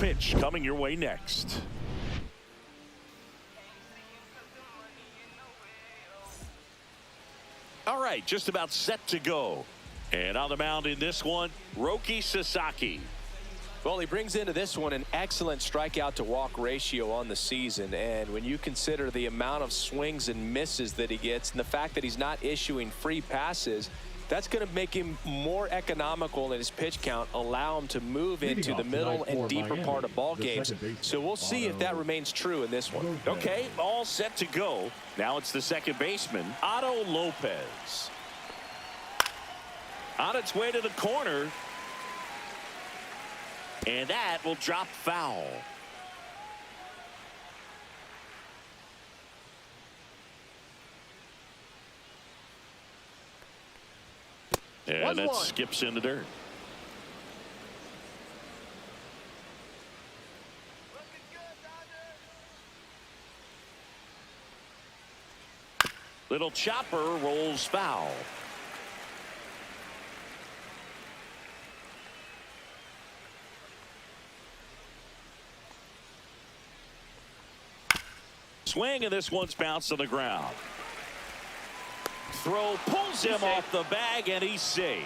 pitch coming your way next. All right, just about set to go. And on the mound in this one, Roki Sasaki. Well, he brings into this one an excellent strikeout to walk ratio on the season. And when you consider the amount of swings and misses that he gets and the fact that he's not issuing free passes, that's going to make him more economical in his pitch count, allow him to move into the middle and deeper part of ball games. So we'll see if that remains true in this one. Okay, all set to go. Now it's the second baseman, Otto Lopez. On its way to the corner. And that will drop foul. And that skips in the dirt. Little chopper rolls foul. Swing, and this one's bounced to the ground. Throw pulls him off the bag, and he's safe.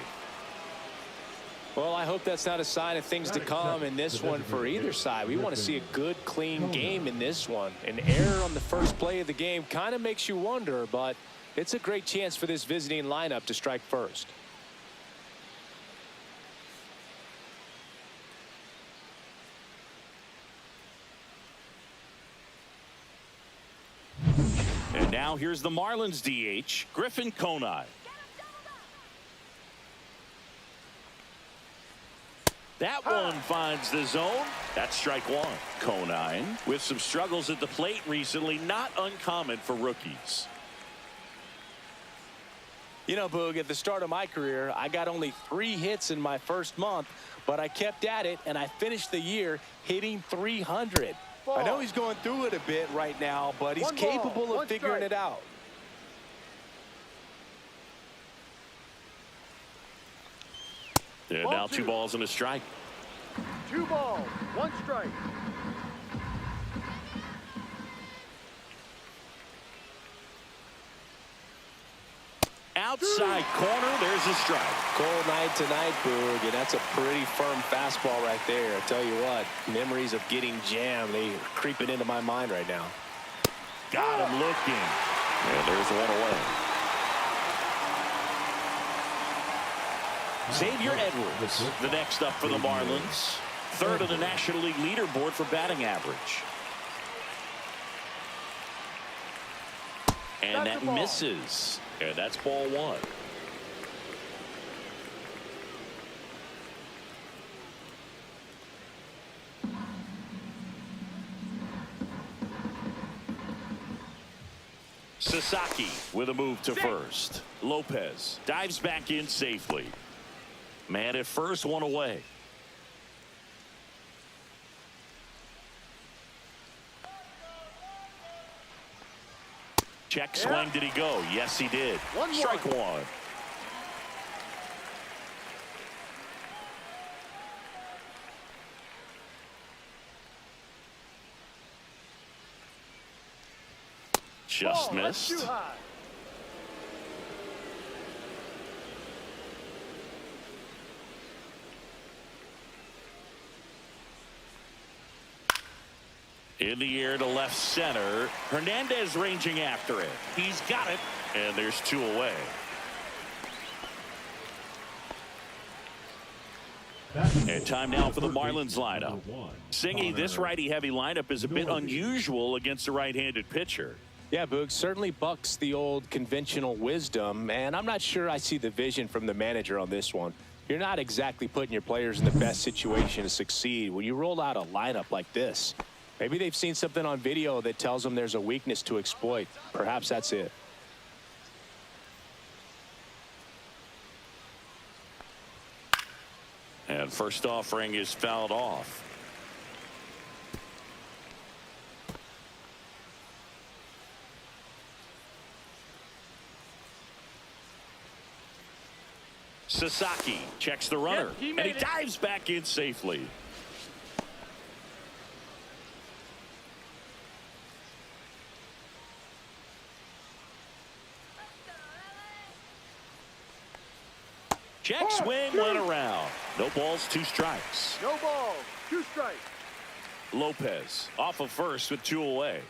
Well, I hope that's not a sign of things to come in this one for either side. We want to see a good, clean game in this one. An error on the first play of the game kind of makes you wonder, but it's a great chance for this visiting lineup to strike first. And now here's the Marlins DH, Griffin Conine. That one finds the zone. That's strike one. Conine with some struggles at the plate recently, not uncommon for rookies. You know, Boog, at the start of my career, I got only 3 hits in my first month, but I kept at it, and I finished the year hitting 300. I know he's going through it a bit right now, but he's capable of figuring it out. And now 2 balls and a strike. 2 balls, 1 strike. Outside corner, there's a strike. Cold night tonight, Boog, and that's a pretty firm fastball right there. I tell you what, memories of getting jammed, they are creeping into my mind right now. Got him looking. And there's one away. Xavier Edwards, the next up for the Marlins. 3rd in the National League leaderboard for batting average. And that misses. And that's ball 1. Sasaki with a move to first. Lopez dives back in safely. Man at first, 1 away. Check swing. Did he go? Yes, he did. Strike 1. Just missed. In the air to left center. Hernandez ranging after it. He's got it. And there's 2 away. And time now for the Marlins lineup. Singy, this righty-heavy lineup is a bit unusual against a right-handed pitcher. Yeah, Boog, certainly bucks the old conventional wisdom, and I'm not sure I see the vision from the manager on this one. You're not exactly putting your players in the best situation to succeed when you roll out a lineup like this. Maybe they've seen something on video that tells them there's a weakness to exploit. Perhaps that's it. And first offering is fouled off. Sasaki checks the runner, and he dives back in safely. Check swing went around. No balls, 2 strikes. No balls, 2 strikes. Lopez off of first with 2 away.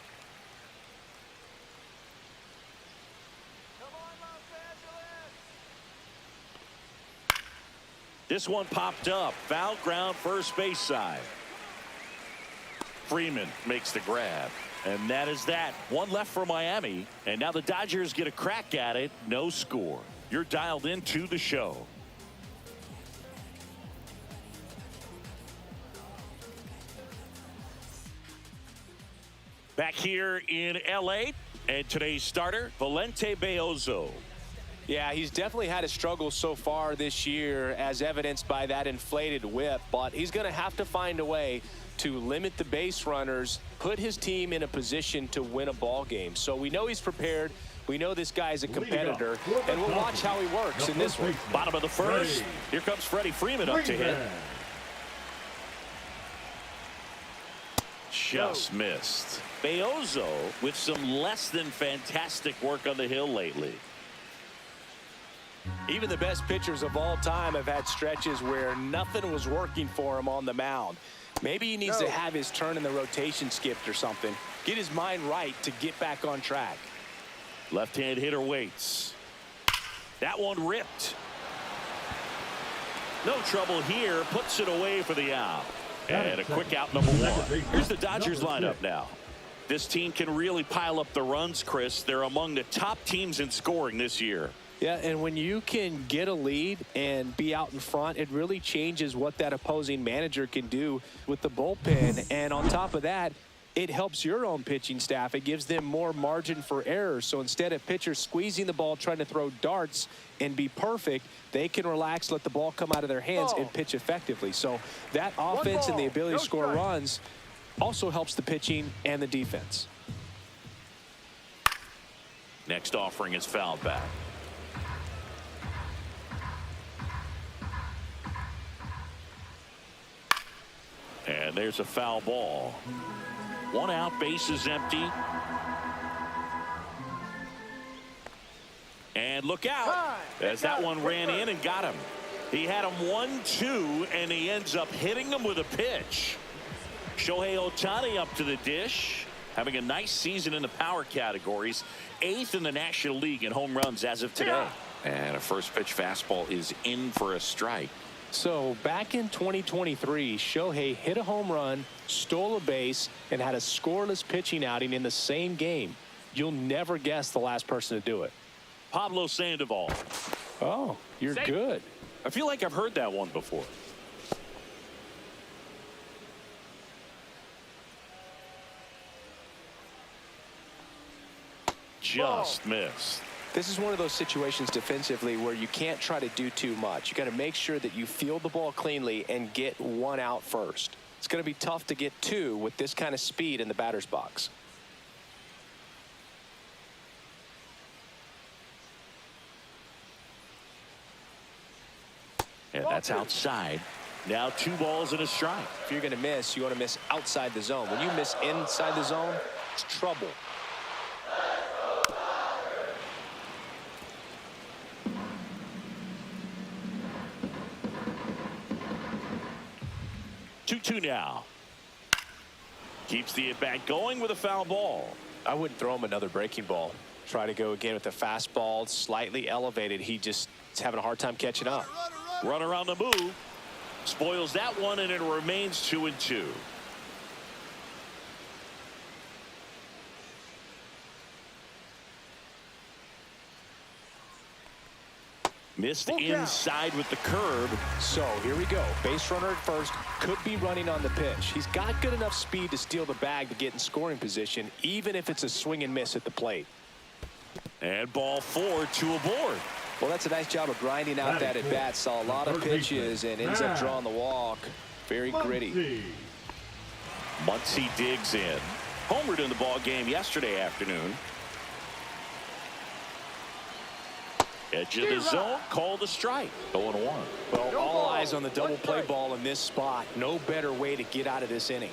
This one popped up. Foul ground, first base side. Freeman makes the grab. And that is that. 1 left for Miami. And now the Dodgers get a crack at it. No score. You're dialed into the show. Back here in L.A. and today's starter, Valente Beozo. Yeah, he's definitely had a struggle so far this year, as evidenced by that inflated whip. But he's going to have to find a way to limit the base runners, put his team in a position to win a ball game. So we know he's prepared. We know this guy's a competitor, and we'll watch how he works in this one. Bottom of the first. Here comes Freddie Freeman up to hit. Just missed. Beozo with some less than fantastic work on the hill lately. Even the best pitchers of all time have had stretches where nothing was working for him on the mound. Maybe he needs to have his turn in the rotation skipped or something. Get his mind right to get back on track. Left-hand hitter waits. That one ripped. No trouble here. Puts it away for the out. And a quick out, number 1. Here's the Dodgers lineup now. This team can really pile up the runs, Chris. They're among the top teams in scoring this year. Yeah, and when you can get a lead and be out in front, it really changes what that opposing manager can do with the bullpen. And on top of that, it helps your own pitching staff. It gives them more margin for error. So instead of pitchers squeezing the ball, trying to throw darts and be perfect, they can relax, let the ball come out of their hands and pitch effectively. So that offense and the ability to score runs also helps the pitching and the defense. Next offering is fouled back. And there's a foul ball. 1 out, base is empty. And look out as that one ran in and got him. He had him 1-2, and he ends up hitting him with a pitch. Shohei Ohtani up to the dish, having a nice season in the power categories. 8th in the National League in home runs as of today. And a first pitch fastball is in for a strike. So back in 2023, Shohei hit a home run, stole a base, and had a scoreless pitching outing in the same game. You'll never guess the last person to do it. Pablo Sandoval. Oh, you're good. I feel like I've heard that one before. Just missed. This is one of those situations defensively where you can't try to do too much. You got to make sure that you field the ball cleanly and get 1 out first. It's going to be tough to get 2 with this kind of speed in the batter's box. And that's outside. Now 2 balls and a strike. If you're going to miss, you want to miss outside the zone. When you miss inside the zone, it's trouble. Two now. Keeps the at-bat going with a foul ball. I wouldn't throw him another breaking ball. Try to go again with the fastball, slightly elevated. He just is having a hard time catching up. Runner on the move. Spoils that one, and it remains 2-2. Missed inside with the curve. So here we go. Base runner at first, could be running on the pitch. He's got good enough speed to steal the bag to get in scoring position, even if it's a swing and miss at the plate. And ball 4, 2 aboard. Well, that's a nice job of grinding out that at bat. Saw a lot of pitches and ends up drawing the walk. Very gritty. Muncy digs in. Homered in the ball game yesterday afternoon. Edge of the zone, called a strike. 0-1. Well, all eyes on the double play ball in this spot. No better way to get out of this inning.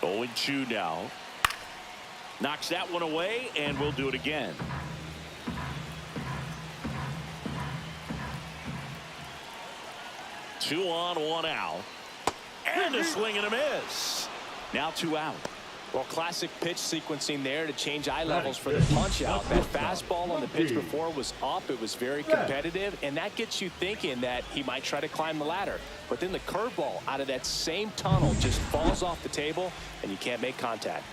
0-2 now. Knocks that one away, and we'll do it again. Two on, one out. And a swing and a miss. Now 2 out. Well, classic pitch sequencing there to change eye levels for the punch out. That fastball on the pitch before was up. It was very competitive, and that gets you thinking that he might try to climb the ladder. But then the curveball out of that same tunnel just falls off the table, and you can't make contact.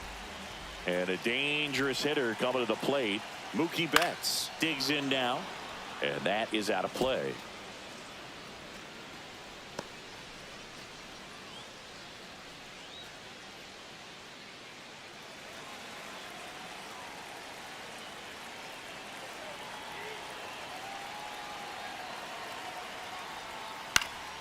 And a dangerous hitter coming to the plate. Mookie Betts digs in now, and that is out of play.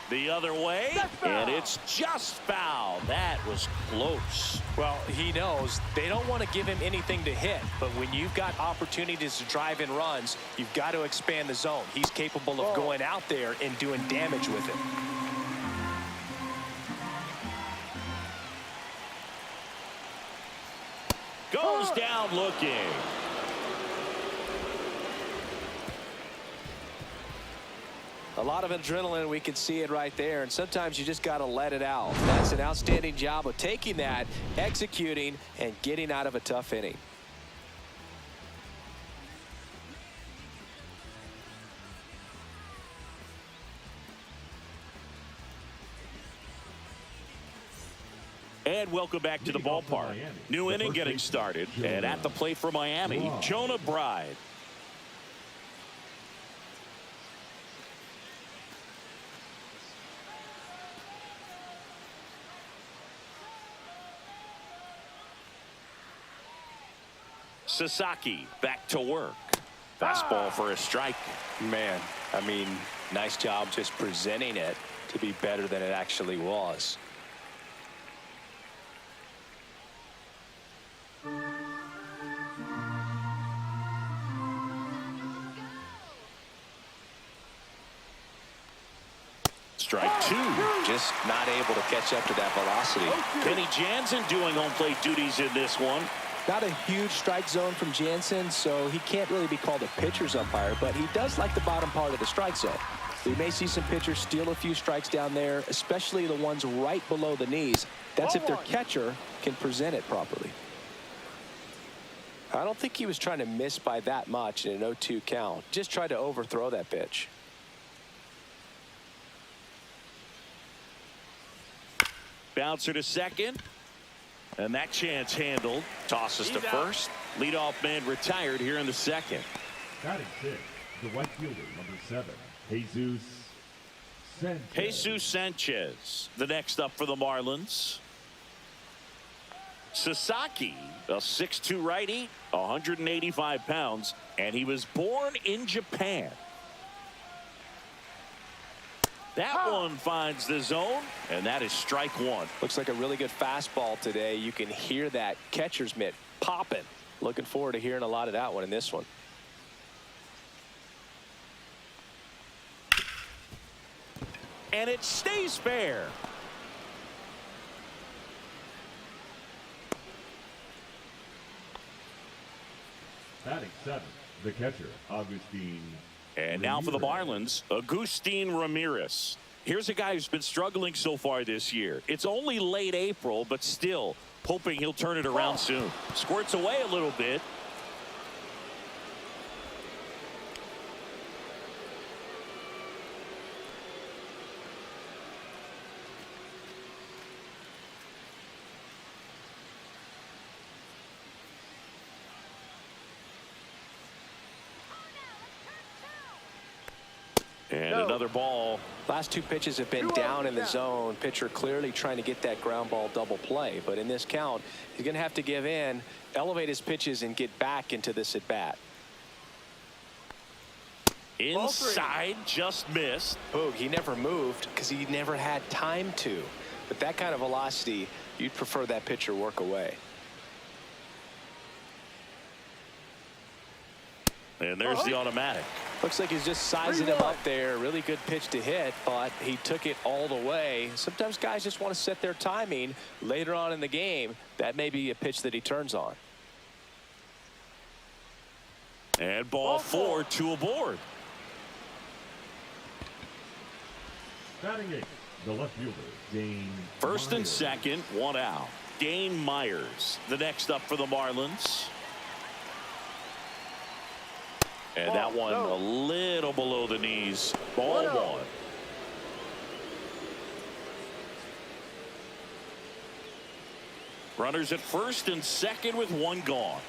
The other way, and it's just foul. That was close. Well, he knows they don't want to give him anything to hit, but when you've got opportunities to drive in runs, you've got to expand the zone. He's capable of going out there and doing damage with it. Goes down looking. A lot of adrenaline, we can see it right there, and sometimes you just got to let it out. That's an outstanding job of taking that, executing, and getting out of a tough inning. And welcome back to the ballpark. New inning getting started, and at the plate for Miami, Jonah Bride. Sasaki back to work. Fastball for a strike. Man, I mean, nice job just presenting it to be better than it actually was. Strike 2. Just not able to catch up to that velocity. Kenny Jansen doing home plate duties in this one. Not a huge strike zone from Jansen, so he can't really be called a pitcher's umpire, but he does like the bottom part of the strike zone. We may see some pitchers steal a few strikes down there, especially the ones right below the knees. That's if their catcher can present it properly. I don't think he was trying to miss by that much in an 0-2 count. Just tried to overthrow that pitch. Bouncer to second. And that chance handled. Tosses to first. Leadoff man retired here in the second. Batting 6, the right fielder, number 7, Jesus Sanchez. Jesus Sanchez, the next up for the Marlins. Sasaki, a 6'2" righty, 185 pounds, and he was born in Japan. That one finds the zone, and that is strike 1. Looks like a really good fastball today. You can hear that catcher's mitt popping. Looking forward to hearing a lot of that one in this one. And it stays fair. Batting 7, the catcher, Agustin. And now for the Marlins, Agustin Ramirez. Here's a guy who's been struggling so far this year. It's only late April, but still hoping he'll turn it around soon. Squirts away a little bit. And another ball. Last 2 pitches have been down in the zone. Pitcher clearly trying to get that ground ball double play. But in this count, he's going to have to give in, elevate his pitches, and get back into this at bat. Inside, just missed. Oh, he never moved because he never had time to. But that kind of velocity, you'd prefer that pitcher work away. And there's the automatic. Looks like he's just sizing him up there. Really good pitch to hit, but he took it all the way. Sometimes guys just want to set their timing later on in the game. That may be a pitch that he turns on. And ball 4, 2 aboard. Batting 8th, the left fielder, Dane First and Myers. second, 1 out. Dane Myers, the next up for the Marlins. And that one a little below the knees. Ball 1. Runners at first and second with 1 gone.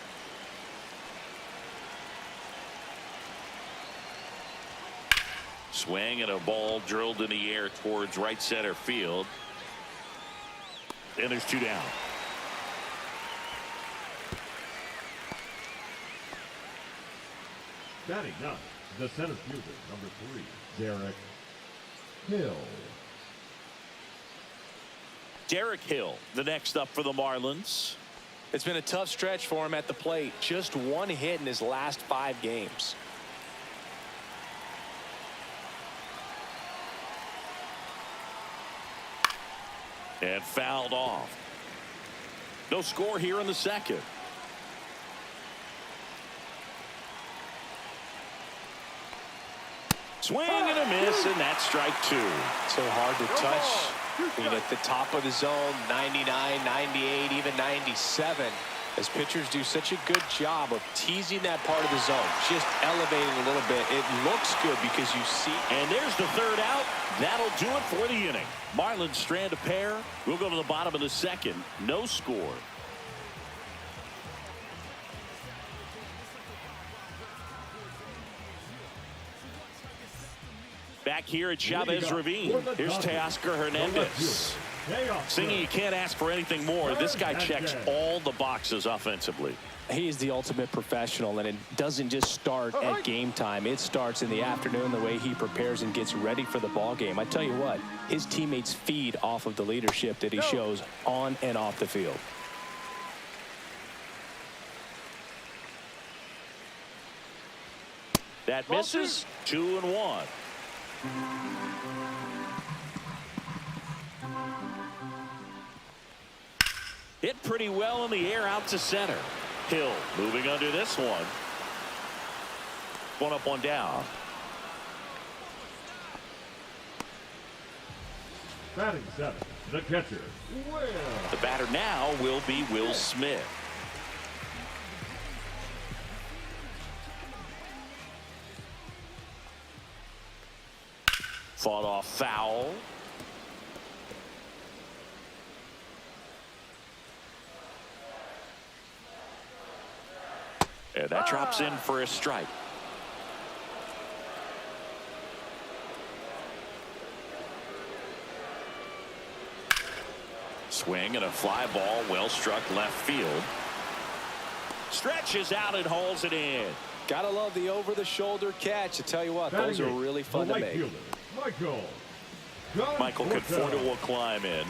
Swing and a ball drilled in the air towards right center field. And there's 2 down. Batting 9th, the center fielder, number 3, Derek Hill. Derek Hill, the next up for the Marlins. It's been a tough stretch for him at the plate. Just 1 hit in his last 5 games. And fouled off. No score here in the second. Swing and a miss, and that's strike 2. So hard to touch. Being at the top of the zone, 99, 98, even 97. As pitchers do such a good job of teasing that part of the zone, just elevating a little bit. It looks good because you see. And there's the 3rd out. That'll do it for the inning. Marlins strand a pair. We'll go to the bottom of the second. No score. Back here at Chavez Ravine. Here's Teoscar Hernandez. Singing, you can't ask for anything more. This guy checks all the boxes offensively. He's the ultimate professional, and it doesn't just start at game time. It starts in the afternoon, the way he prepares and gets ready for the ball game. I tell you what, his teammates feed off of the leadership that he shows on and off the field. That misses. 2-1. Hit pretty well in the air out to center. Hill moving under this one. 1 up, 1 down. Batting 7th, the catcher, Will. The batter now will be Will Smith. Fought off foul. And that drops in for a strike. Swing and a fly ball, well struck left field. Stretches out and hauls it in. Gotta love the over-the-shoulder catch. I tell you what, those are really fun to make. Michael Conforto will climb in.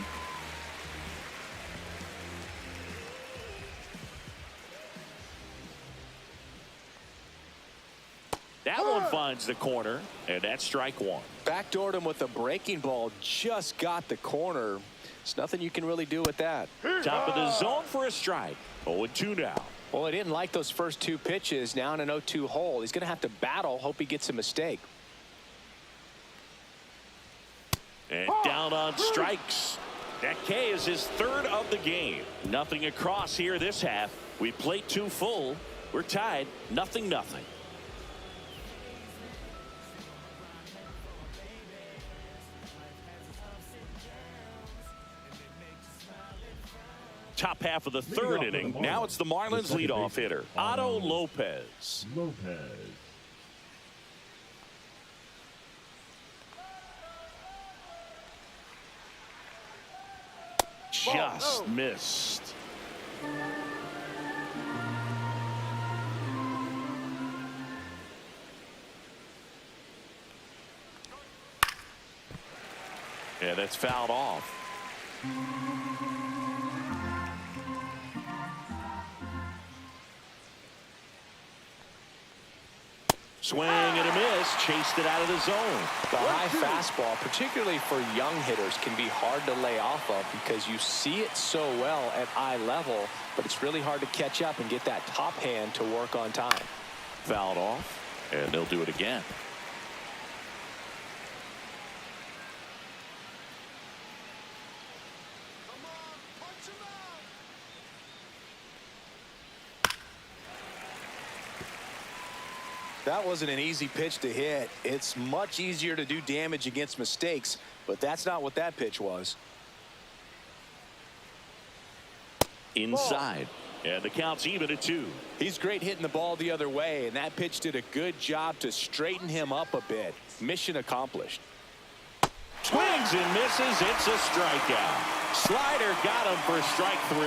That one finds the corner, and that's strike 1. Backdoored him with a breaking ball, just got the corner. There's nothing you can really do with that. Top of the zone for a strike. 0-2 now. Well, he didn't like those first 2 pitches. Now in an 0-2 hole. He's going to have to battle, hope he gets a mistake. And down on strikes. That K is his 3rd of the game. Nothing across here this half. We played 2 full. We're tied 0-0. Top half of the 3rd inning. Now it's the Marlins leadoff hitter, Otto Lopez. Just missed. Yeah, that's fouled off. Swing and a miss. just chased it out of the zone. The high fastball, particularly for young hitters, can be hard to lay off of because you see it so well at eye level, but it's really hard to catch up and get that top hand to work on time. Fouled off, and they'll do it again. That wasn't an easy pitch to hit. It's much easier to do damage against mistakes, but that's not what that pitch was. Inside, and the count's even at 2. He's great hitting the ball the other way, and that pitch did a good job to straighten him up a bit. Mission accomplished. Swings and misses. It's a strikeout. Slider got him for strike 3.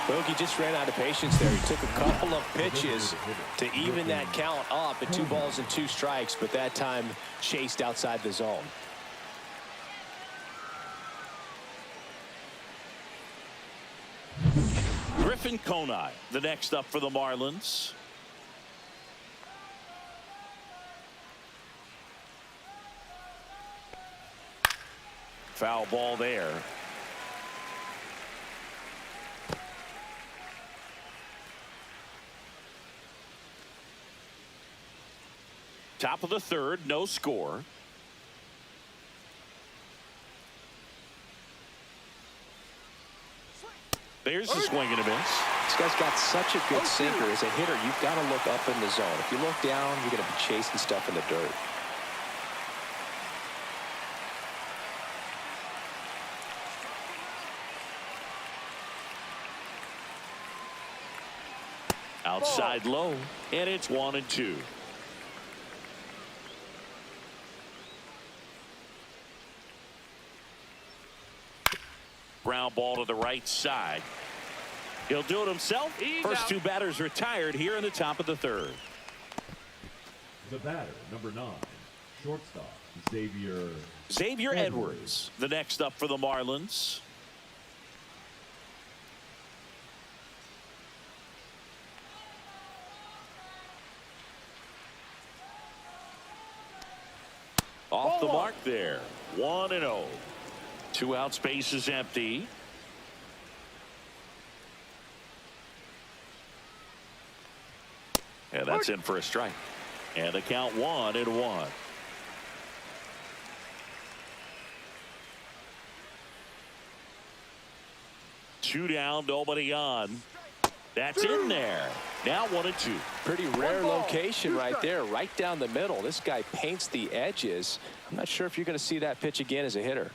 Bogey just ran out of patience there. He took a couple of pitches to even that count up at 2 balls and 2 strikes, but that time chased outside the zone. Griffin Conine, the next up for the Marlins. Foul ball there. Top of the 3rd, no score. There's the swing and a miss. This guy's got such a good sinker. As a hitter, you've got to look up in the zone. If you look down, you're going to be chasing stuff in the dirt. Outside low, and it's 1-2. Ground ball to the right side. He'll do it himself. First 2 batters retired here in the top of the 3rd. The batter, number 9, shortstop, Xavier Edwards, the next up for the Marlins. Off the mark there. 1-0. 2 out, space is empty. And that's in for a strike. And the count 1-1. Two down, nobody on. That's in there. Now 1-2. Pretty rare location right there, right down the middle. This guy paints the edges. I'm not sure if you're going to see that pitch again as a hitter.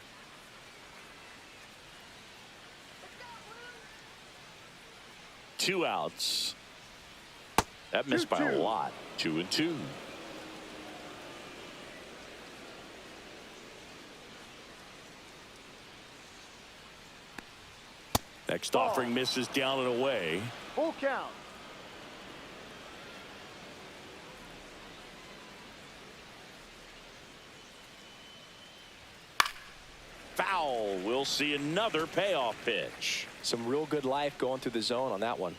Two outs. That missed by a lot. 2-2. Next offering misses down and away. Full count. Foul. We'll see another payoff pitch. Some real good life going through the zone on that one.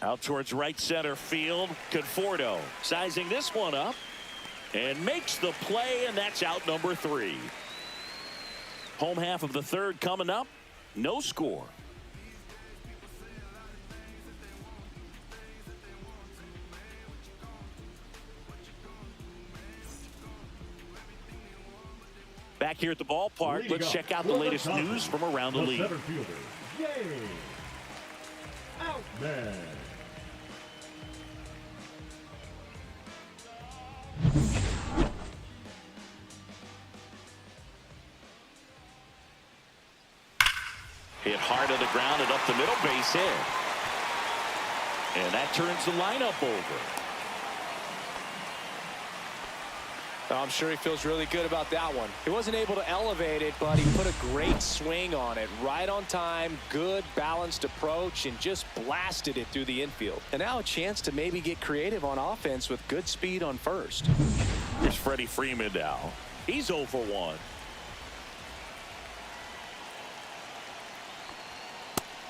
Out towards right center field. Conforto sizing this one up and makes the play, and that's out number 3. Home half of the 3rd coming up. No score. Back here at the ballpark, let's check out the latest news from around the league. Center fielder, yay! Out man. Hit hard on the ground and up the middle, base hit. And that turns the lineup over. I'm sure he feels really good about that one. He wasn't able to elevate it, but he put a great swing on it. Right on time, good balanced approach, and just blasted it through the infield. And now a chance to maybe get creative on offense with good speed on first. Here's Freddie Freeman now. He's 0 for 1.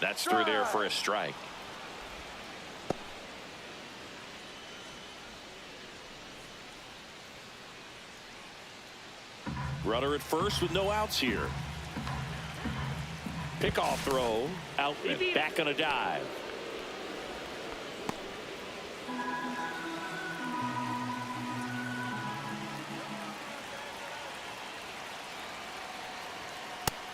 That's through there for a strike. Runner at first with no outs here. Pickoff throw. Out and back on a dive.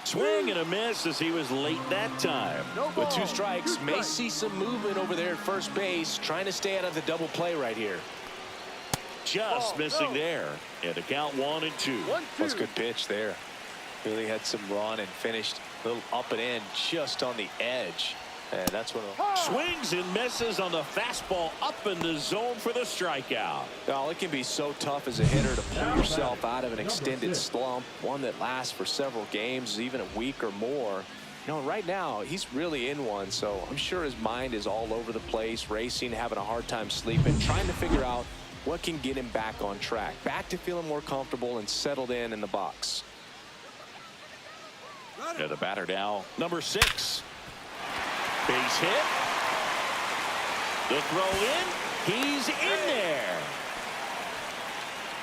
Swing and a miss as he was late that time. With 2 strikes, may see some movement over there at first base, trying to stay out of the double play right here. Just missing there. And the count 1-2. That's a good pitch there. Really had some run and finished a little up and in just on the edge. And that's when swings and misses on the fastball up in the zone for the strikeout. Well, it can be so tough as a hitter to pull yourself out of an extended slump, one that lasts for several games, even a week or more. You know, right now he's really in one, so I'm sure his mind is all over the place, racing, having a hard time sleeping, trying to figure out what can get him back on track, back to feeling more comfortable and settled in the box. And the batter now, number 6. Base hit. The throw in. He's in there.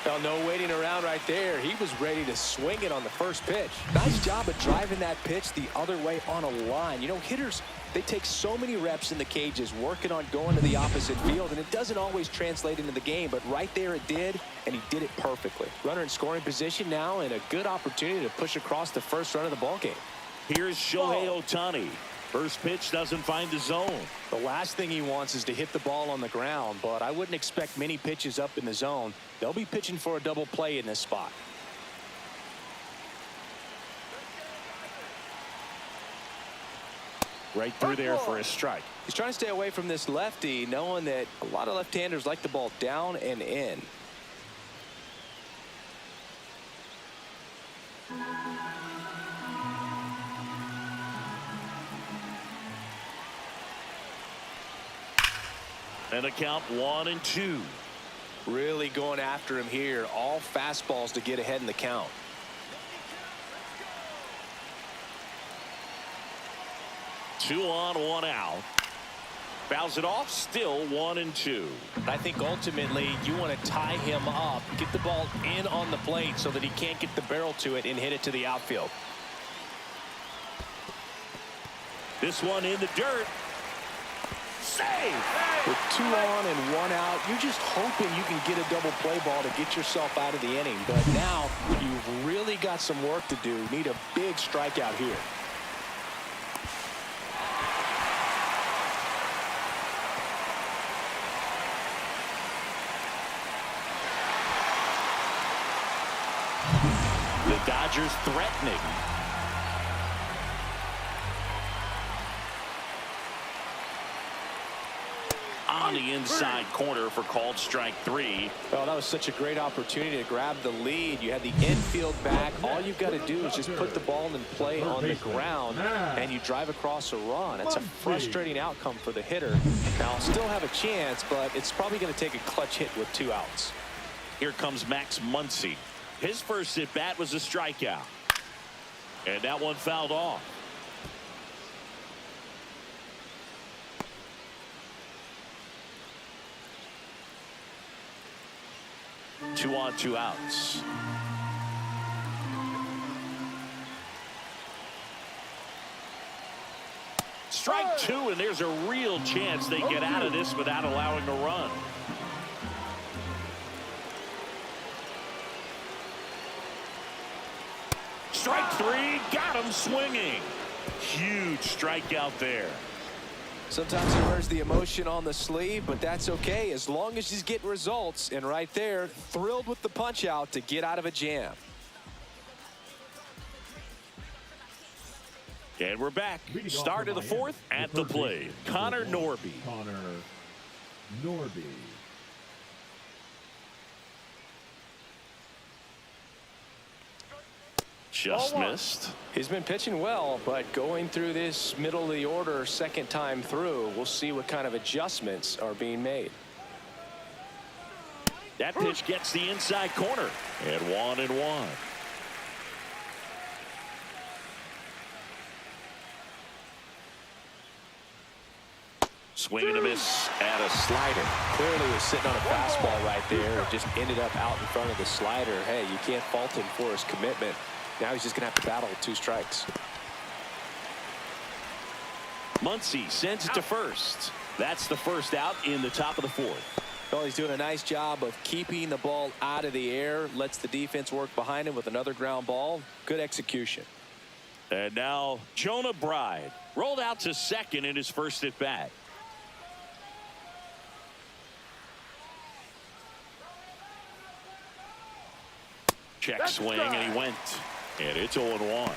Well, no waiting around right there. He was ready to swing it on the first pitch. Nice job of driving that pitch the other way on a line. You know, hitters, they take so many reps in the cages working on going to the opposite field, and it doesn't always translate into the game, but right there it did, and he did it perfectly. Runner in scoring position now, and a good opportunity to push across the first run of the ball game. Here's Shohei Ohtani. First pitch doesn't find the zone. The last thing he wants is to hit the ball on the ground, but I wouldn't expect many pitches up in the zone. They'll be pitching for a double play in this spot. Right through there for a strike. He's trying to stay away from this lefty, knowing that a lot of left-handers like the ball down and in. And a count 1-2. Really going after him here. All fastballs to get ahead in the count. Two on, one out. Fouls it off, still 1-2. I think ultimately you want to tie him up, get the ball in on the plate so that he can't get the barrel to it and hit it to the outfield. This one in the dirt. Save! With 2 on and 1 out, you're just hoping you can get a double play ball to get yourself out of the inning. But now you've really got some work to do. Need a big strikeout here. The Dodgers threatening. On the inside corner for called strike 3. Well, that was such a great opportunity to grab the lead. You had the infield back. All you've got to do is just put the ball in play on the ground, and you drive across a run. It's a frustrating outcome for the hitter. Now, still have a chance, but it's probably going to take a clutch hit with 2 outs. Here comes Max Muncy. His first at bat was a strikeout. And that one fouled off. Two on, 2 outs. Strike 2, and there's a real chance they get out of this without allowing a run. Strike 3, got him swinging. Huge strikeout there. Sometimes he wears the emotion on the sleeve, but that's okay as long as he's getting results. And right there, thrilled with the punch out to get out of a jam. And we're back. Start of the 4th at the plate. Connor Norby. Connor Norby. Just missed. He's been pitching well, but going through this middle of the order second time through, we'll see what kind of adjustments are being made. That pitch gets the inside corner. And 1-1. Swing and a miss at a slider. Clearly was sitting on a fastball right there and just ended up out in front of the slider. Hey, you can't fault him for his commitment. Now he's just going to have to battle with 2 strikes. Muncy sends it to first. That's the first out in the top of the 4th. Well, he's doing a nice job of keeping the ball out of the air. Lets the defense work behind him with another ground ball. Good execution. And now Jonah Bride rolled out to second in his first at bat. Check swing, and he went. And it's 0-1. 0-1.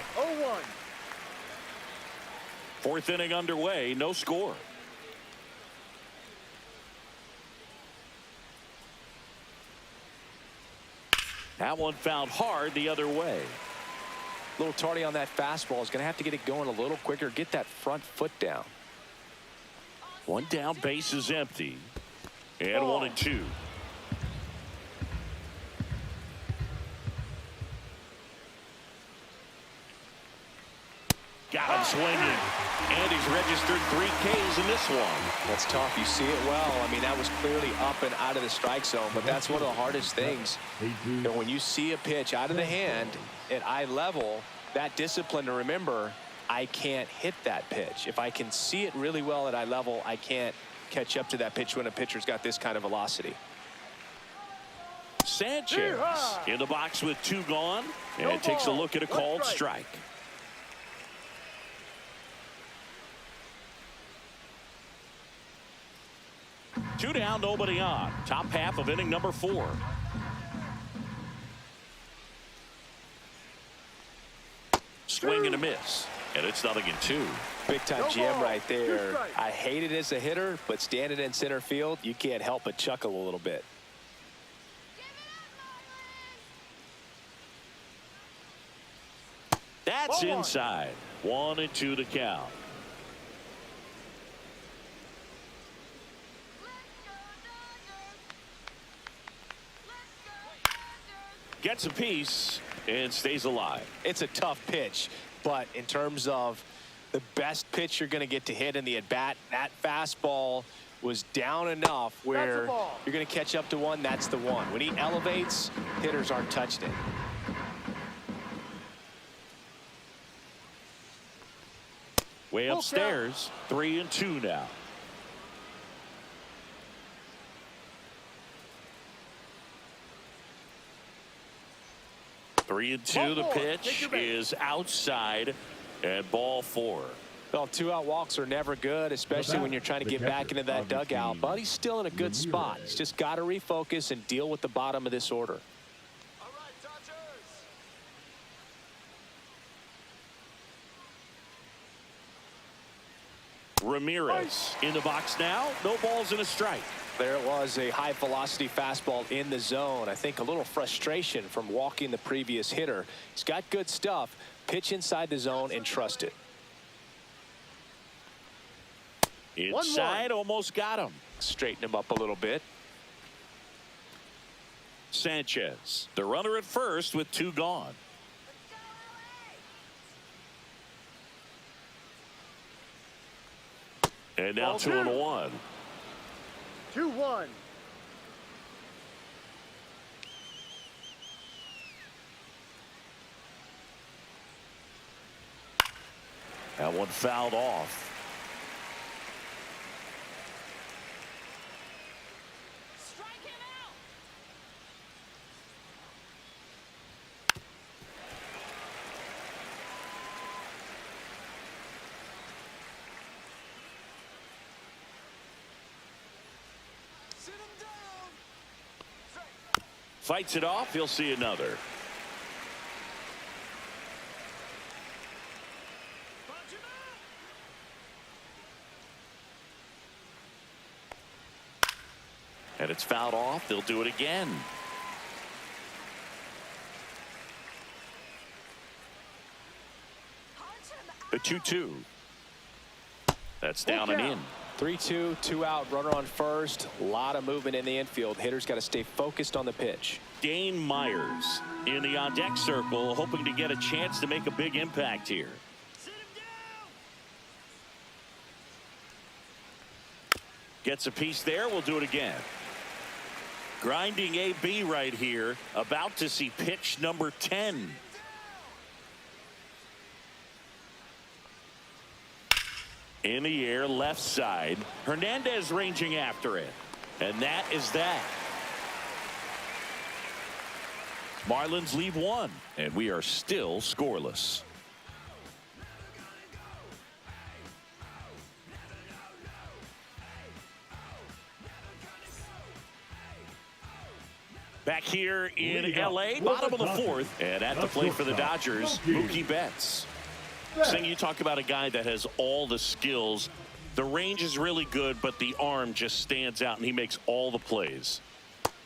4th inning underway, no score. That one fouled hard the other way. A little tardy on that fastball. Is going to have to get it going a little quicker. Get that front foot down. 1 down, base is empty. And 1-2. Got him swinging. And he's registered 3 Ks in this one. That's tough. You see it well. I mean, that was clearly up and out of the strike zone, but that's one of the hardest things. You know, when you see a pitch out of the hand at eye level, that discipline to remember, I can't hit that pitch. If I can see it really well at eye level, I can't catch up to that pitch when a pitcher's got this kind of velocity. Sanchez in the box with 2 gone, and takes a look at a called strike. Two down, nobody on. Top half of inning number 4. Swing and a miss. And it's 0-2. Big time jam right there. I hate it as a hitter, but standing in center field, you can't help but chuckle a little bit. That's inside. 1-2 to count. Gets a piece and stays alive. It's a tough pitch, but in terms of the best pitch you're going to get to hit in the at-bat, that fastball was down enough where you're going to catch up to one. That's the one. When he elevates, hitters aren't touching it. Way upstairs, 3-2 now. Three and two. The pitch is outside and ball 4. Well, 2-out walks are never good, especially when you're trying to get back into that dugout. But he's still in a good spot. He's just got to refocus and deal with the bottom of this order. Ramirez in the box now. No balls and a strike. There was a high velocity fastball in the zone. I think a little frustration from walking the previous hitter. He's got good stuff. Pitch inside the zone and trust it. Inside, almost got him. Straighten him up a little bit. Sanchez, the runner at first with 2 gone. And now 2-1. 2-1. That one fouled off. Fights it off. He'll see another. And it's fouled off. They'll do it again. The 2-2. That's down and in. 3-2, 2-out, runner on first. A lot of movement in the infield. Hitters got to stay focused on the pitch. Dane Myers in the on-deck circle, hoping to get a chance to make a big impact here. Gets a piece there. We'll do it again. Grinding AB right here. About to see pitch number 10. In the air, left side. Hernandez ranging after it. And that is that. Marlins lead 1, and we are still scoreless. Back here in L.A., bottom of the 4th, and at the plate for the Dodgers, Mookie Betts. Sing, you talk about a guy that has all the skills. The range is really good, but the arm just stands out, and he makes all the plays.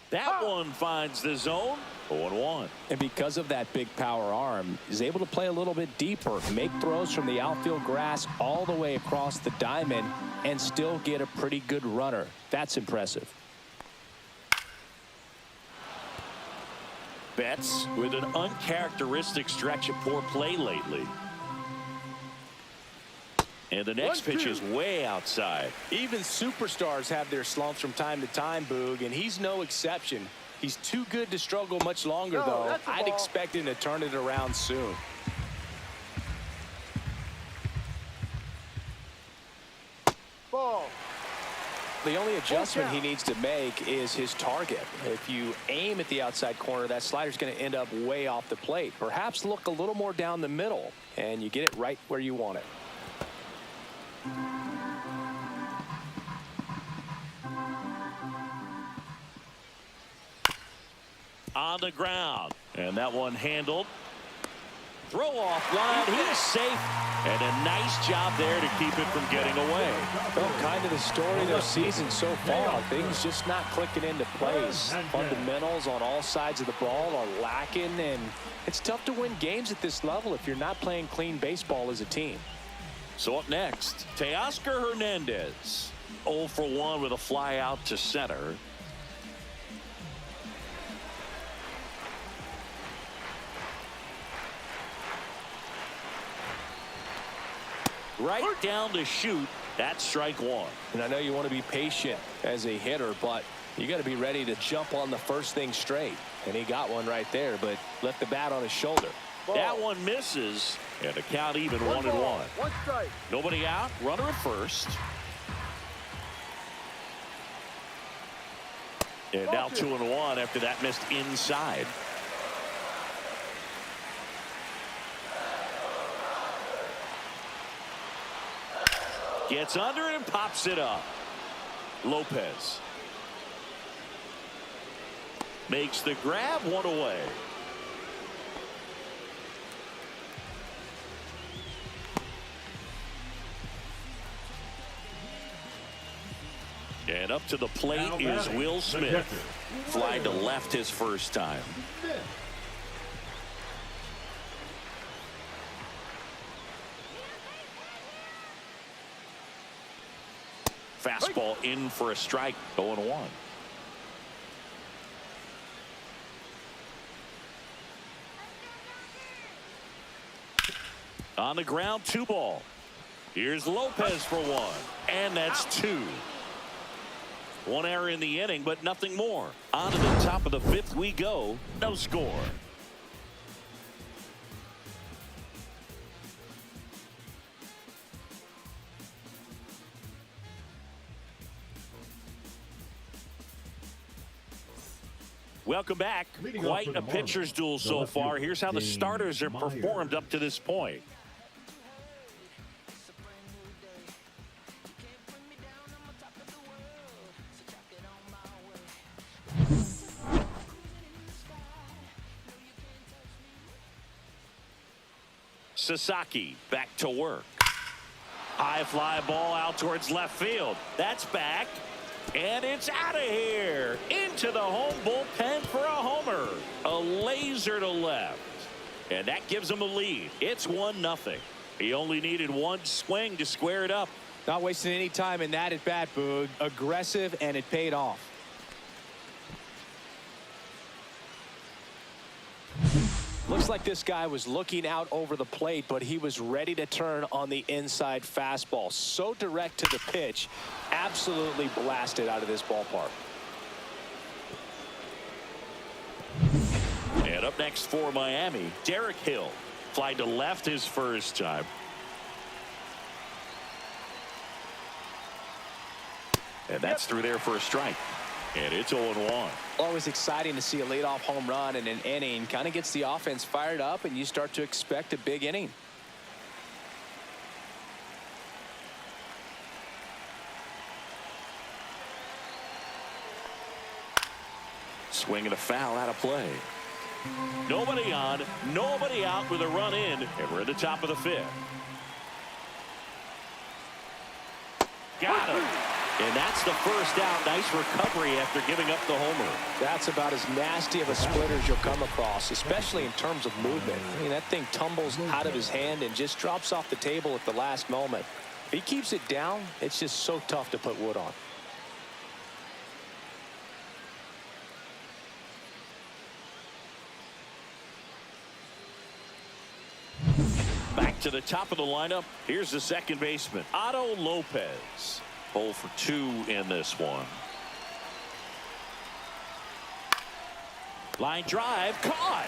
That one finds the zone. 0-1. And because of that big power arm, he's able to play a little bit deeper, make throws from the outfield grass all the way across the diamond, and still get a pretty good runner. That's impressive. Betts with an uncharacteristic stretch of poor play lately. And the next pitch is way outside. Even superstars have their slumps from time to time, Boog, and he's no exception. He's too good to struggle much longer, though. I'd expect him to turn it around soon. Ball. The only adjustment he needs to make is his target. If you aim at the outside corner, that slider's going to end up way off the plate. Perhaps look a little more down the middle, and you get it right where you want it. On the ground, and that one handled. Throw off line. He's safe, and a nice job there to keep it from getting away. Well, kind of the story of their season so far. Things just not clicking into place. Fundamentals on all sides of the ball are lacking, and it's tough to win games at this level if you're not playing clean baseball as a team. So up next, Teoscar Hernandez. 0 for 1 with a fly out to center. Right down to shoot. That's strike 1. And I know you want to be patient as a hitter, but you got to be ready to jump on the first thing straight. And he got one right there, but left the bat on his shoulder. Ball. That one misses, and the count even 1-1. 1 strike. Nobody out. Runner at first. And now 2-1 after that missed inside. Gets under it and pops it up. Lopez makes the grab, 1 away. And up to the plate is Will Smith. Fly to left his first time. Fastball in for a strike. 0-1. On the ground, 2 ball. Here's Lopez for 1, and that's 2. 1 error in the inning, but nothing more. On to the top of the 5th we go. No score. Welcome back. Quite a pitcher's duel so far. Here's how the starters are performed up to this point. Sasaki back to work. High fly ball out towards left field. That's back. And it's out of here. Into the home bullpen for a homer. A laser to left. And that gives him a lead. It's 1-0. He only needed 1 swing to square it up. Not wasting any time in that at bat, Boog. Aggressive, and it paid off. Looks like this guy was looking out over the plate, but he was ready to turn on the inside fastball. So direct to the pitch, absolutely blasted out of this ballpark. And up next for Miami, Derek Hill. Fly to left his first time. And that's through there for a strike. And it's 0-1. Always exciting to see a leadoff home run in an inning. Kind of gets the offense fired up, and you start to expect a big inning. Swing and a foul out of play. Nobody on, nobody out with a run in, and we're at the top of the 5th. Got him. And that's the first out. Nice recovery after giving up the homer. That's about as nasty of a splitter as you'll come across, especially in terms of movement. I mean, that thing tumbles out of his hand and just drops off the table at the last moment. If he keeps it down, it's just so tough to put wood on. Back to the top of the lineup. Here's the second baseman, Otto Lopez. 0 for 2 in this one. Line drive caught.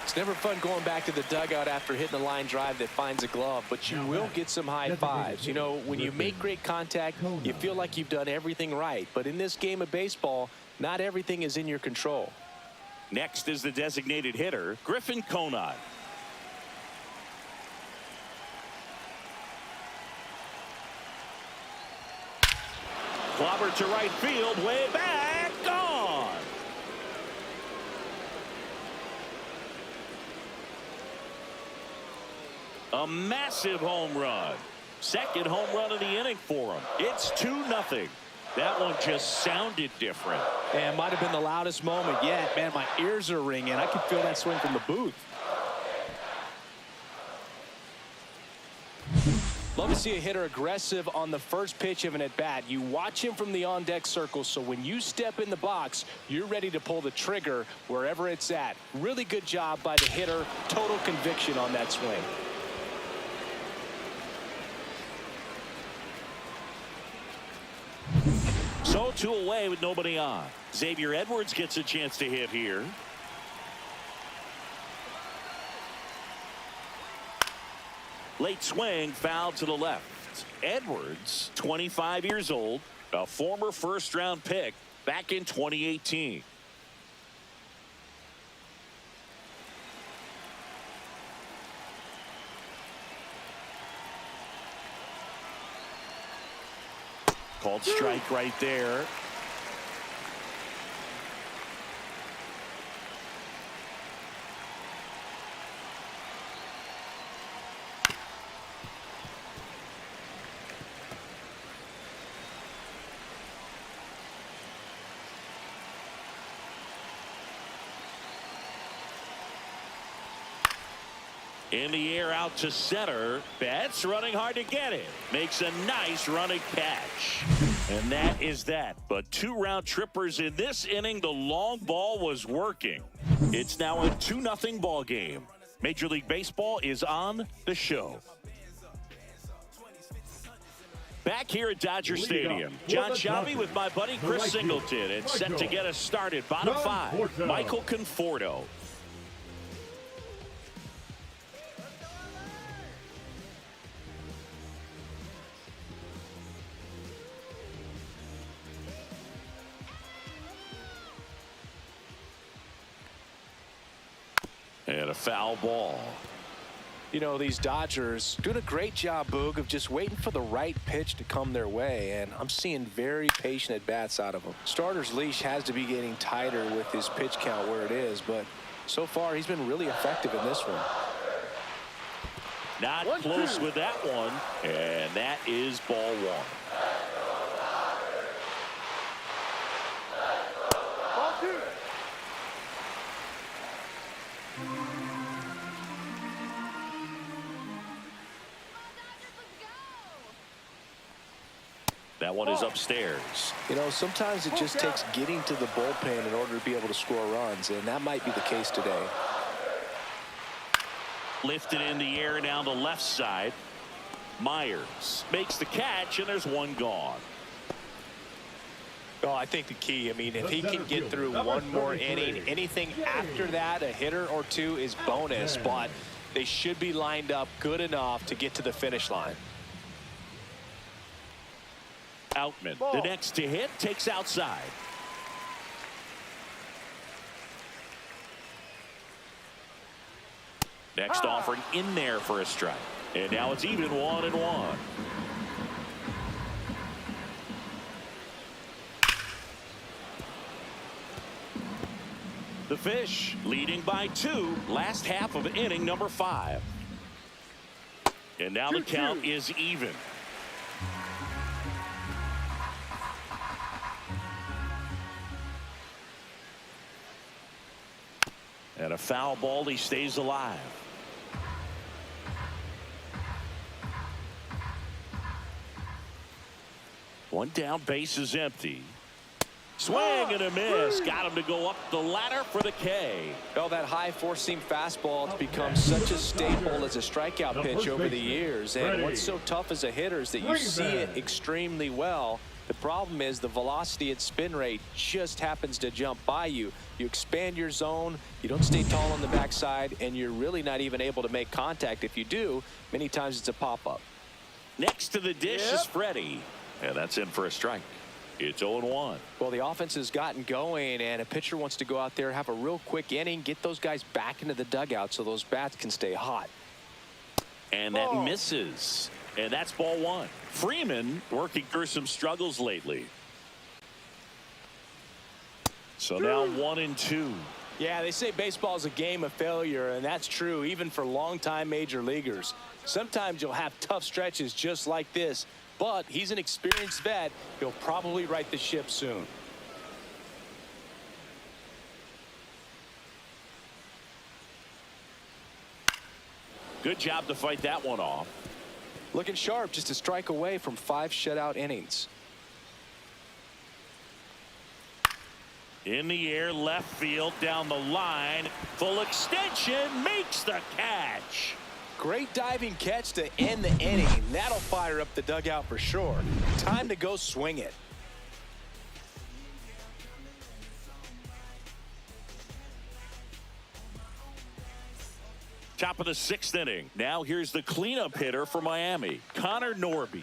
It's never fun going back to the dugout after hitting a line drive that finds a glove, but you will get some high fives. You know, when you make great contact, you feel like you've done everything right. But in this game of baseball, not everything is in your control. Next is the designated hitter, Griffin Conine. Clobber to right field, way back, gone. A massive home run. Second home run of the inning for him. It's 2-0. That one just sounded different. And might have been the loudest moment yet. Man, my ears are ringing. I can feel that swing from the booth. Love to see a hitter aggressive on the first pitch of an at-bat. You watch him from the on-deck circle, so when you step in the box, you're ready to pull the trigger wherever it's at. Really good job by the hitter. Total conviction on that swing. So 2 away with nobody on. Xavier Edwards gets a chance to hit here. Late swing, foul to the left. Edwards, 25 years old, a former first-round pick back in 2018. Called strike right there. In the air out to center. Betts running hard to get it. Makes a nice running catch. And that is that. But 2 round trippers in this inning. The long ball was working. It's now a 2-0 ball game. Major League Baseball is on the show. Back here at Dodger Stadium, John Shelby with my buddy Chris Singleton, and set to get us started. Bottom 5, Michael Conforto. And a foul ball. You know, these Dodgers doing a great job, Boog, of just waiting for the right pitch to come their way, and I'm seeing very patient at-bats out of them. Starter's leash has to be getting tighter with his pitch count where it is, but so far he's been really effective in this one. Not close with that one, and that is ball 1. Ball 2. That one is upstairs. You know, sometimes it just takes getting to the bullpen in order to be able to score runs, and that might be the case today. Lifted in the air down the left side. Myers makes the catch, and there's one gone. Oh, I think the key, I mean, if he can get through one more inning, anything after that, a hitter or two is bonus, but they should be lined up good enough to get to the finish line. Outman, the next to hit, takes outside. Next offering in there for a strike. And now it's even 1-1. The Fish leading by 2, last half of inning number 5. And now the count is even. And a foul ball, he stays alive. One down, base is empty. Swing and a miss. Got him to go up the ladder for the K. Well, that high four-seam fastball has become such a staple as a strikeout pitch over the years. And what's so tough as a hitter is that you see it extremely well. The problem is the velocity and spin rate just happens to jump by you. You expand your zone, you don't stay tall on the backside, and you're really not even able to make contact. If you do, many times it's a pop-up. Next to the dish is Freddie. And that's in for a strike. It's 0-1. Well, the offense has gotten going, and a pitcher wants to go out there, have a real quick inning, get those guys back into the dugout so those bats can stay hot. And that misses. And that's ball 1. Freeman working through some struggles lately. So now 1-2. Yeah, they say baseball is a game of failure, and that's true even for longtime major leaguers. Sometimes you'll have tough stretches just like this. But he's an experienced vet. He'll probably right the ship soon. Good job to fight that one off. Looking sharp, just a strike away from 5 shutout innings. In the air, left field, down the line. Full extension, makes the catch. Great diving catch to end the inning. That'll fire up the dugout for sure. Time to go swing it. Top of the 6th inning. Now here's the cleanup hitter for Miami, Connor Norby.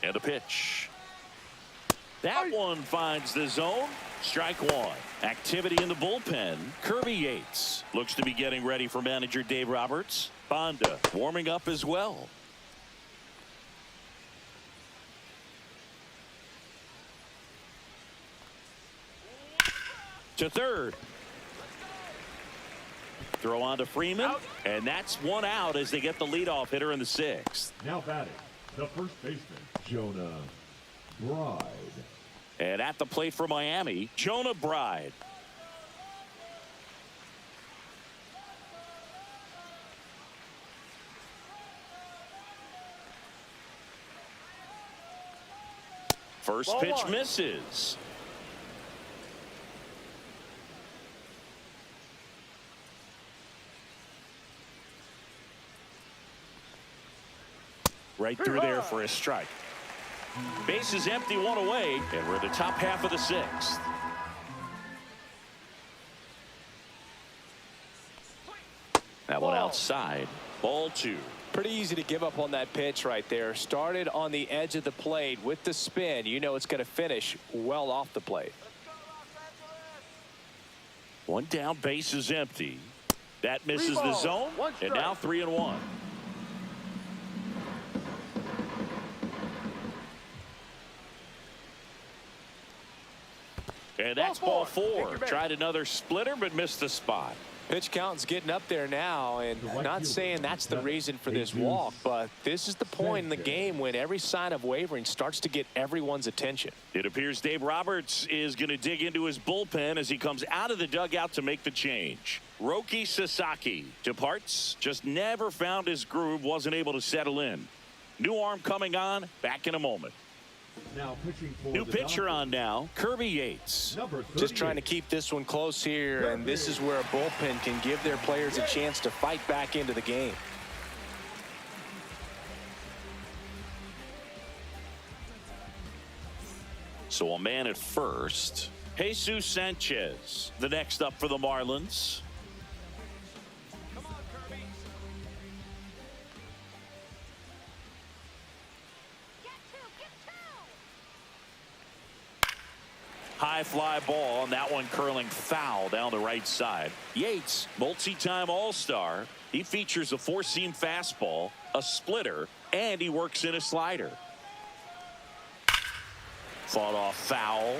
And a pitch. That one finds the zone. Strike 1. Activity in the bullpen. Kirby Yates looks to be getting ready for manager Dave Roberts. Bonda warming up as well. To third. Throw on to Freeman. And that's one out as they get the leadoff hitter in the 6th. Now batting, the first baseman, Jonah Bride. And at the plate for Miami, Jonah Bride. First pitch misses. Right through there for a strike. Base is empty, one away, and we're in the top half of the 6th. That one outside. Ball 2. Pretty easy to give up on that pitch right there. Started on the edge of the plate with the spin. You know it's going to finish well off the plate. One down, base is empty. That misses the zone, and now 3-1. And that's ball 4. Tried another splitter, but missed the spot. Pitch count's getting up there now, and not saying that's the reason for this walk, but this is the point in the game when every sign of wavering starts to get everyone's attention. It appears Dave Roberts is going to dig into his bullpen as he comes out of the dugout to make the change. Roki Sasaki departs, just never found his groove, wasn't able to settle in. New arm coming on, back in a moment. Now pitching for New the pitcher Dodgers, on now, Kirby Yates. number Just 38. trying to keep this one close here, and this is where a bullpen can give their players a chance to fight back into the game. So a man at first. Jesus Sanchez, the next up for the Marlins. High fly ball, and that one curling foul down the right side. Yates, multi-time All-Star. He features a four-seam fastball, a splitter, and he works in a slider. Fought off foul.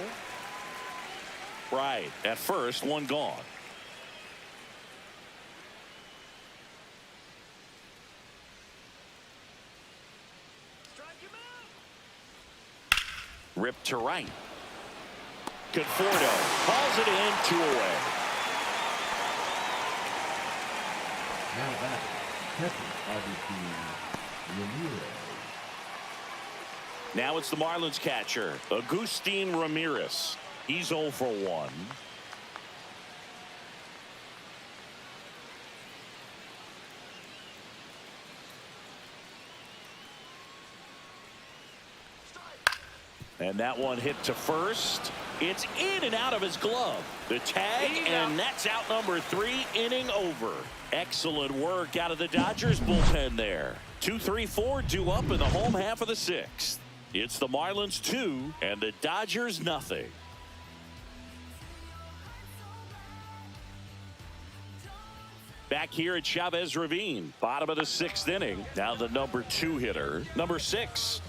Right at first, one gone. Ripped to right. Conforto calls it in, 2 away. Now that catcher Augustine Ramirez. Now it's the Marlins catcher, Agustin Ramirez. He's 0 for 1. And that one hit to first. It's in and out of his glove. The tag, and that's out number 3, inning over. Excellent work out of the Dodgers bullpen there. 2-3-4 due up in the home half of the 6th. It's the Marlins 2 and the Dodgers nothing. Back here at Chavez Ravine, bottom of the 6th inning. Now the number 2 hitter, number 6.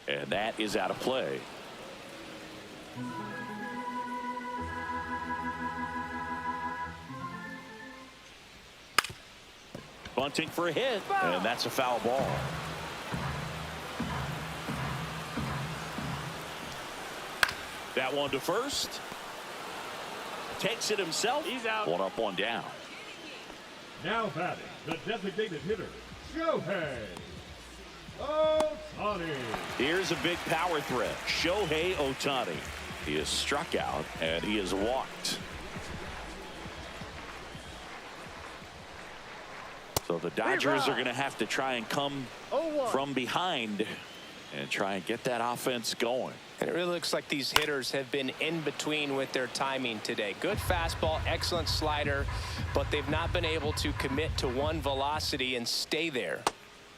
And that is out of play. Bunting for a hit, and that's a foul ball. That one to first. Takes it himself. He's out. 1 up, 1 down. Now batting, the designated hitter, Shohei Ohtani. Here's a big power threat, Shohei Ohtani. He is struck out, and he is walked. So the Dodgers are going to have to try and come from behind and try and get that offense going. And it really looks like these hitters have been in between with their timing today. Good fastball, excellent slider, but they've not been able to commit to one velocity and stay there.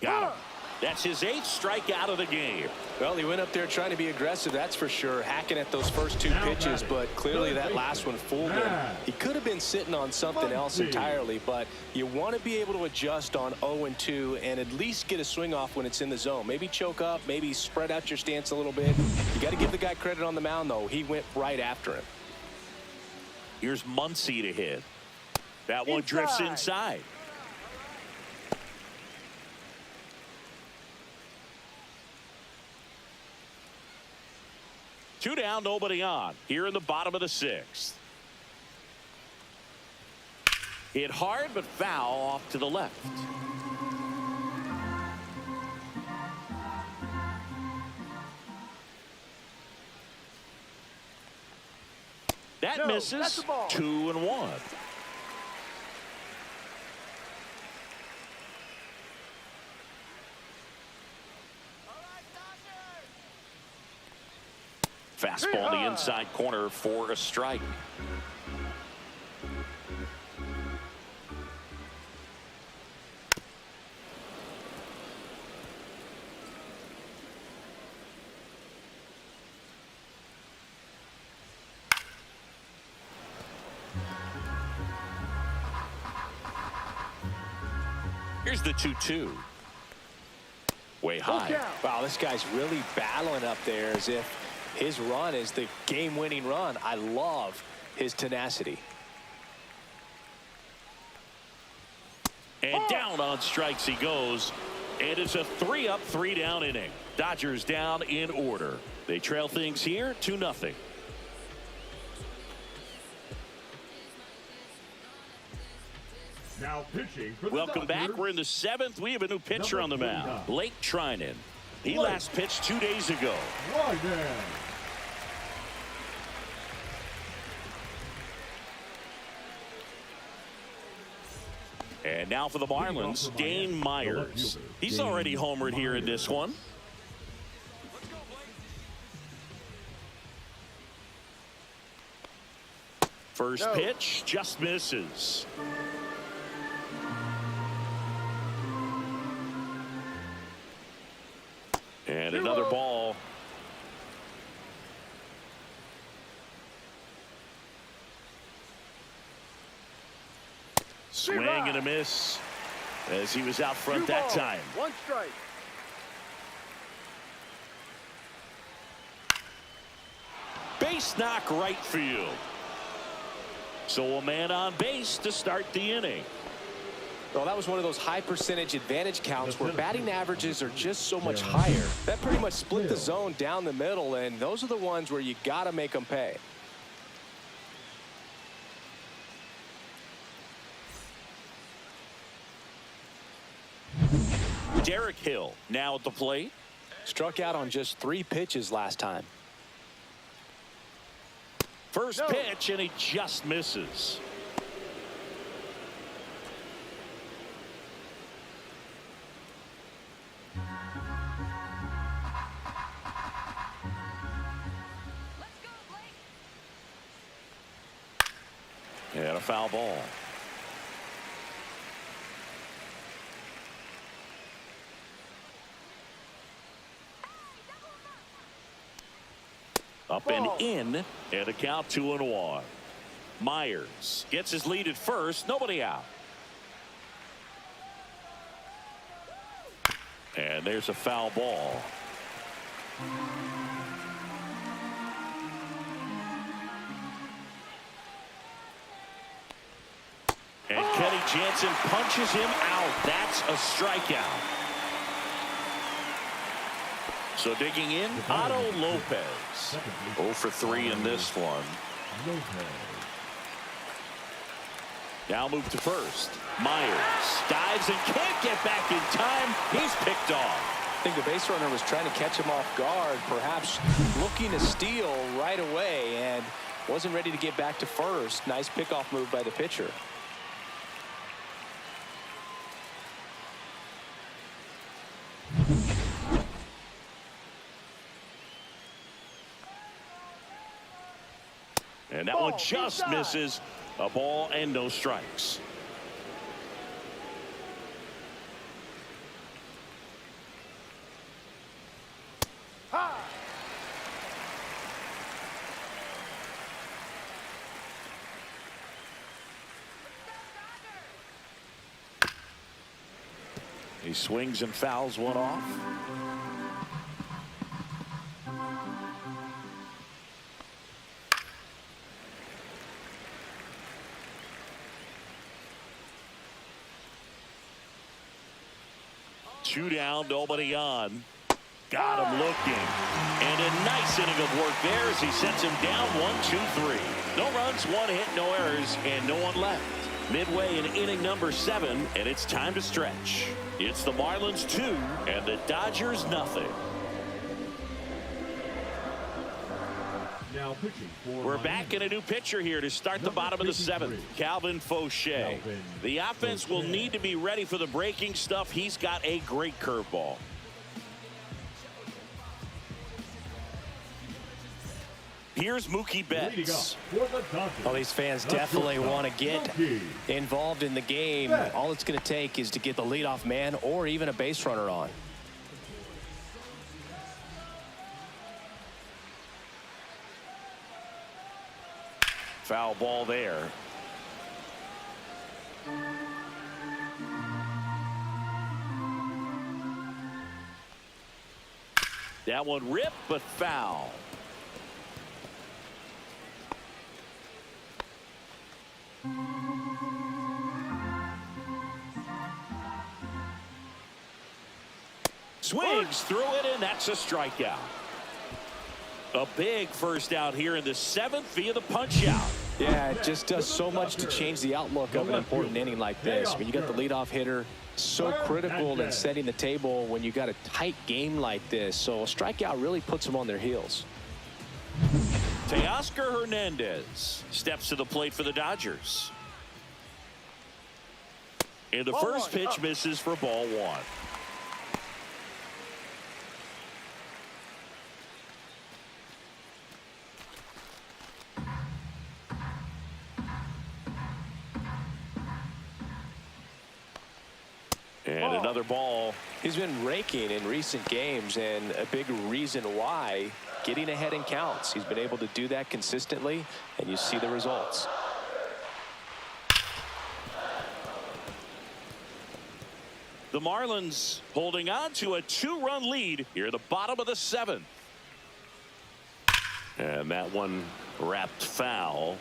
Got him. That's his 8th strikeout of the game. Well, he went up there trying to be aggressive, that's for sure, hacking at those first 2 pitches, but clearly that last one fooled him. He could have been sitting on something else entirely, but you want to be able to adjust on 0-2 and at least get a swing off when it's in the zone. Maybe choke up, maybe spread out your stance a little bit. You got to give the guy credit on the mound, though. He went right after him. Here's Muncy to hit. That one drifts inside. Two down, nobody on. Here in the bottom of the 6th. Hit hard, but foul off to the left. That misses. 2-1. Fastball in the inside corner for a strike. Here's the 2-2. Way high. Wow, this guy's really battling up there as if his run is the game-winning run. I love his tenacity. And down on strikes he goes. And it's a 3-up, 3-down inning. Dodgers down in order. They trail things here 2-0. Now pitching for the Welcome back. Dodgers, We're in the 7th. We have a new pitcher on the mound. 49. Blake Trinan. He Blake. last pitched 2 days ago. Ryman. And now for the Marlins, Dane Myers. He's already homered here in this one. First pitch just misses. And another ball. Swing and a miss as he was out front that time. 1 strike. Base knock right field. So a man on base to start the inning. Well, that was one of those high percentage advantage counts where batting averages are just so much higher. That pretty much split the zone down the middle, and those are the ones where you got to make them pay. Derek Hill now at the plate. Struck out on just 3 pitches last time. First pitch, and he just misses. And a foul ball. Up and in, and a count 2-1. Myers gets his lead at first, nobody out. And there's a foul ball. And Kenny Jansen punches him out. That's a strikeout. So digging in, Otto Lopez. 0 for 3 in this one. Now move to first. Myers dives and can't get back in time. He's picked off. I think the base runner was trying to catch him off guard, perhaps looking to steal right away, and wasn't ready to get back to first. Nice pickoff move by the pitcher. And that one just misses. A ball and no strikes. He swings and fouls one off. Two down, nobody on. Got him looking. And a nice inning of work there as he sets him down 1-2-3. No runs, 1 hit, no errors, and no one left. Midway in inning number 7, and it's time to stretch. It's the Marlins 2 and the Dodgers nothing. Now pitching for We're back in a new pitcher here to start the bottom of the 7th. Calvin Fauché. The offense will need to be ready for the breaking stuff. He's got a great curveball. Here's Mookie Betts. Well, these fans definitely want to get involved in the game. All it's going to take is to get the leadoff man or even a base runner on. Foul ball there. That one ripped, but foul. Swings through it, and that's a strikeout. A big first out here in the 7th via the punch out. Yeah, it just does so much to change the outlook of an important inning like this. When you got the leadoff hitter, so critical in setting the table when you got a tight game like this. So a strikeout really puts them on their heels. Teoscar Hernandez steps to the plate for the Dodgers. And the first pitch misses for ball one. And another ball. He's been raking in recent games, and a big reason why, getting ahead in counts. He's been able to do that consistently, and you see the results. The Marlins holding on to a 2-run lead here at the bottom of the 7th. And that one wrapped foul.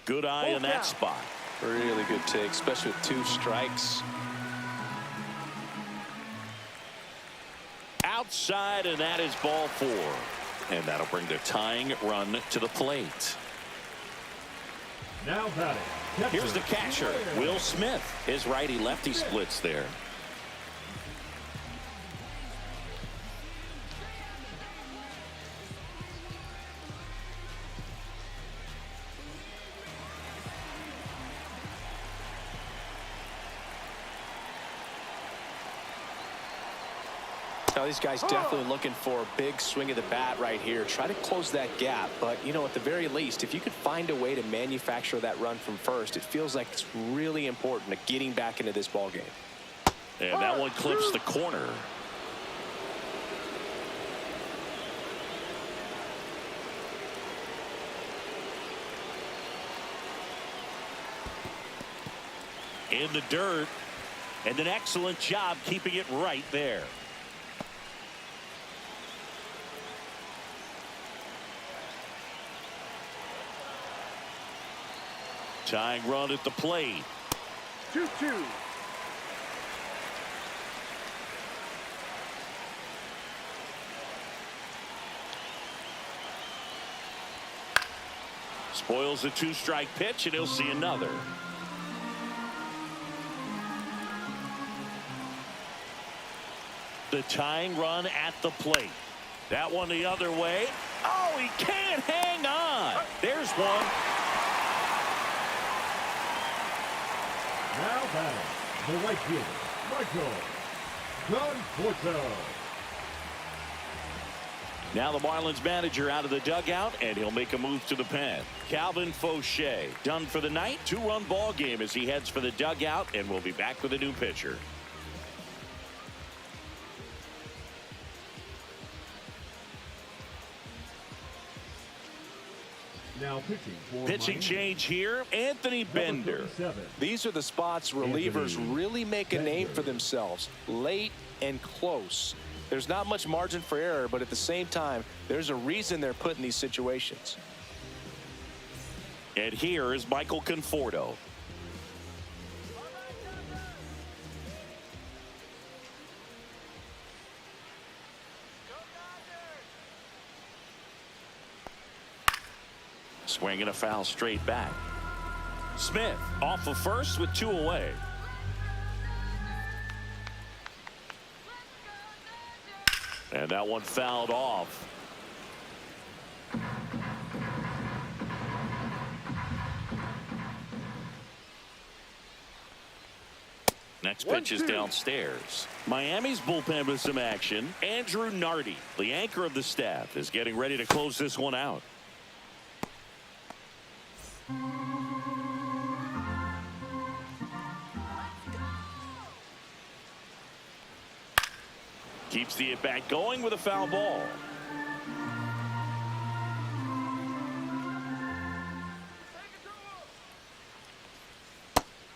Good eye in that spot. Really good take, especially with 2 strikes. Outside, and that is ball 4. And that'll bring the tying run to the plate. Now batting. Here's the catcher, Will Smith. His righty-lefty splits there. Now these guys definitely looking for a big swing of the bat right here. Try to close that gap. But, you know, at the very least, if you could find a way to manufacture that run from first, it feels like it's really important to getting back into this ball game. And that one clips the corner. In the dirt. And an excellent job keeping it right there. Tying run at the plate. 2-2. Spoils the 2-strike pitch, and he'll see another. The tying run at the plate. That one the other way. Oh, he can't hang on. There's one. Now batting, the right fielder, Michael Conforto. Now the Marlins manager out of the dugout, and he'll make a move to the pen. Calvin Fauché done for the night. 2-run ball game as he heads for the dugout, and we'll be back with a new pitcher. Now pitching for Pitching change here, Anthony Bender. These are the spots relievers really make a name for themselves, late and close. There's not much margin for error, but at the same time, there's a reason they're put in these situations. And here is Michael Conforto. Swinging a foul straight back. Smith off of first with 2 away. And that one fouled off. Next pitch is downstairs. Miami's bullpen with some action. Andrew Nardi, the anchor of the staff, is getting ready to close this one out. Keeps the at-bat going with a foul ball.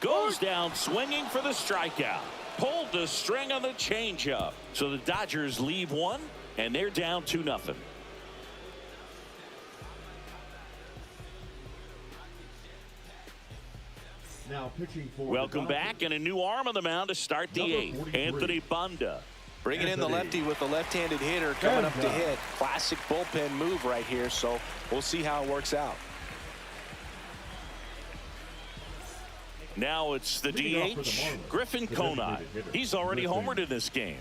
Goes down swinging for the strikeout. Pulled the string on the changeup. So the Dodgers leave one, and they're down 2-0. Now pitching for Welcome back, and a new arm on the mound to start the 8th. Anthony Banda. Bringing in the lefty with the left-handed hitter coming up to hit. Classic bullpen move right here, so we'll see how it works out. Now it's the DH, Griffin Conine. He's already homered in this game.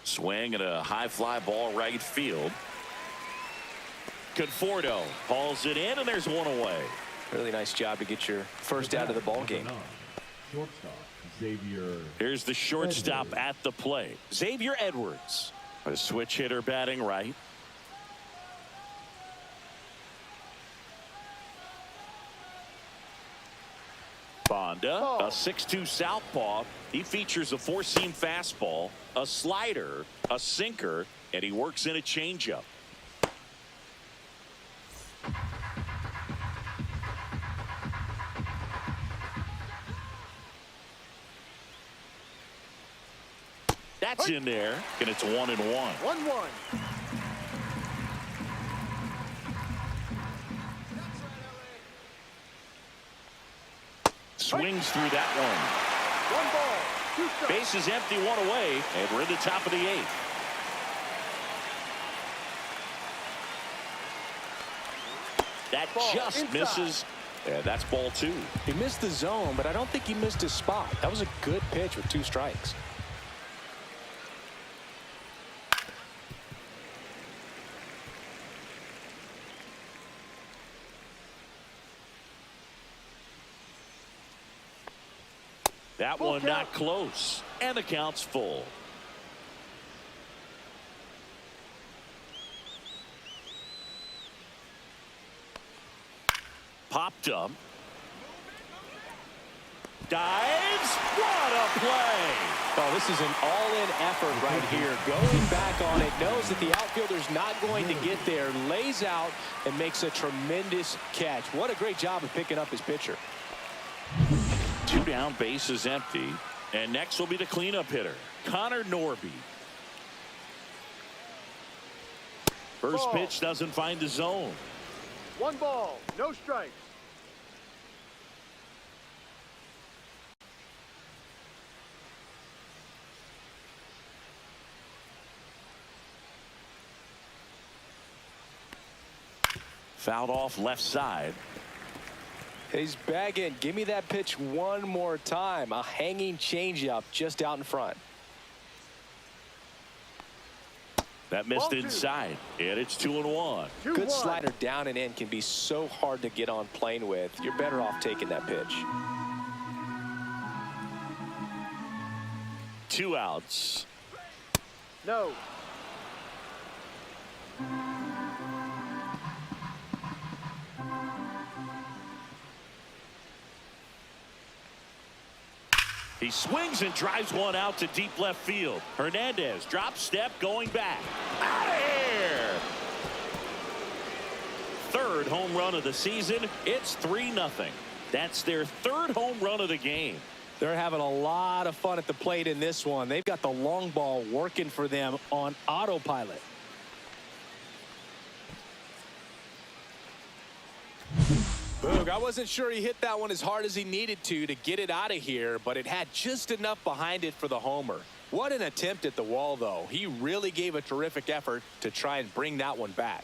Swing and a high fly ball right field. Conforto hauls it in, and there's one away. Really nice job to get your first out of the ball game. Here's the shortstop at the plate, Xavier Edwards. A switch hitter batting right. Bonda, a 6'2" southpaw. He features a four-seam fastball, a slider, a sinker, and he works in a changeup. That's in there, and it's 1-1. 1-1. Swings through that one. 1 ball, 2 strikes. Base is empty, 1 away, and we're in the top of the 8th. That Ball just inside. misses. Yeah, that's ball 2. He missed the zone, but I don't think he missed his spot. That was a good pitch with 2 strikes. That one not close, and the count's full. Popped up. Dives. What a play. Oh, this is an all-in effort right here. Going back on it, knows that the outfielder's not going to get there, lays out, and makes a tremendous catch. What a great job of picking up his pitcher. 2 down, base is empty. And next will be the cleanup hitter, Connor Norby. First Ball. pitch doesn't find the zone. 1 ball, no strikes. Fouled off left side. He's bagging. Give me that pitch one more time. A hanging changeup just out in front. That missed Ball 2. inside, and it's 2-1. 2-1. Good slider down and in can be so hard to get on plane with. You're better off taking that pitch. 2 outs. No. He swings and drives one out to deep left field. Hernandez drop step going back. Out of here. 3rd home run of the season. It's 3-0. That's their 3rd home run of the game. They're having a lot of fun at the plate in this one. They've got the long ball working for them on autopilot. Boog, I wasn't sure he hit that one as hard as he needed to get it out of here, but it had just enough behind it for the homer. What an attempt at the wall, though. He really gave a terrific effort to try and bring that one back.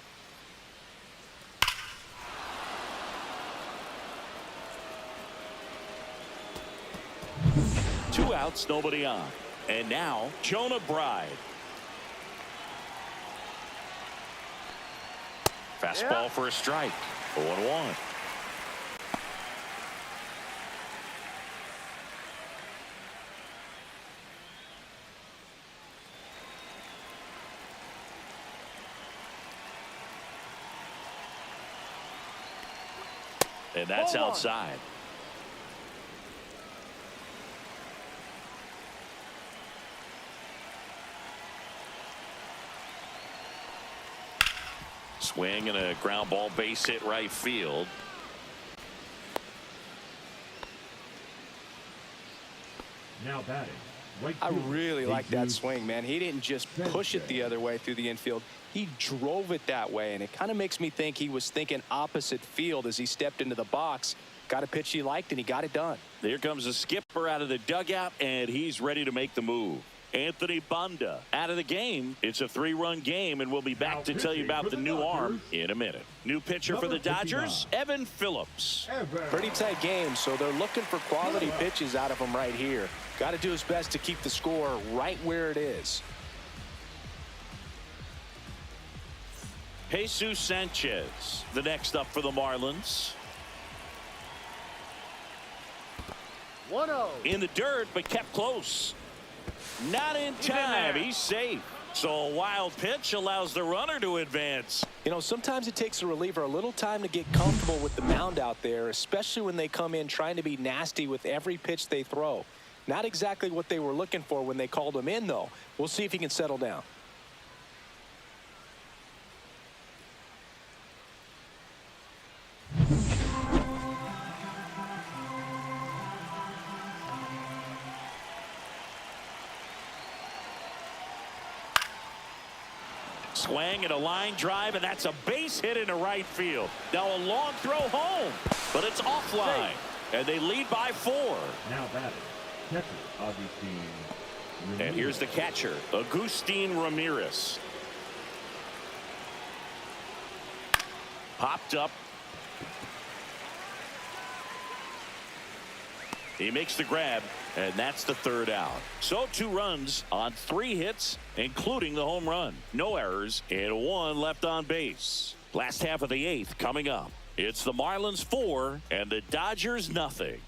Two outs, nobody on. And now, Jonah Bride. Fastball for a strike. 0-1. And that's outside. Swing and a ground ball base hit right field. Now batting, Right I fielder, really like that Jesus swing, man. He didn't just push it the other way through the infield. He drove it that way, and it kind of makes me think he was thinking opposite field as he stepped into the box. Got a pitch he liked, and he got it done. Here comes the skipper out of the dugout, and he's ready to make the move. Anthony Banda out of the game. It's a 3-run game, and we'll be back to tell you about the new arm in a minute. New pitcher for the Dodgers, Evan Phillips. Pretty tight game, so they're looking for quality pitches out of him right here. Got to do his best to keep the score right where it is. Jesus Sanchez, the next up for the Marlins. 1-0. In the dirt, but kept close. Not in time. He's safe. So a wild pitch allows the runner to advance. You know, sometimes it takes a reliever a little time to get comfortable with the mound out there, especially when they come in trying to be nasty with every pitch they throw. Not exactly what they were looking for when they called him in, though. We'll see if he can settle down. Swing and a line drive, and that's a base hit into right field. Now a long throw home, but it's offline, and they lead by 4. Now batting, catcher Augustine Ramirez. And here's the catcher, Agustin Ramirez. Popped up. He makes the grab, and that's the 3rd out. So 2 runs on 3 hits, including the home run. No errors, and 1 left on base. Last half of the 8th coming up. It's the Marlins 4 and the Dodgers nothing.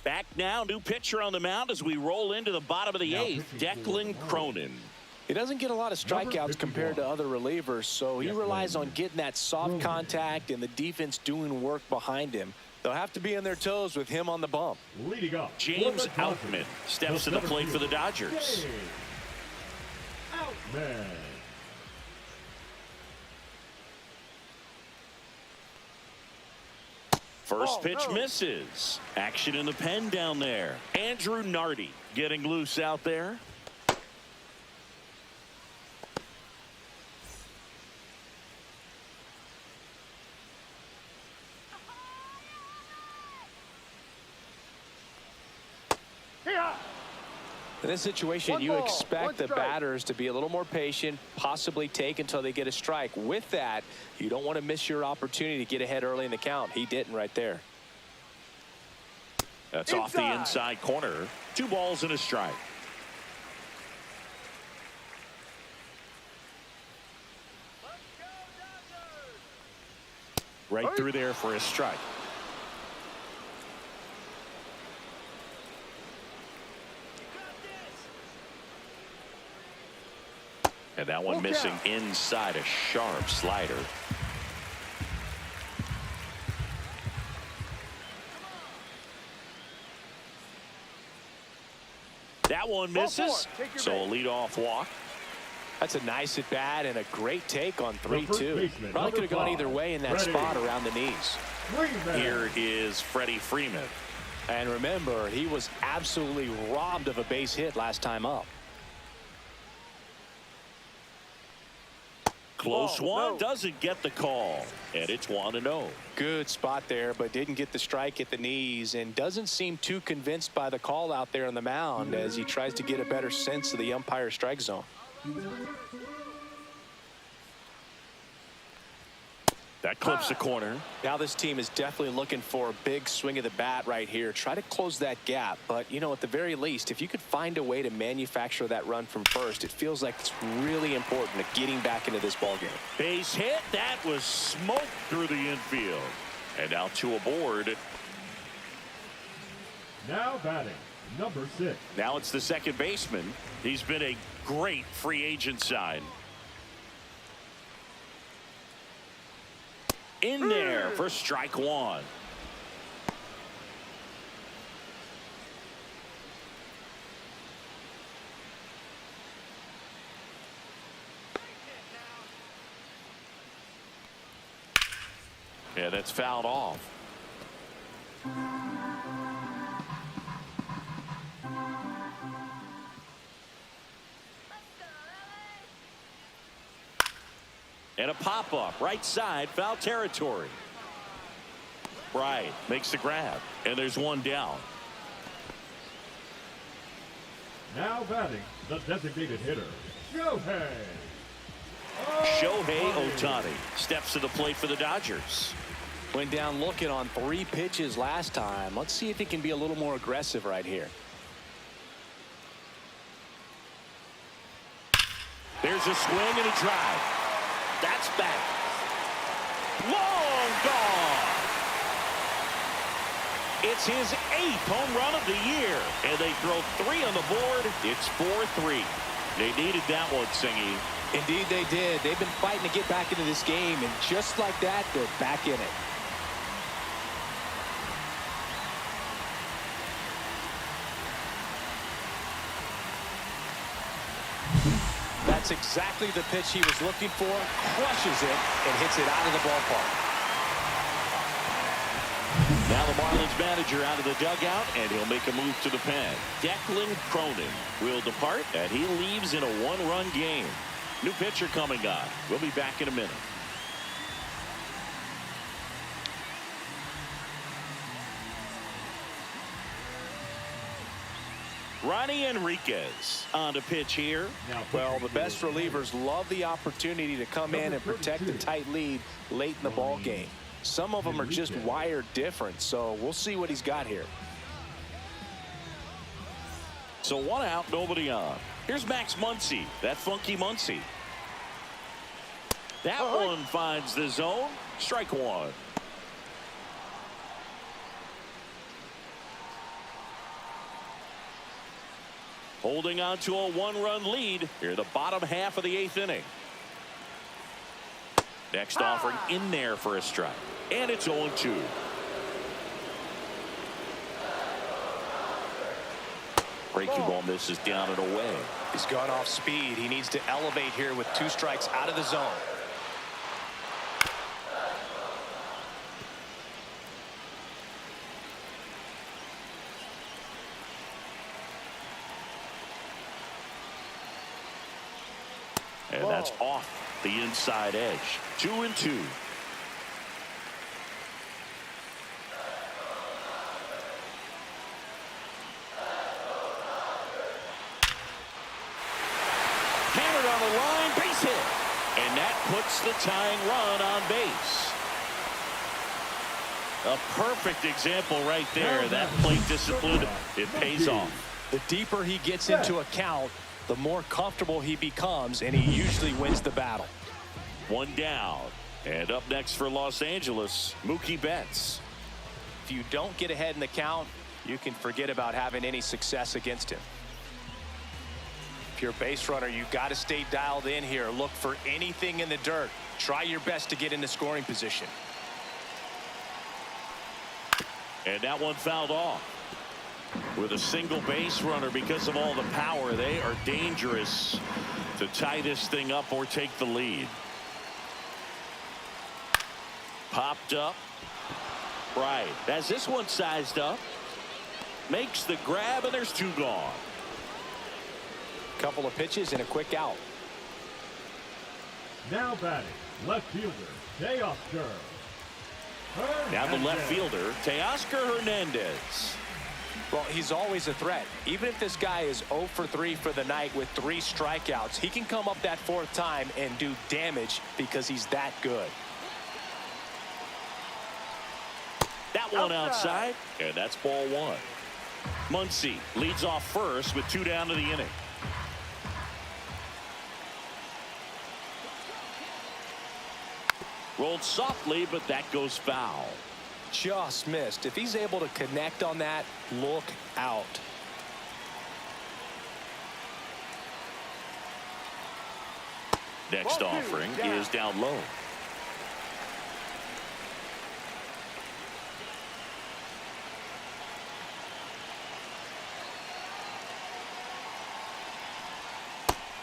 Back now, new pitcher on the mound as we roll into the bottom of the 8th, Declan Cronin. He doesn't get a lot of strikeouts compared to other relievers, so he relies on getting that soft contact and the defense doing work behind him. They'll have to be on their toes with him on the bump. Leading up, James Outman steps to the plate for the Dodgers. Outman. First pitch misses. Action in the pen down there. Andrew Nardi getting loose out there. In this situation, you expect the batters to be a little more patient, possibly take until they get a strike. With that, you don't want to miss your opportunity to get ahead early in the count. He didn't right there. That's off the inside corner. 2 balls and a strike. Right through there for a strike. And that one missing inside, a sharp slider. That one misses, so a leadoff walk. That's a nice at bat and a great take on 3-2. Probably could have gone either way in that spot around the knees. Here is Freddie Freeman. And remember, he was absolutely robbed of a base hit last time up. Close one, doesn't get the call, and it's 1-0. Good spot there, but didn't get the strike at the knees and doesn't seem too convinced by the call out there on the mound as he tries to get a better sense of the umpire's strike zone. That clips the corner. Now this team is definitely looking for a big swing of the bat right here. Try to close that gap. But, you know, at the very least, if you could find a way to manufacture that run from first, it feels like it's really important to getting back into this ballgame. Base hit. That was smoked through the infield. And now 2 aboard. Now batting, number 6. Now it's the second baseman. He's been a great free agent sign. In there for strike 1. Yeah, that's fouled off. And a pop-up right side, foul territory. Right, makes the grab. And there's one down. Now batting, the designated hitter, Shohei. Shohei Ohtani steps to the plate for the Dodgers. Went down looking on 3 pitches last time. Let's see if he can be a little more aggressive right here. There's a swing and a drive. That's back. Long gone. It's his 8th home run of the year. And they throw 3 on the board. It's 4-3. They needed that one, Singy. Indeed they did. They've been fighting to get back into this game, and just like that, they're back in it. That's exactly the pitch he was looking for. Crushes it and hits it out of the ballpark. Now the Marlins manager out of the dugout, and he'll make a move to the pen. Declan Cronin will depart, and he leaves in a 1-run game. New pitcher coming on. We'll be back in a minute. Ronnie Enriquez on the pitch here. Well, the best relievers love the opportunity to come in and protect a tight lead late in the ball game. Some of them are just wired different, so we'll see what he's got here. So 1 out, nobody on. Here's Max Muncy, that funky Muncy. That one finds the zone. Strike 1. Holding on to a 1-run lead here, the bottom half of the 8th inning. Next offering in there for a strike. And it's 0-2. Breaking ball misses down and away. He's gone off speed. He needs to elevate here with 2 strikes out of the zone. And that's off the inside edge. 2-2. Hammered on the line, base hit. And that puts the tying run on base. A perfect example right there. That plate discipline, it pays off. The deeper he gets into a count, the more comfortable he becomes, and he usually wins the battle. 1 down. And up next for Los Angeles, Mookie Betts. If you don't get ahead in the count, you can forget about having any success against him. If you're a base runner, you've got to stay dialed in here. Look for anything in the dirt. Try your best to get into scoring position. And that one fouled off. With a single base runner, because of all the power, they are dangerous to tie this thing up or take the lead. Popped up. Right. As this one sized up. Makes the grab, and there's 2 gone. Couple of pitches and a quick out. Now batting, left fielder, Teoscar. Now the left fielder, Teoscar Hernandez. Well, he's always a threat. Even if this guy is 0 for 3 for the night with 3 strikeouts, he can come up that 4th time and do damage because he's that good. That one outside, and that's ball 1. Muncy leads off first with 2 down to the inning. Rolled softly, but that goes foul. Just missed. If he's able to connect on that, look out. Next offering is down low.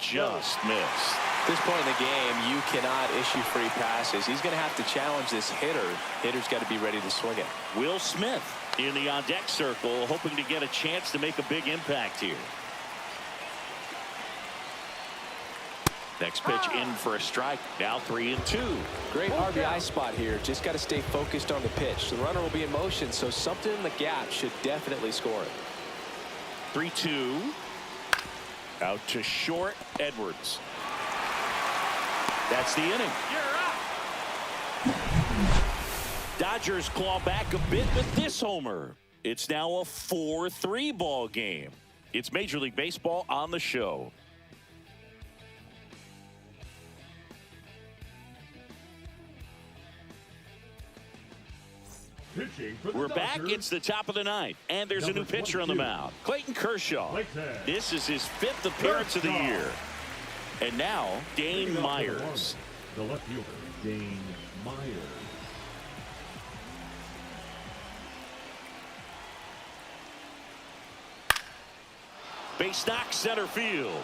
Just missed. At this point in the game, you cannot issue free passes. He's going to have to challenge this hitter. Hitter's got to be ready to swing it. Will Smith in the on-deck circle, hoping to get a chance to make a big impact here. Next pitch in for a strike. Now 3-2. Great RBI spot here. Just got to stay focused on the pitch. The runner will be in motion, so something in the gap should definitely score it. 3-2. Out to short. Edwards. That's the inning. Dodgers claw back a bit with this homer. It's now a 4-3 ball game. It's Major League Baseball on the show. We're back. It's the top of the ninth, and there's a new pitcher on the mound. Clayton Kershaw. This is his 5th appearance of the year. And now, Dane Myers. The left fielder, Dane Myers. Base knock center field.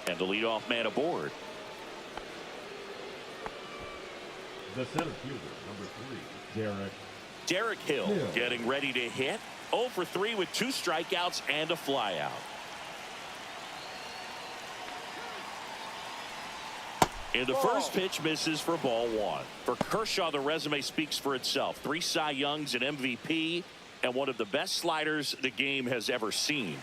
And the leadoff man aboard. The center fielder, number 3, Derek Hill getting ready to hit. 0 for 3 with 2 strikeouts and a flyout. And the first pitch misses for ball 1. For Kershaw, the resume speaks for itself. 3 Cy Youngs, an MVP, and one of the best sliders the game has ever seen.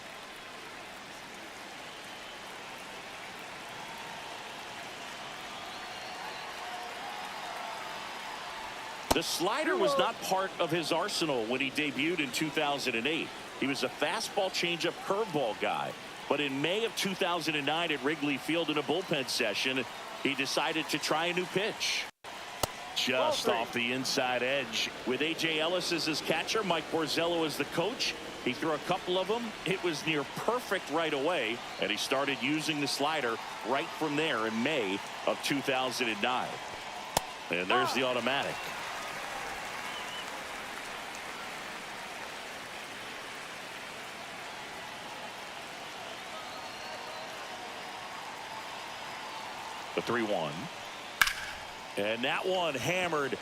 The slider was not part of his arsenal when he debuted in 2008. He was a fastball changeup curveball guy. But in May of 2009 at Wrigley Field in a bullpen session, he decided to try a new pitch. Just off the inside edge. With A.J. Ellis as his catcher, Mike Borzello as the coach, he threw a couple of them. It was near perfect right away, and he started using the slider right from there in May of 2009. And there's the automatic. The 3-1. And that one hammered.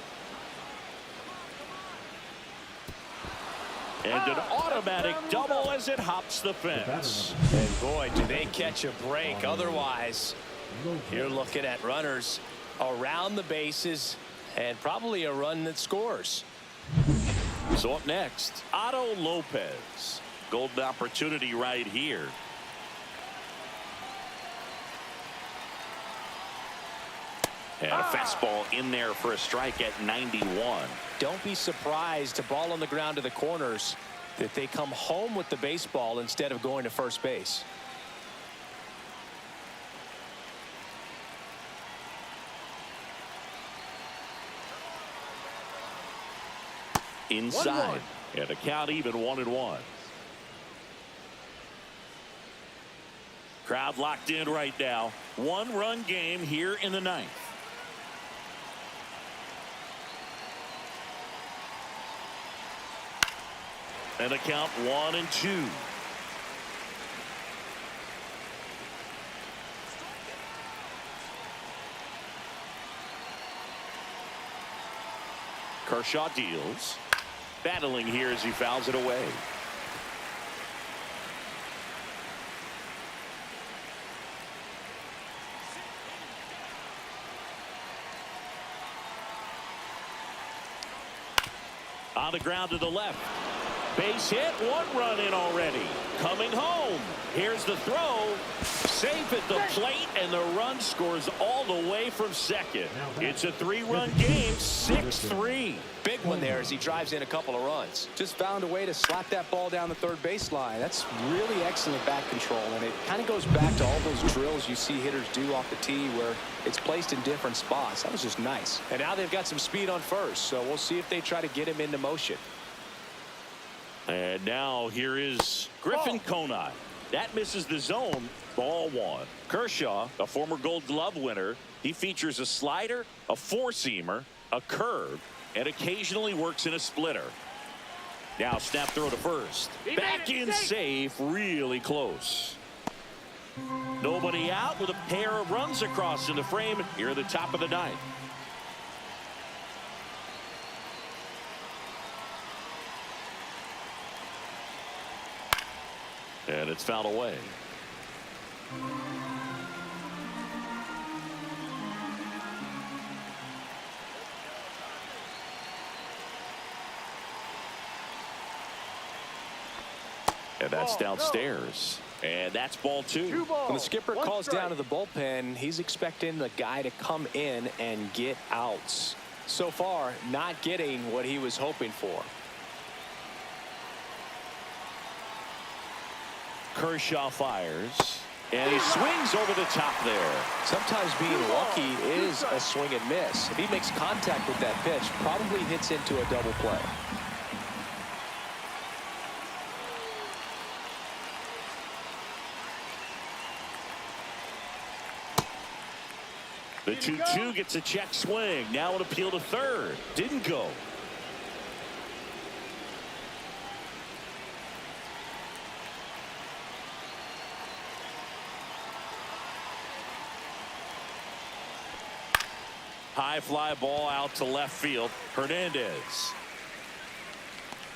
And an automatic double as it hops the fence. And boy, do they catch a break. Otherwise, you're looking at runners around the bases and probably a run that scores. So up next, Otto Lopez. Golden opportunity right here. And a fastball in there for a strike at 91. Don't be surprised, a ball on the ground to the corners, that they come home with the baseball instead of going to first base. Inside. And a count even 1-1. Crowd locked in right now. 1-run game here in the 9th. And a count 1-2. Kershaw deals. Battling here as he fouls it away. On the ground to the left. Base hit, 1 run in already. Coming home. Here's the throw. Safe at the plate, and the run scores all the way from second. It's a 3-run game, 6-3. Big one there as he drives in a couple of runs. Just found a way to slap that ball down the third baseline. That's really excellent bat control, and it kind of goes back to all those drills you see hitters do off the tee where it's placed in different spots. That was just nice. And now they've got some speed on first, so we'll see if they try to get him into motion. And now here is Griffin Conine. That misses the zone. Ball 1. Kershaw, a former Gold Glove winner, he features a slider, a 4-seamer, a curve, and occasionally works in a splitter. Now snap throw to first. Back in safe, really close. Nobody out with a pair of runs across in the frame here at the top of the 9th. And it's fouled away. And that's Ball, downstairs. And that's ball 2. 2 balls. When the skipper One calls strike. down to the bullpen, he's expecting the guy to come in and get outs. So far, not getting what he was hoping for. Kershaw fires. And he swings over the top there. Sometimes being lucky is a swing and miss. If he makes contact with that pitch, probably hits into a double play. The 2-2 gets a check swing. Now an appeal to third. Didn't go. High fly ball out to left field. Hernandez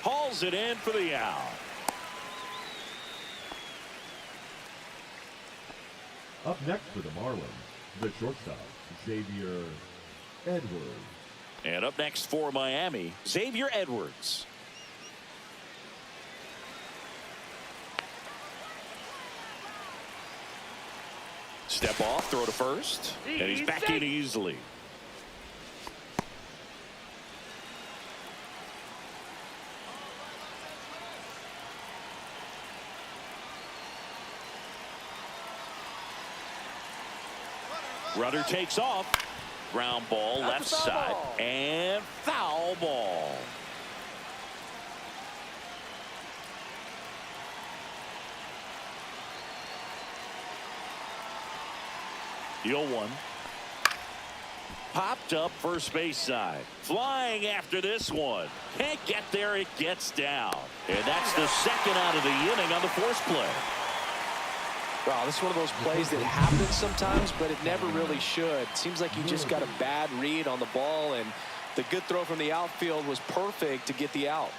hauls it in for the out. Up next for the Marlins, the shortstop, Xavier Edwards. And up next for Miami, Xavier Edwards. Step off, throw to first, and he's back in easily. Runner takes off. Ground ball left side and foul ball. The 0-1. Popped up first base side. Flying after this one. Can't get there. It gets down. And that's the second out of the inning on the force play. Wow, this is one of those plays that happens sometimes, but it never really should. Seems like he just got a bad read on the ball, and the good throw from the outfield was perfect to get the out.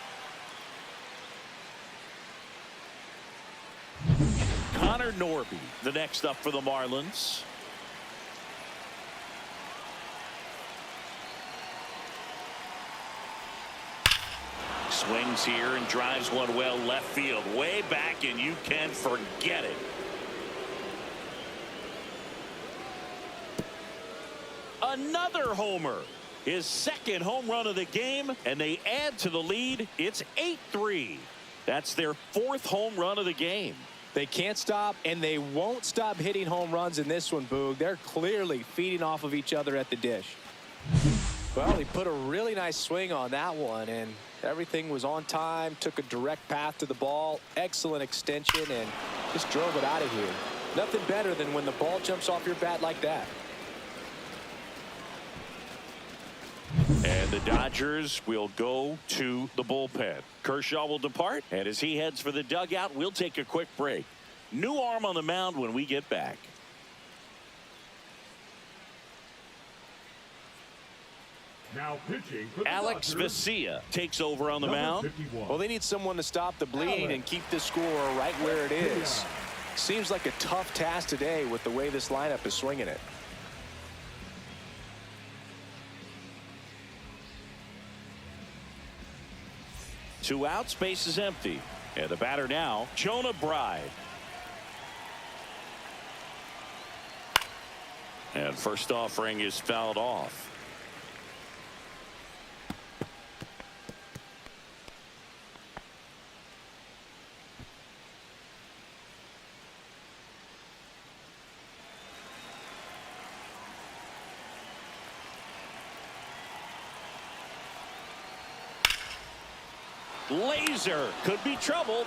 Connor Norby, the next up for the Marlins. Swings here and drives one well left field. Way back, and you can forget it. Another homer. His second home run of the game, and they add to the lead. It's 8-3. That's their fourth home run of the game. They can't stop, and they won't stop hitting home runs in this one, Boog. They're clearly feeding off of each other at the dish. Well, he put a really nice swing on that one, and everything was on time, took a direct path to the ball, excellent extension, and just drove it out of here. Nothing better than when the ball jumps off your bat like that. And the Dodgers will go to the bullpen. Kershaw will depart, and as he heads for the dugout, we'll take a quick break. New arm on the mound when we get back. Now pitching for the Alex Dodgers, Vesia takes over on the number mound. 51. Well, they need someone to stop the bleeding and keep the score right where it is. Seems like a tough task today with the way this lineup is swinging it. Two outs, base is empty. And the batter now, Jonah Bride. And first offering is fouled off. Laser could be trouble.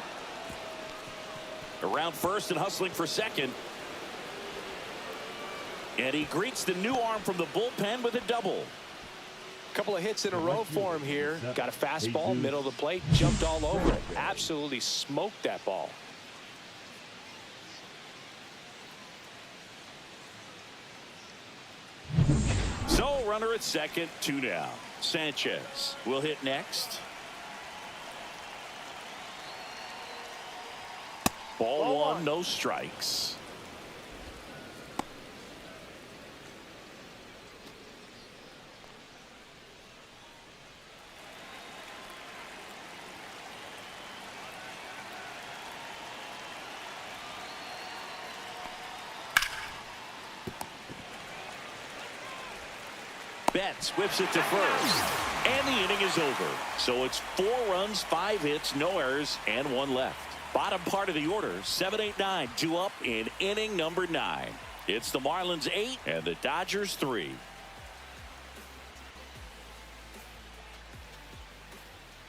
Around first and hustling for second. And he greets the new arm from the bullpen with a double. Couple of hits in a row for him here. Got a fastball, middle of the plate, jumped all over it. Absolutely smoked that ball. So runner at second, 2 down. Sanchez will hit next. Ball one, no strikes. Betts whips it to first. And the inning is over. So it's 4 runs, 5 hits, no errors, and 1 left. Bottom part of the order, 7-8-9, 2 up in inning number 9. It's the Marlins 8 and the Dodgers 3.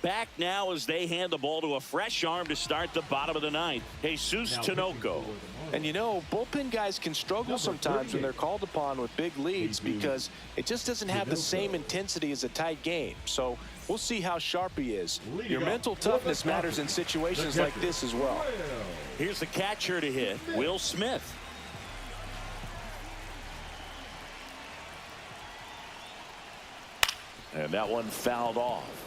Back now as they hand the ball to a fresh arm to start the bottom of the 9th. Jesus Tinoco. And you know, bullpen guys can struggle sometimes when they're called upon with big leads because it just doesn't have the same intensity as a tight game. So we'll see how sharp he is. Your mental toughness matters in situations like this as well. Here's the catcher to hit, Will Smith. And that one fouled off.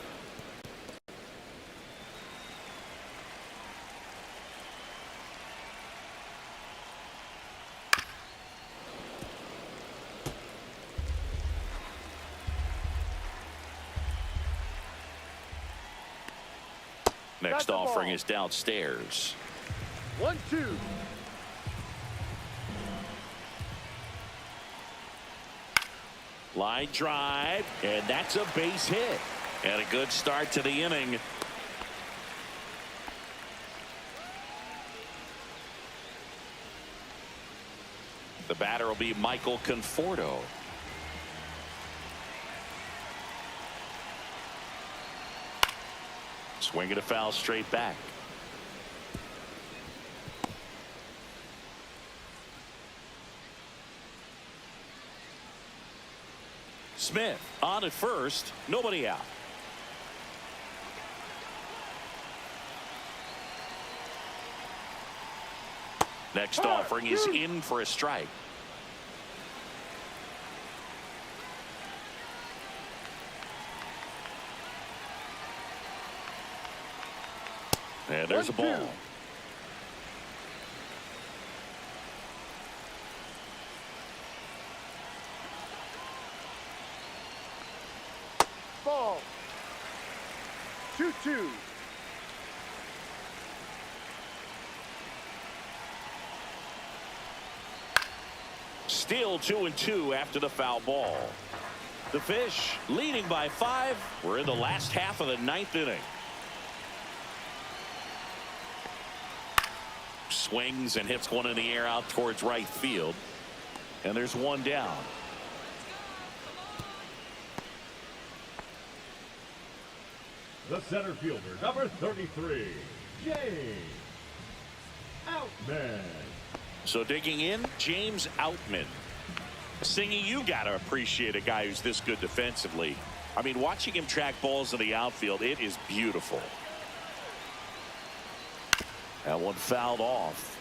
Next offering is downstairs. 1-2. Line drive, and that's a base hit. And a good start to the inning. The batter will be Michael Conforto. Swing and a foul straight back. Smith on at first, nobody out. Next offering is in for a strike. And there's a ball. Ball. 2-2. Still 2-2 after the foul ball. The Fish leading by 5. We're in the last half of the 9th inning. Swings and hits one in the air out towards right field. And there's one down. The center fielder, number 33, James Outman. So digging in, James Outman. Singy, you got to appreciate a guy who's this good defensively. I mean, watching him track balls in the outfield, it is beautiful. That one fouled off.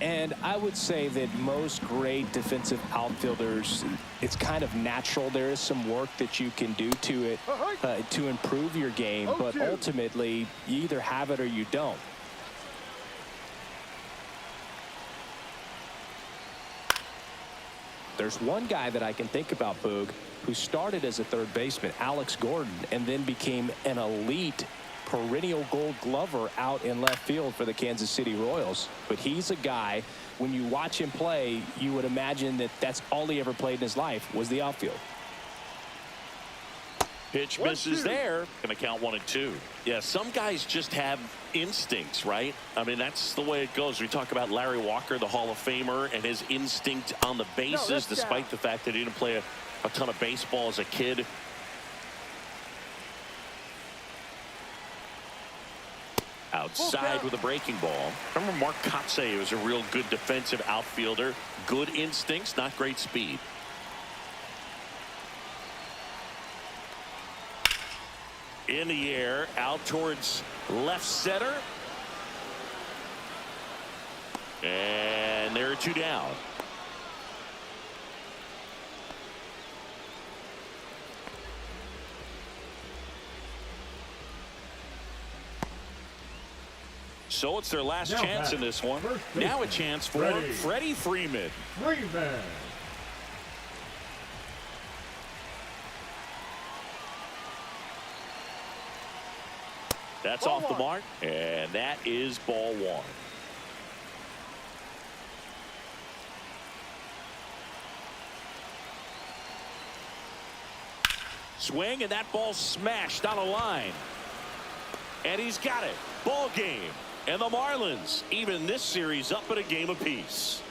And I would say that most great defensive outfielders, it's kind of natural. There is some work that you can do to it to improve your game, but ultimately you either have it or you don't. There's one guy that I can think about, Boog, who started as a third baseman, Alex Gordon, and then became an elite perennial Gold Glover out in left field for the Kansas City Royals. But he's a guy, when you watch him play, you would imagine that that's all he ever played in his life was the outfield. Pitch misses there. Gonna count 1-2. Yeah, some guys just have instincts, right? I mean, that's the way it goes. We talk about Larry Walker, the Hall of Famer, and his instinct on the bases, despite the fact that he didn't play a ton of baseball as a kid. Outside with a breaking ball. Remember Mark Kotsay was a real good defensive outfielder. Good instincts, not great speed. In the air, out towards left center. And there are 2 down. So it's their last chance in this one. Now a chance for Freddie Freeman. That's off the mark, and that is ball 1. swing, and that ball smashed on a line. And he's got it. Ball game. And the Marlins even this series up at a game apiece.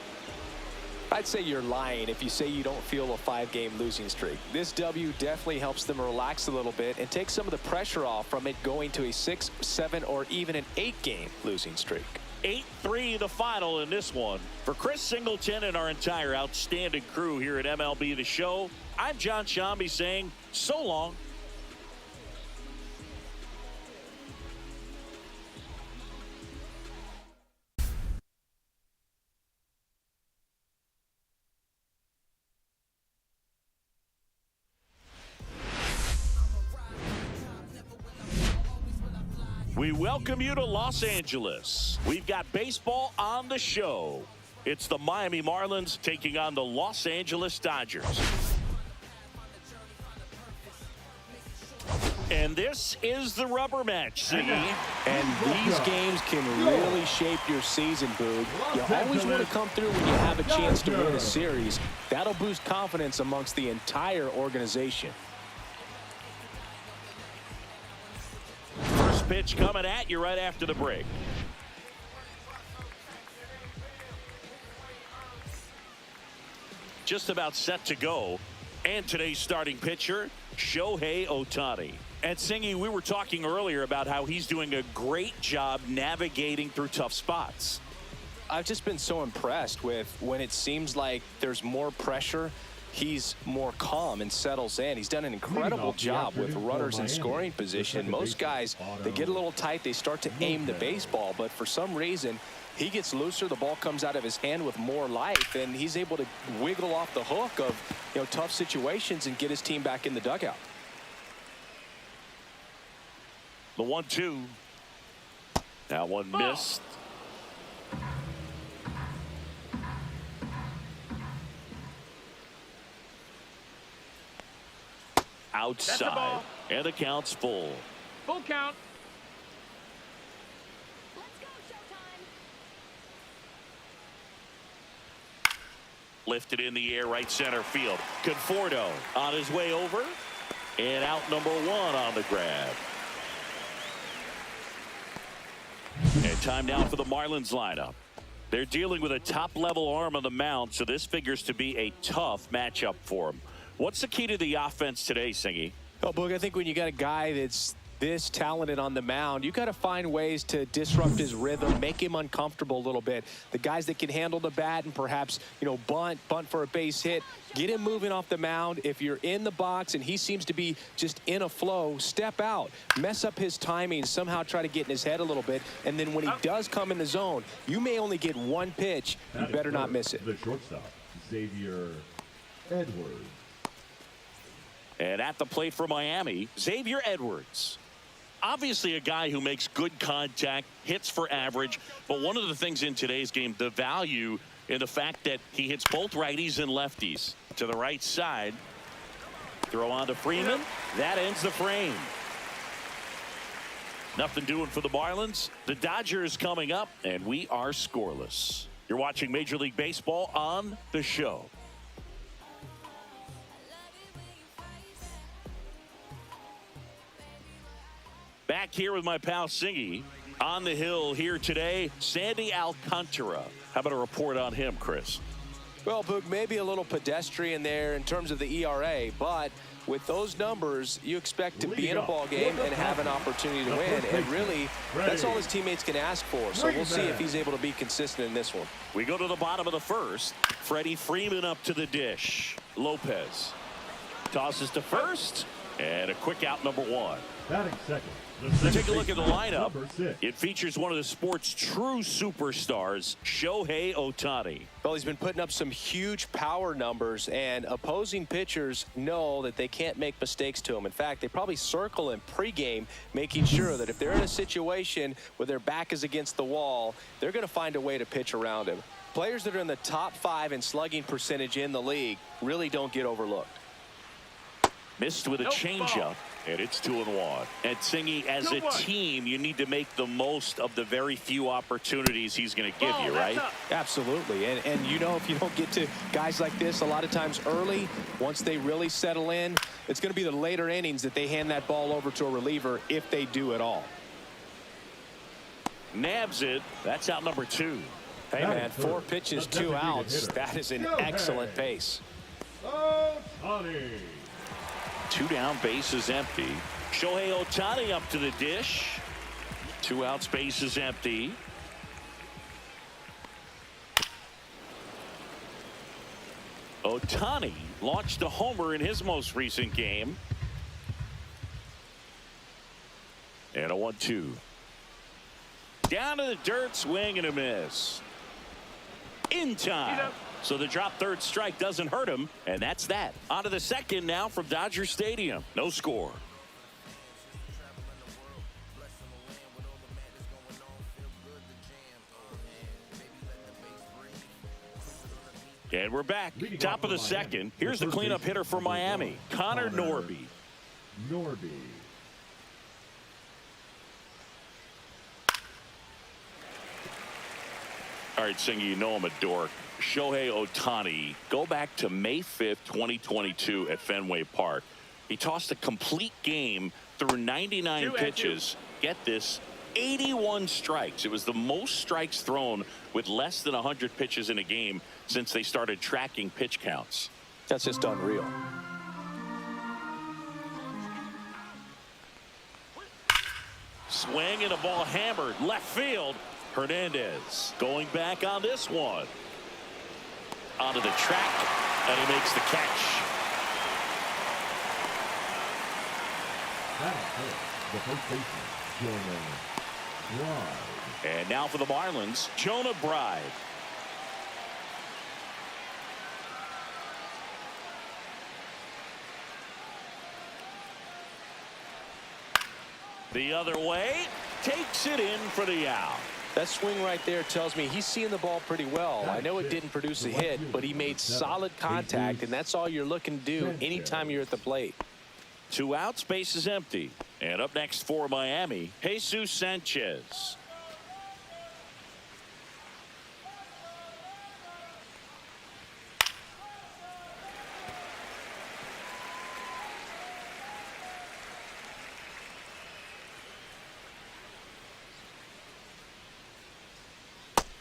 I'd say you're lying if you say you don't feel a 5-game losing streak. This W definitely helps them relax a little bit and take some of the pressure off from it going to a 6, 7, or even an 8-game losing streak. 8-3 the final in this one. For Chris Singleton and our entire outstanding crew here at MLB The Show, I'm John Shambi saying so long. We welcome you to Los Angeles. We've got baseball on the show. It's the Miami Marlins taking on the Los Angeles Dodgers. And this is the rubber match, Siggy. And these games can really shape your season, Boog. You always want to come through when you have a chance to win a series. That'll boost confidence amongst the entire organization. First pitch coming at you right after the break. Just about set to go. And today's starting pitcher, Shohei Ohtani. And Singy, we were talking earlier about how he's doing a great job navigating through tough spots. I've just been so impressed with when it seems like there's more pressure, he's more calm and settles in. He's done an incredible job with runners in scoring position. Most guys, they get a little tight, they start to aim the baseball, but for some reason, he gets looser, the ball comes out of his hand with more life, and he's able to wiggle off the hook of tough situations and get his team back in the dugout. The 1-2. That one missed. Outside. And the count's full. Full count. Let's go, Showtime. Lifted in the air, right center field. Conforto on his way over. And out number 1 on the grab. And time now for the Marlins lineup. They're dealing with a top-level arm on the mound, so this figures to be a tough matchup for them. What's the key to the offense today, Singy? Oh, Boog, I think when you got a guy that's this talented on the mound, you got to find ways to disrupt his rhythm, make him uncomfortable a little bit. The guys that can handle the bat and perhaps, bunt for a base hit, get him moving off the mound. If you're in the box and he seems to be just in a flow, step out, mess up his timing, somehow try to get in his head a little bit. And then when he does come in the zone, you may only get one pitch. You better not miss it. The shortstop, Xavier Edwards. And at the plate for Miami, Xavier Edwards. Obviously a guy who makes good contact, hits for average, but one of the things in today's game, the value in the fact that he hits both righties and lefties. To the right side, throw on to Freeman. That ends the frame. Nothing doing for the Marlins. The Dodgers coming up, and we are scoreless. You're watching Major League Baseball on the show. Back here with my pal Singy. On the hill here today, Sandy Alcantara. How about a report on him, Chris? Well, Boog, maybe a little pedestrian there in terms of the ERA, but with those numbers, you expect to be in a ball game and have an opportunity to win. And really, that's all his teammates can ask for. So we'll see if he's able to be consistent in this one. We go to the bottom of the first. Freddie Freeman up to the dish. Lopez tosses to first. And a quick out, number 1. Batting second. Take a look at the lineup. It features one of the sport's true superstars, Shohei Ohtani. Well, he's been putting up some huge power numbers, and opposing pitchers know that they can't make mistakes to him. In fact, they probably circle him pregame, making sure that if they're in a situation where their back is against the wall, they're going to find a way to pitch around him. Players that are in the top 5 in slugging percentage in the league really don't get overlooked. Missed with a changeup. And it's 2-1. And Singy, as a team, you need to make the most of the very few opportunities he's going to give you, right? Absolutely. And you know, if you don't get to guys like this a lot of times early, once they really settle in, it's going to be the later innings that they hand that ball over to a reliever, if they do at all. Nabs it. That's out number 2. Hey, man, 4 pitches, 2 outs. That is an excellent pace. Ohtani. 2 down, base is empty. Shohei Ohtani up to the dish. 2 outs, base is empty. Ohtani launched a homer in his most recent game. And a 1-2. Down to the dirt, swing and a miss. In time. So the drop third strike doesn't hurt him, and that's that. On to the second now from Dodger Stadium. No score. And we're back. Top of the second. Here's the cleanup hitter for Miami, Connor Norby. All right, Singy, you know I'm a dork. Shohei Ohtani, go back to May 5th, 2022 at Fenway Park. He tossed a complete game through 99 pitches. Get this, 81 strikes. It was the most strikes thrown with less than 100 pitches in a game since they started tracking pitch counts. That's just unreal. Swing and a ball hammered left field. Hernandez going back on this one. Onto the track, and he makes the catch. The first baseman, Jonah Bride. And now for the Marlins, Jonah Bride. The other way, takes it in for the out. That swing right there tells me he's seeing the ball pretty well. I know it didn't produce a hit, but he made solid contact, and that's all you're looking to do anytime you're at the plate. 2 outs, base is empty. And up next for Miami, Jesus Sanchez.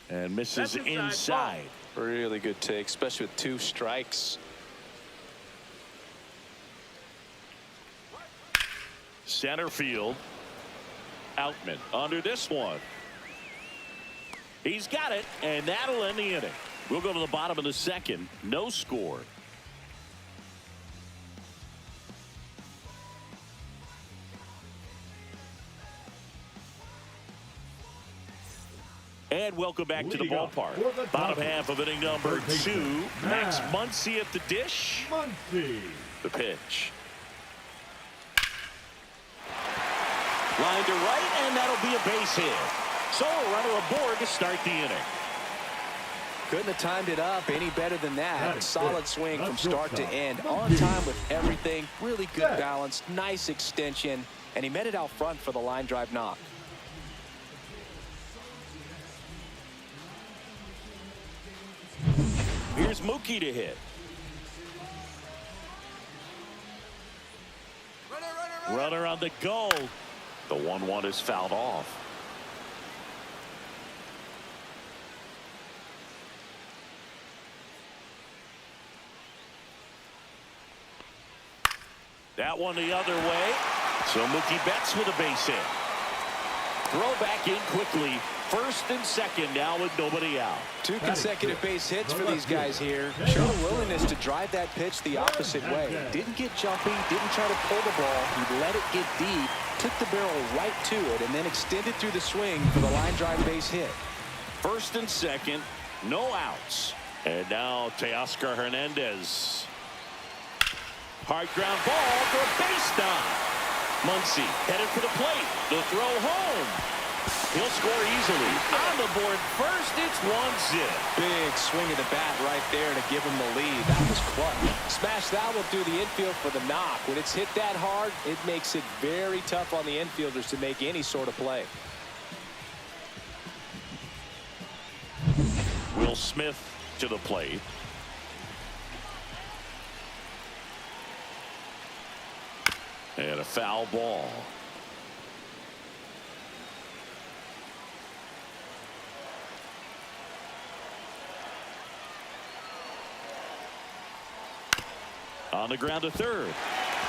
And misses inside. Really good take, especially with 2 strikes. Center field. Outman under this one. He's got it, and that'll end the inning. We'll go to the bottom of the second. No score. And welcome back to the ballpark. Bottom half of inning number 2. Max Muncy at the dish. The pitch. Line to right, and that'll be a base hit. So a runner aboard to start the inning. Couldn't have timed it up any better than that. Solid swing from start to end. On time with everything. Really good balance. Nice extension. And he met it out front for the line drive knock. Here's Mookie to hit. Runner on the go. The 1-1 is fouled off. That one the other way. So Mookie Betts with a base hit. Throw back in quickly. First and second now with nobody out. 2 consecutive base hits for these guys here. Showed a willingness to drive that pitch the opposite way. Didn't get jumpy, didn't try to pull the ball. He let it get deep, took the barrel right to it, and then extended through the swing for the line drive base hit. First and second, no outs. And now Teoscar Hernandez. Hard ground ball for a base knock. Muncy headed for the plate. The throw home. He'll score easily. On the board first, it's 1-zip. Big swing of the bat right there to give him the lead. That was clutch. Smash that one through the infield for the knock. When it's hit that hard, it makes it very tough on the infielders to make any sort of play. Will Smith to the plate. And a foul ball. On the ground to third.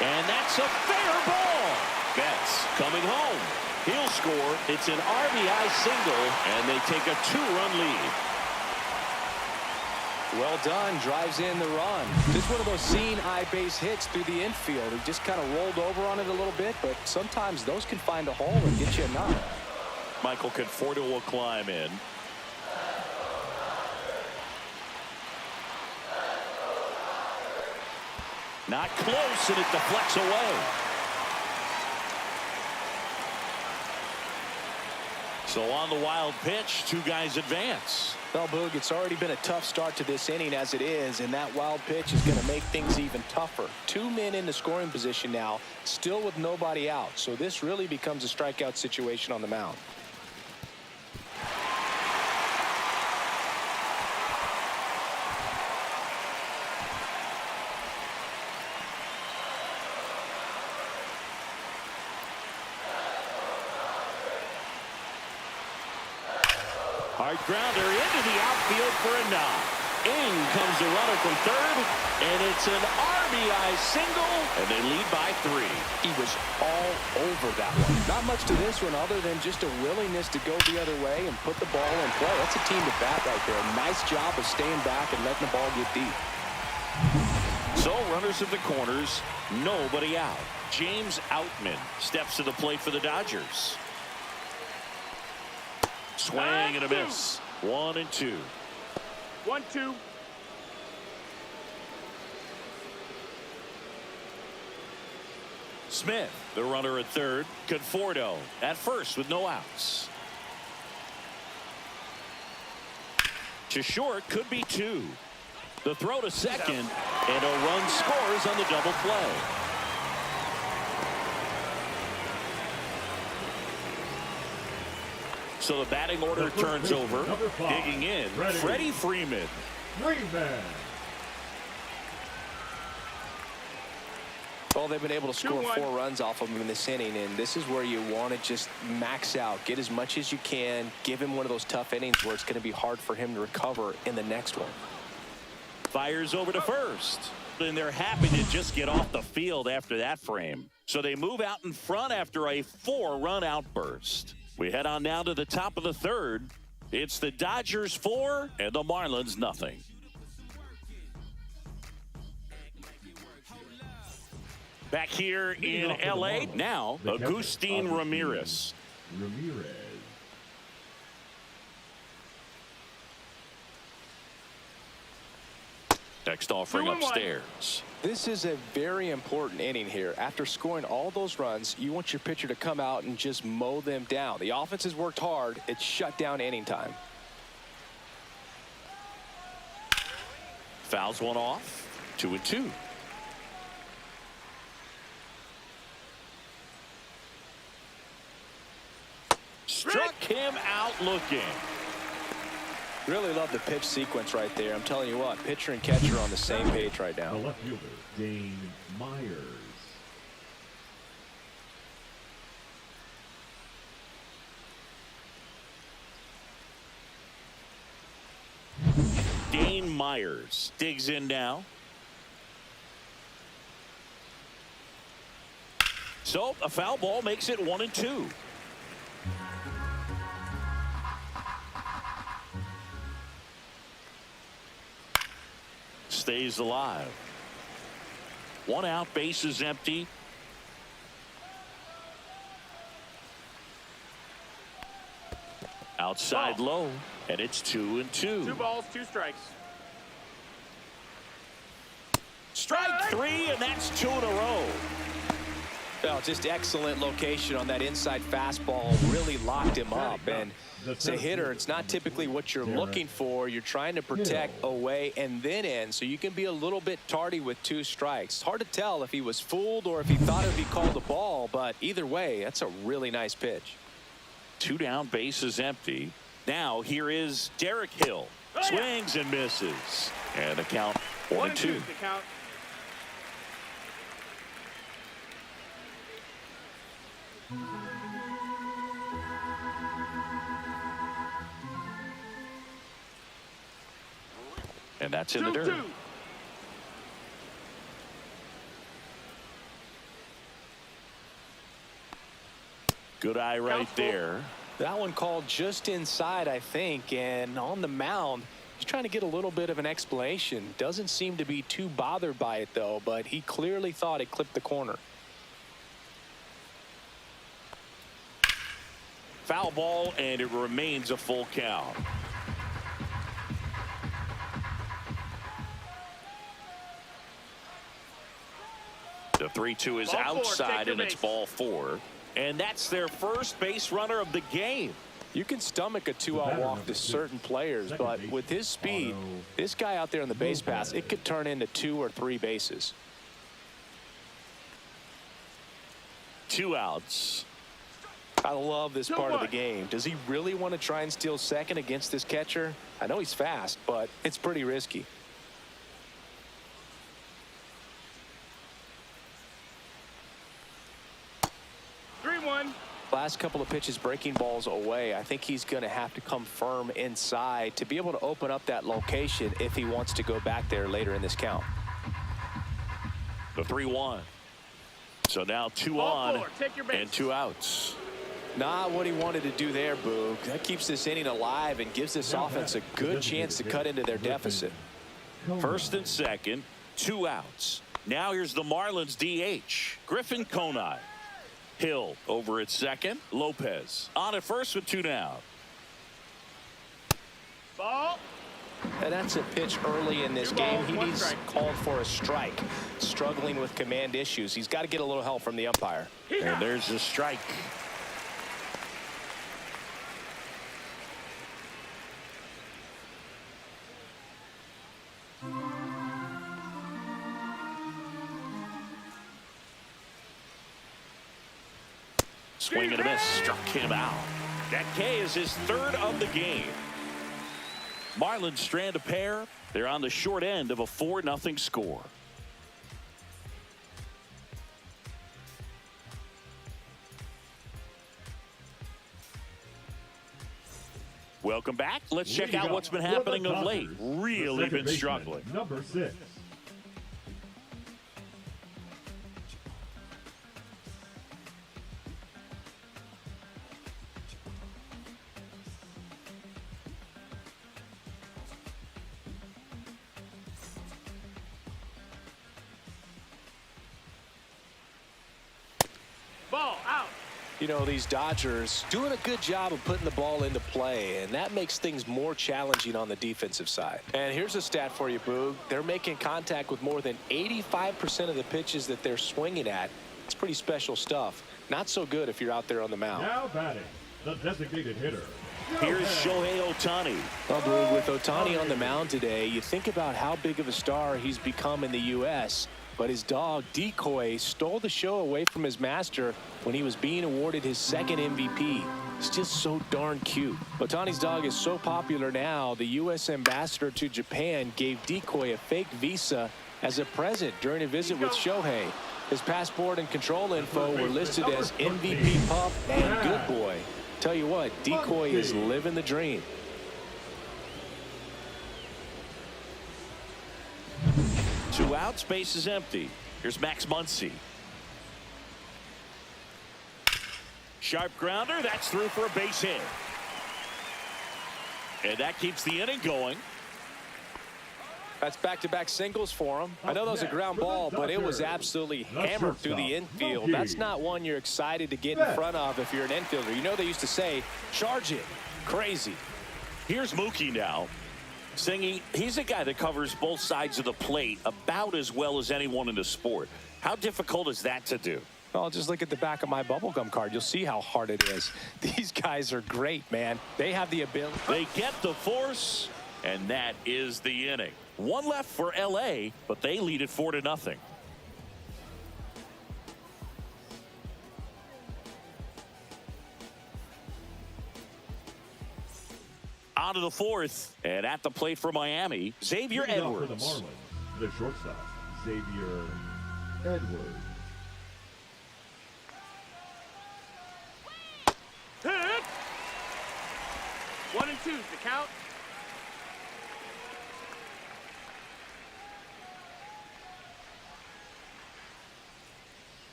And that's a fair ball. Betts coming home. He'll score. It's an RBI single, and they take a 2-run lead. Well done. Drives in the run. Just one of those seeing eye base hits through the infield. He just kind of rolled over on it a little bit, but sometimes those can find a hole and get you a knock. Michael Conforto will climb in. Not close, and it deflects away. So on the wild pitch, two guys advance. Well, Boog, it's already been a tough start to this inning as it is, and that wild pitch is going to make things even tougher. 2 men in the scoring position now, still with nobody out. So this really becomes a strikeout situation on the mound. Hard grounder into the outfield for a knock. In comes the runner from third, and it's an RBI single, and they lead by 3. He was all over that one. Not much to this one other than just a willingness to go the other way and put the ball in play. That's a team to bat right there. Nice job of staying back and letting the ball get deep. So runners at the corners, nobody out. James Outman steps to the plate for the Dodgers. Swing and a miss. 1-2. 1-2. Smith, the runner at third. Conforto at first with no outs. To short, could be 2. The throw to second, and a run scores on the double play. So the batting order turns over. Digging in, Freddie Freeman. Well, they've been able to score 4 runs off of him in this inning, and this is where you want to just max out. Get as much as you can. Give him one of those tough innings where it's going to be hard for him to recover in the next one. Fires over to first. And they're happy to just get off the field after that frame. So they move out in front after a 4-run outburst. We head on now to the top of the third. It's the Dodgers 4 and the Marlins nothing. Back here in L.A. now, Agustin Ramirez. Next offering upstairs. This is a very important inning here. After scoring all those runs, you want your pitcher to come out and just mow them down. The offense has worked hard. It's shut down inning time. Fouls one off. 2-2. Struck him out looking. Really love the pitch sequence right there. I'm telling you what, pitcher and catcher are on the same page right now. The left fielder, Dane Myers. Dane Myers digs in now. So a foul ball makes it 1-2. Stays alive. 1 out, base is empty. Outside low, and it's 2-2. 2 balls, 2 strikes. Strike 3, and that's 2 in a row. Well, just excellent location on that inside fastball. Really locked him up. And as a hitter, it's not typically what you're looking for. You're trying to protect away and then in, so you can be a little bit tardy with 2 strikes. It's hard to tell if he was fooled or if he thought it would be called a ball, but either way, that's a really nice pitch. 2 down, bases empty. Now here is Derek Hill. Swings and misses. And the count 1-2. And that's in the dirt. Good eye right there. That one called just inside, I think, and on the mound, he's trying to get a little bit of an explanation. Doesn't seem to be too bothered by it, though, but he clearly thought it clipped the corner. Foul ball, and it remains a full count. The 3-2 is outside, and it's ball 4. And that's their first base runner of the game. You can stomach a 2-out walk to certain players, but with his speed, this guy out there on the base pass, it could turn into 2 or 3 bases. 2 outs. I love this part of the game. Does he really want to try and steal second against this catcher? I know he's fast, but it's pretty risky. Last couple of pitches breaking balls away. I think he's going to have to come firm inside to be able to open up that location if he wants to go back there later in this count. The 3-1. So now 2 on and 2 outs. Not what he wanted to do there, Boog. That keeps this inning alive and gives this offense a good chance to cut into their deficit. First and second, 2 outs. Now here's the Marlins DH, Griffin Conine. Hill over at second. Lopez on at first with 2 down. Ball. And that's a pitch early in this game. He needs called for a strike. Struggling with command issues. He's got to get a little help from the umpire. And there's a strike. Swing and a miss. Struck him out. That K is his 3rd of the game. Marlins strand a pair. They're on the short end of a 4-0 score. Welcome back. Let's check out what's been happening of late. Really been struggling. Number 6. You know, these Dodgers doing a good job of putting the ball into play, and that makes things more challenging on the defensive side. And here's a stat for you, Boog. They're making contact with more than 85% of the pitches that they're swinging at. It's pretty special stuff. Not so good if you're out there on the mound. Now batting, the designated hitter. Here's Shohei Ohtani. Well, Boog, with Ohtani on the mound today, you think about how big of a star he's become in the U.S., but his dog, Decoy, stole the show away from his master when he was being awarded his 2nd MVP. It's just so darn cute. Ohtani's dog is so popular now, the U.S. ambassador to Japan gave Decoy a fake visa as a present during a visit with Shohei. His passport and control info were listed as MVP Pup and Good Boy. Tell you what, Decoy is living the dream. Two outs, base is empty. Here's Max Muncy. Sharp grounder, that's through for a base hit. And that keeps the inning going. That's back-to-back singles for him. I know that was a ground ball, but it was absolutely hammered through the infield. That's not one you're excited to get in front of if you're an infielder. You know they used to say, charge it. Crazy. Here's Mookie now. Singy, he's a guy that covers both sides of the plate about as well as anyone in the sport. How difficult is that to do? Oh, just look at the back of my bubblegum card. You'll see how hard it is. These guys are great, man. They have the ability. They get the force, and that is the inning. One left for LA, but they lead it 4-0. On to the fourth, and at the plate for Miami, Xavier Leading off Edwards. for the Marlins, the shortstop, Xavier Edwards. Hit! 1 and 2's the count.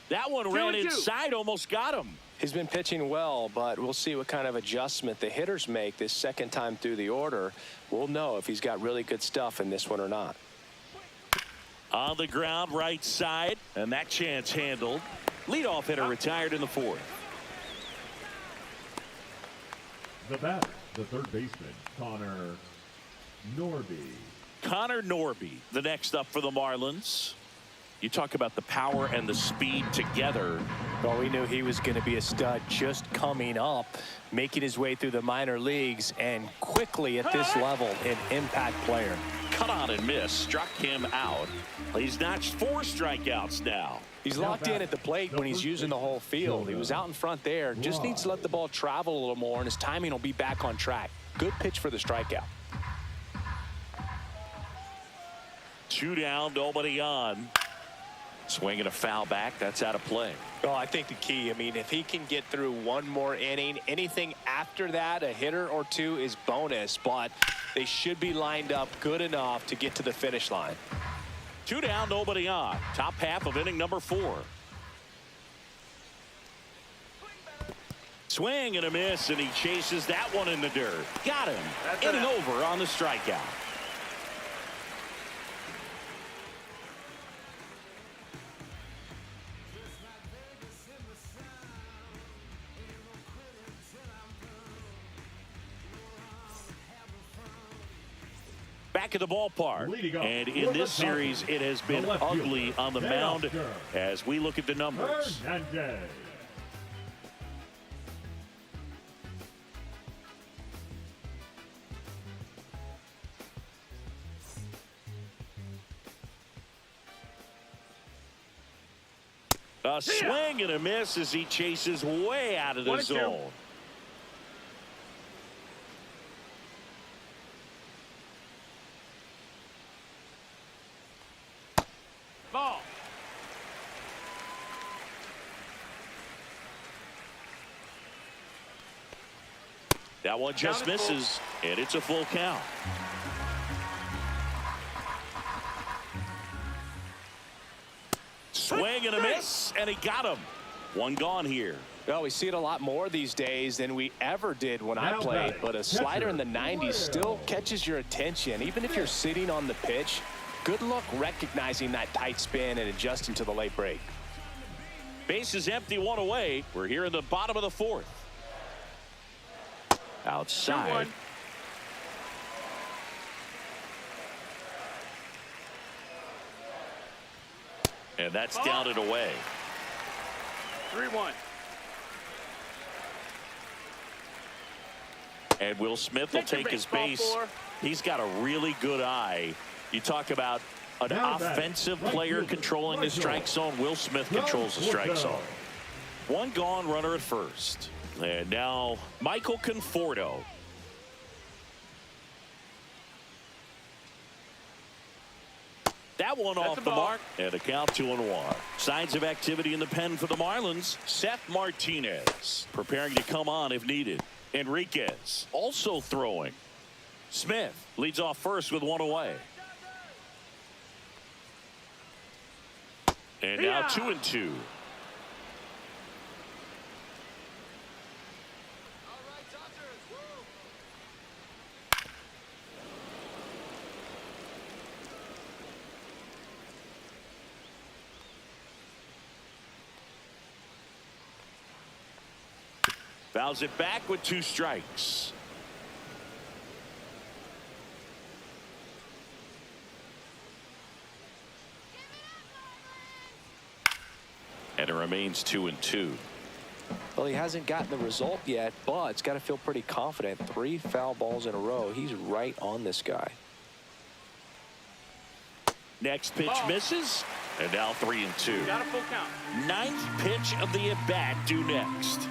That one ran inside, almost got him. He's been pitching well, but we'll see what kind of adjustment the hitters make this second time through the order. We'll know if he's got really good stuff in this one or not. On the ground, right side, and that chance handled. Leadoff hitter retired in the fourth. The batter, the third baseman, Connor Norby. Connor Norby, the next up for the Marlins. You talk about the power and the speed together. Well, we knew he was going to be a stud just coming up, making his way through the minor leagues, and quickly at this level, an impact player. Cut on and miss, struck him out. He's notched 4 strikeouts now. He's locked in at the plate when he's using the whole field. He was out in front there, just needs to let the ball travel a little more, and his timing will be back on track. Good pitch for the strikeout. 2 down, nobody on. Swinging a foul back, that's out of play. Well, I think the key, I mean, if he can get through one more inning, anything after that, a hitter or two is bonus, but they should be lined up good enough to get to the finish line. 2 down, nobody on. Top half of inning number 4. Swing and a miss, and he chases that one in the dirt. Got him. Inning over on the strikeout. Back at the ballpark, and in this series it has been ugly on the mound as we look at the numbers. A swing and a miss as he chases way out of the zone. Ball. That one just misses, and it's a full count. Swing and a miss, and he got him. One gone here. Well, we see it a lot more these days than we ever did when I played, but a slider in the 90s still catches your attention, even if you're sitting on the pitch. Good luck recognizing that tight spin and adjusting to the late break. Base is empty, 1 away. We're here in the bottom of the 4th. Outside. 2-1. And that's down and away. 3-1. And Will Smith will take his base. He's got a really good eye. You talk about an offensive player controlling the strike zone. Will Smith controls the strike zone. 1 gone, runner at first. And now Michael Conforto. That one off the mark, and a count 2-1. Signs of activity in the pen for the Marlins. Seth Martinez preparing to come on if needed. Enriquez also throwing. Smith leads off first with 1 away. And now 2-2. Fouls it back with 2 strikes. And it remains 2-2. Well, he hasn't gotten the result yet, but it's got to feel pretty confident. 3 foul balls in a row. He's right on this guy. Next pitch misses. And now 3-2. Got a full count. 9th pitch of the at-bat due next.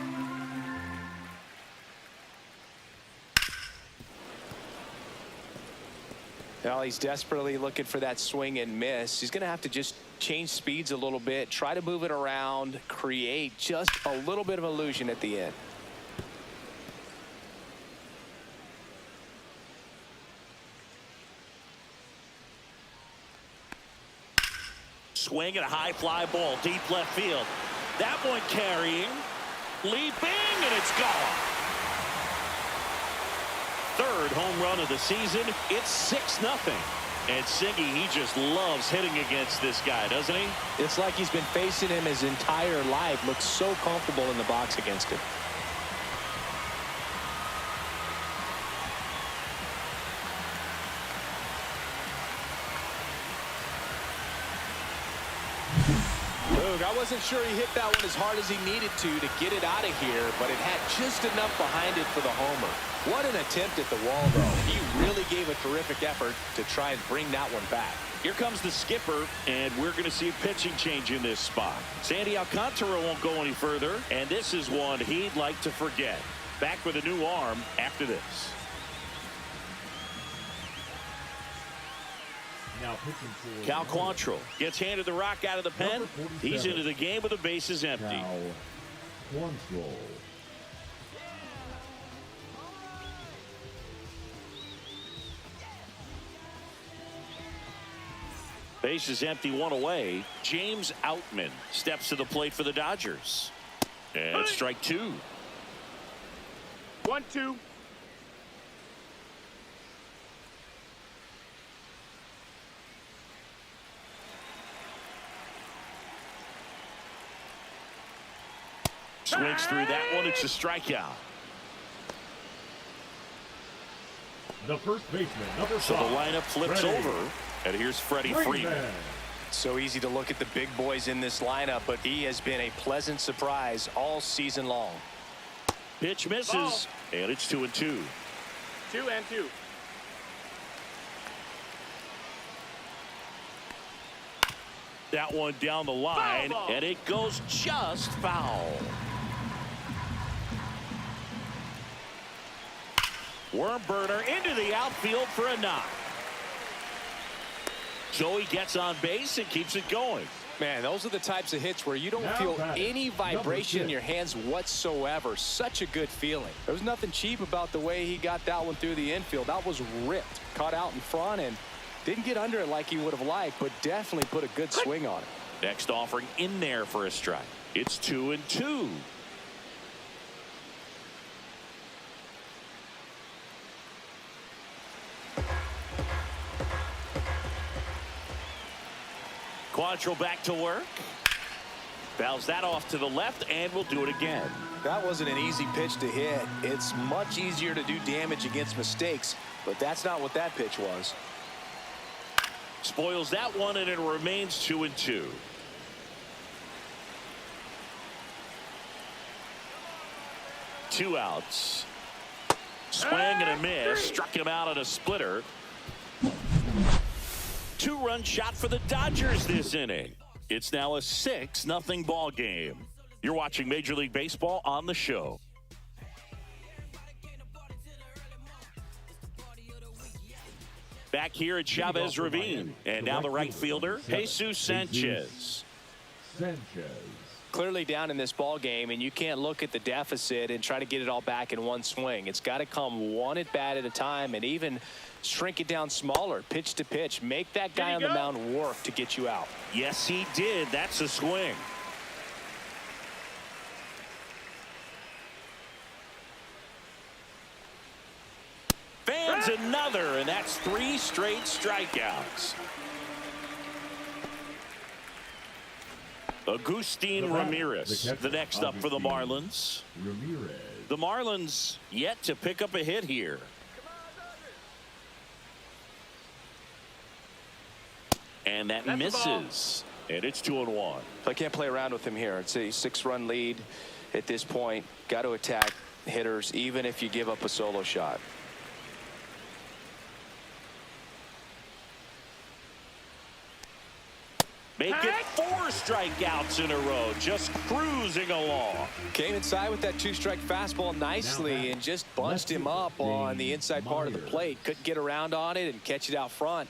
Well, he's desperately looking for that swing and miss. He's going to have to just change speeds a little bit, try to move it around, create just a little bit of illusion at the end. Swing and a high fly ball deep left field. That one carrying, leaping, and it's gone. 3rd home run of the season. It's 6-0. And Siggy, he just loves hitting against this guy, doesn't he? It's like he's been facing him his entire life. Looks so comfortable in the box against him. I wasn't sure he hit that one as hard as he needed to get it out of here, but it had just enough behind it for the homer. What an attempt at the wall, though. He really gave a terrific effort to try and bring that one back. Here comes the skipper, and we're going to see a pitching change in this spot. Sandy Alcantara won't go any further, and this is one he'd like to forget. Back with a new arm after this. Now pitching for Cal Quantrill gets handed the rock out of the pen. He's into the game with the bases empty. Cal Quantrill. Bases empty, 1 away. James Outman steps to the plate for the Dodgers. And strike 2. 1-2. Swings through that one. It's a strikeout. The first baseman, number 5. So the lineup flips Freddie. over. And here's Freddie Freeman. So easy to look at the big boys in this lineup, but he has been a pleasant surprise all season long. Pitch misses. And it's 2-2. 2-2. That one down the line. Foul ball. And it goes just foul. Worm burner into the outfield for a knock. Joey gets on base and keeps it going. Man, those are the types of hits where you don't Now feel batting, any vibration in number 6. your hands whatsoever. Such a good feeling. There was nothing cheap about the way he got that one through the infield. That was ripped, caught out in front, and didn't get under it like he would have liked, but definitely put a good swing on it. Next offering in there for a strike. It's 2-2. Quantrill back to work. Fouls that off to the left, and we'll do it again. That wasn't an easy pitch to hit. It's much easier to do damage against mistakes, but that's not what that pitch was. Spoils that one, and it remains 2-2. Two outs. Swing and a miss. Struck him out at a splitter. 2-run shot for the Dodgers this inning. It's now a 6-0 ball game. You're watching Major League Baseball on the show. Back here at Chavez Ravine. And now the right fielder, Jesus Sanchez. Clearly down in this ball game, and you can't look at the deficit and try to get it all back in one swing. It's got to come one at bat at a time, and even shrink it down smaller, pitch to pitch. Make that guy on the mound work to get you out. Yes, he did. That's a swing. Fans another, and that's 3 straight strikeouts. Agustin Ramirez, the next up for the Marlins. The Marlins yet to pick up a hit here. And that misses. And it's 2-1. I can't play around with him here. It's a 6-run lead at this point. Got to attack hitters even if you give up a solo shot. Make it 4 strikeouts in a row, just cruising along. Came inside with that 2-strike fastball nicely and just bunched him up on the inside part of the plate. Couldn't get around on it and catch it out front.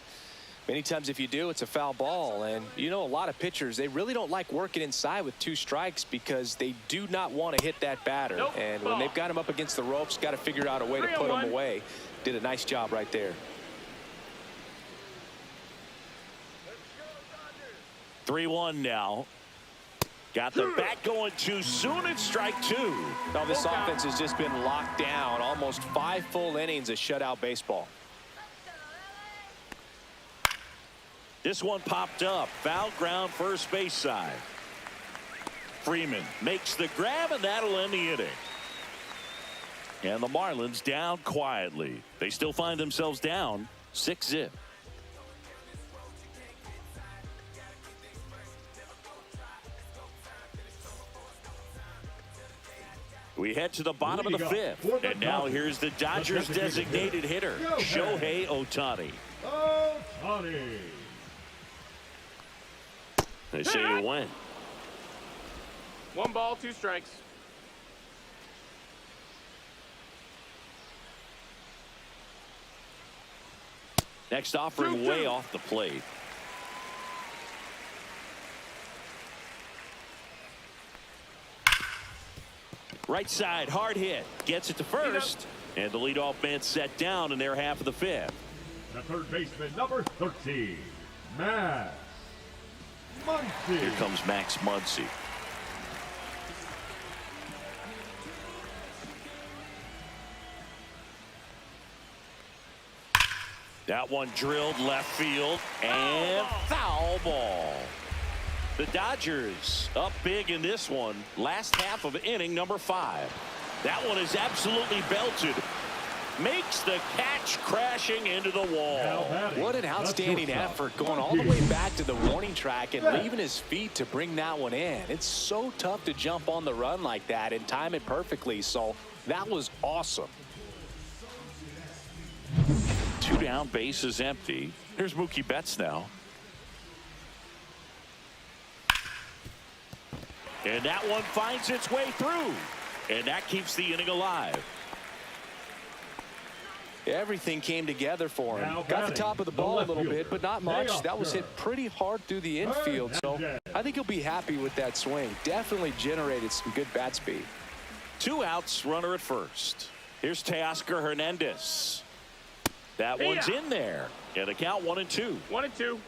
Many times if you do, it's a foul ball. And you know, a lot of pitchers, they really don't like working inside with 2 strikes because they do not want to hit that batter. Nope. And when they've got him up against the ropes, got to figure out a way to put him away. Did a nice job right there. 3-1 now. Got the bat going too soon. It's strike 2. Now this offense has just been locked down. Almost 5 full innings of shutout baseball. This one popped up. Foul ground, first base side. Freeman makes the grab, and that'll end the inning. And the Marlins down quietly. They still find themselves down 6-0. We head to the bottom of the 5th. And now here's the Dodgers designated hitter, Shohei Ohtani. Ohtani. They say you win. 1 ball, 2 strikes. Next offering way off the plate. Right side, hard hit. Gets it to first. And the leadoff man set down in their half of the 5th. The third baseman, number 13, Max Muncy. Here comes Max Muncy. That one drilled left field and foul ball. The Dodgers up big in this one. Last half of inning number 5. That one is absolutely belted. Makes the catch, crashing into the wall. What an outstanding effort, going all the way back to the warning track and leaving his feet to bring that one in. It's so tough to jump on the run like that and time it perfectly. So that was awesome. 2 down, bases empty. Here's Mookie Betts now. And that one finds its way through. And that keeps the inning alive. Everything came together for him. Got the top of the ball a little bit, but not much. That was hit pretty hard through the infield. So I think he'll be happy with that swing. Definitely generated some good bat speed. 2 outs, runner at first. Here's Teoscar Hernandez. That one's in there. And the count 1-2. 1-2.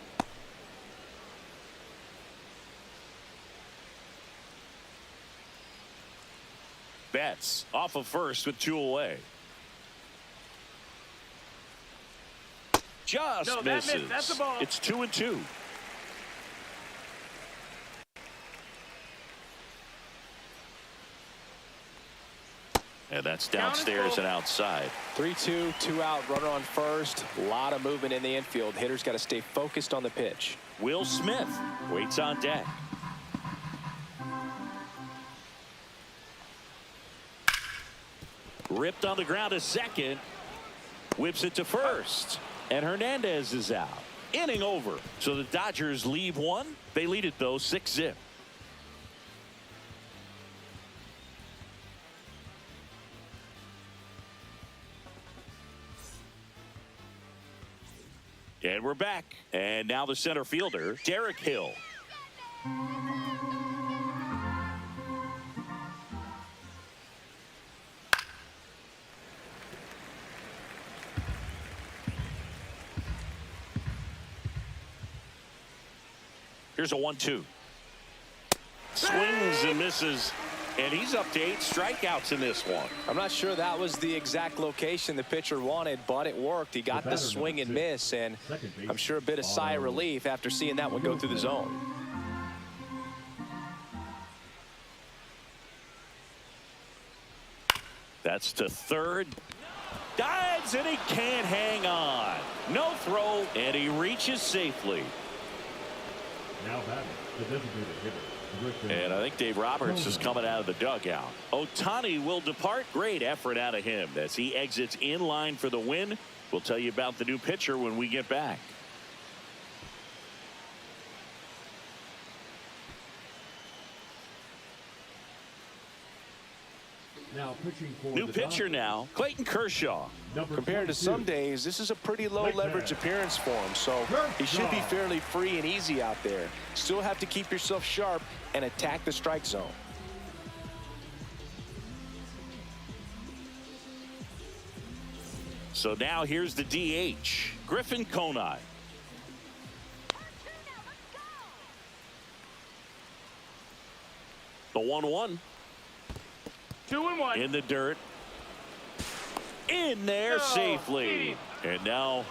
Betts off of first with 2 away. Just misses. That's the ball. It's 2-2. And that's downstairs and outside. 3-2, 2 out, runner on first. A lot of movement in the infield. Hitters got to stay focused on the pitch. Will Smith waits on deck. Ripped on the ground to second. Whips it to first. And Hernandez is out. Inning over. So the Dodgers leave 1. They lead it, though, 6-0. And we're back. And now the center fielder, Derek Hill. Here's a 1-2. Swings and misses. And he's up to 8 strikeouts in this one. I'm not sure that was the exact location the pitcher wanted, but it worked. He got the swing and miss, and I'm sure a bit of sigh of relief after seeing that one go through the zone. That's to third. Dives, and he can't hang on. No throw, and he reaches safely. Now batting, the designated hitter. And I think Dave Roberts is coming out of the dugout. Ohtani will depart. Great effort out of him as he exits in line for the win. We'll tell you about the new pitcher when we get back. Now pitching for New the pitcher Dodgers. now, Clayton Kershaw. Compared to some days, this is a pretty low leverage appearance for him, so he should be fairly free and easy out there. Still have to keep yourself sharp and attack the strike zone. So now here's the DH, Griffin Conine. The 1-1. 2-1. In the dirt. In there safely. And now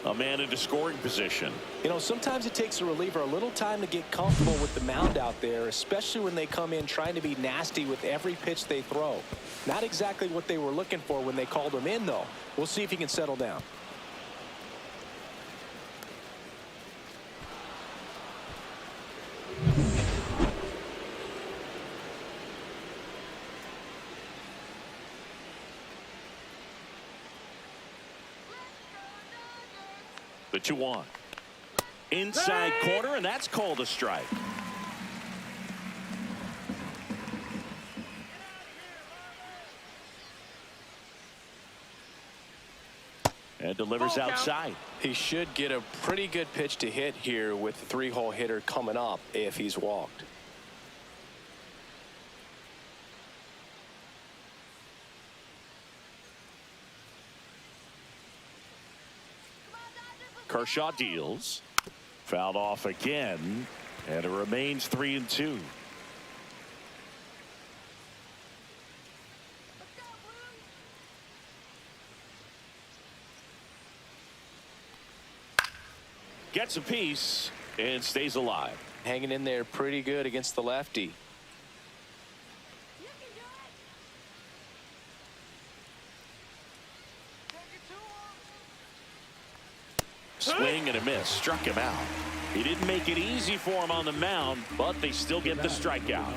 a man into scoring position. You know, sometimes it takes a reliever a little time to get comfortable with the mound out there, especially when they come in trying to be nasty with every pitch they throw. Not exactly what they were looking for when they called him in, though. We'll see if he can settle down. The 2-1. Inside corner, and that's called a strike. And delivers outside. He should get a pretty good pitch to hit here with the 3-hole hitter coming up if he's walked. Kershaw deals. Fouled off again, and it remains 3-2. Gets a piece and stays alive. Hanging in there pretty good against the lefty. Swing and a miss. Struck him out. He didn't make it easy for him on the mound, but they still get the strikeout.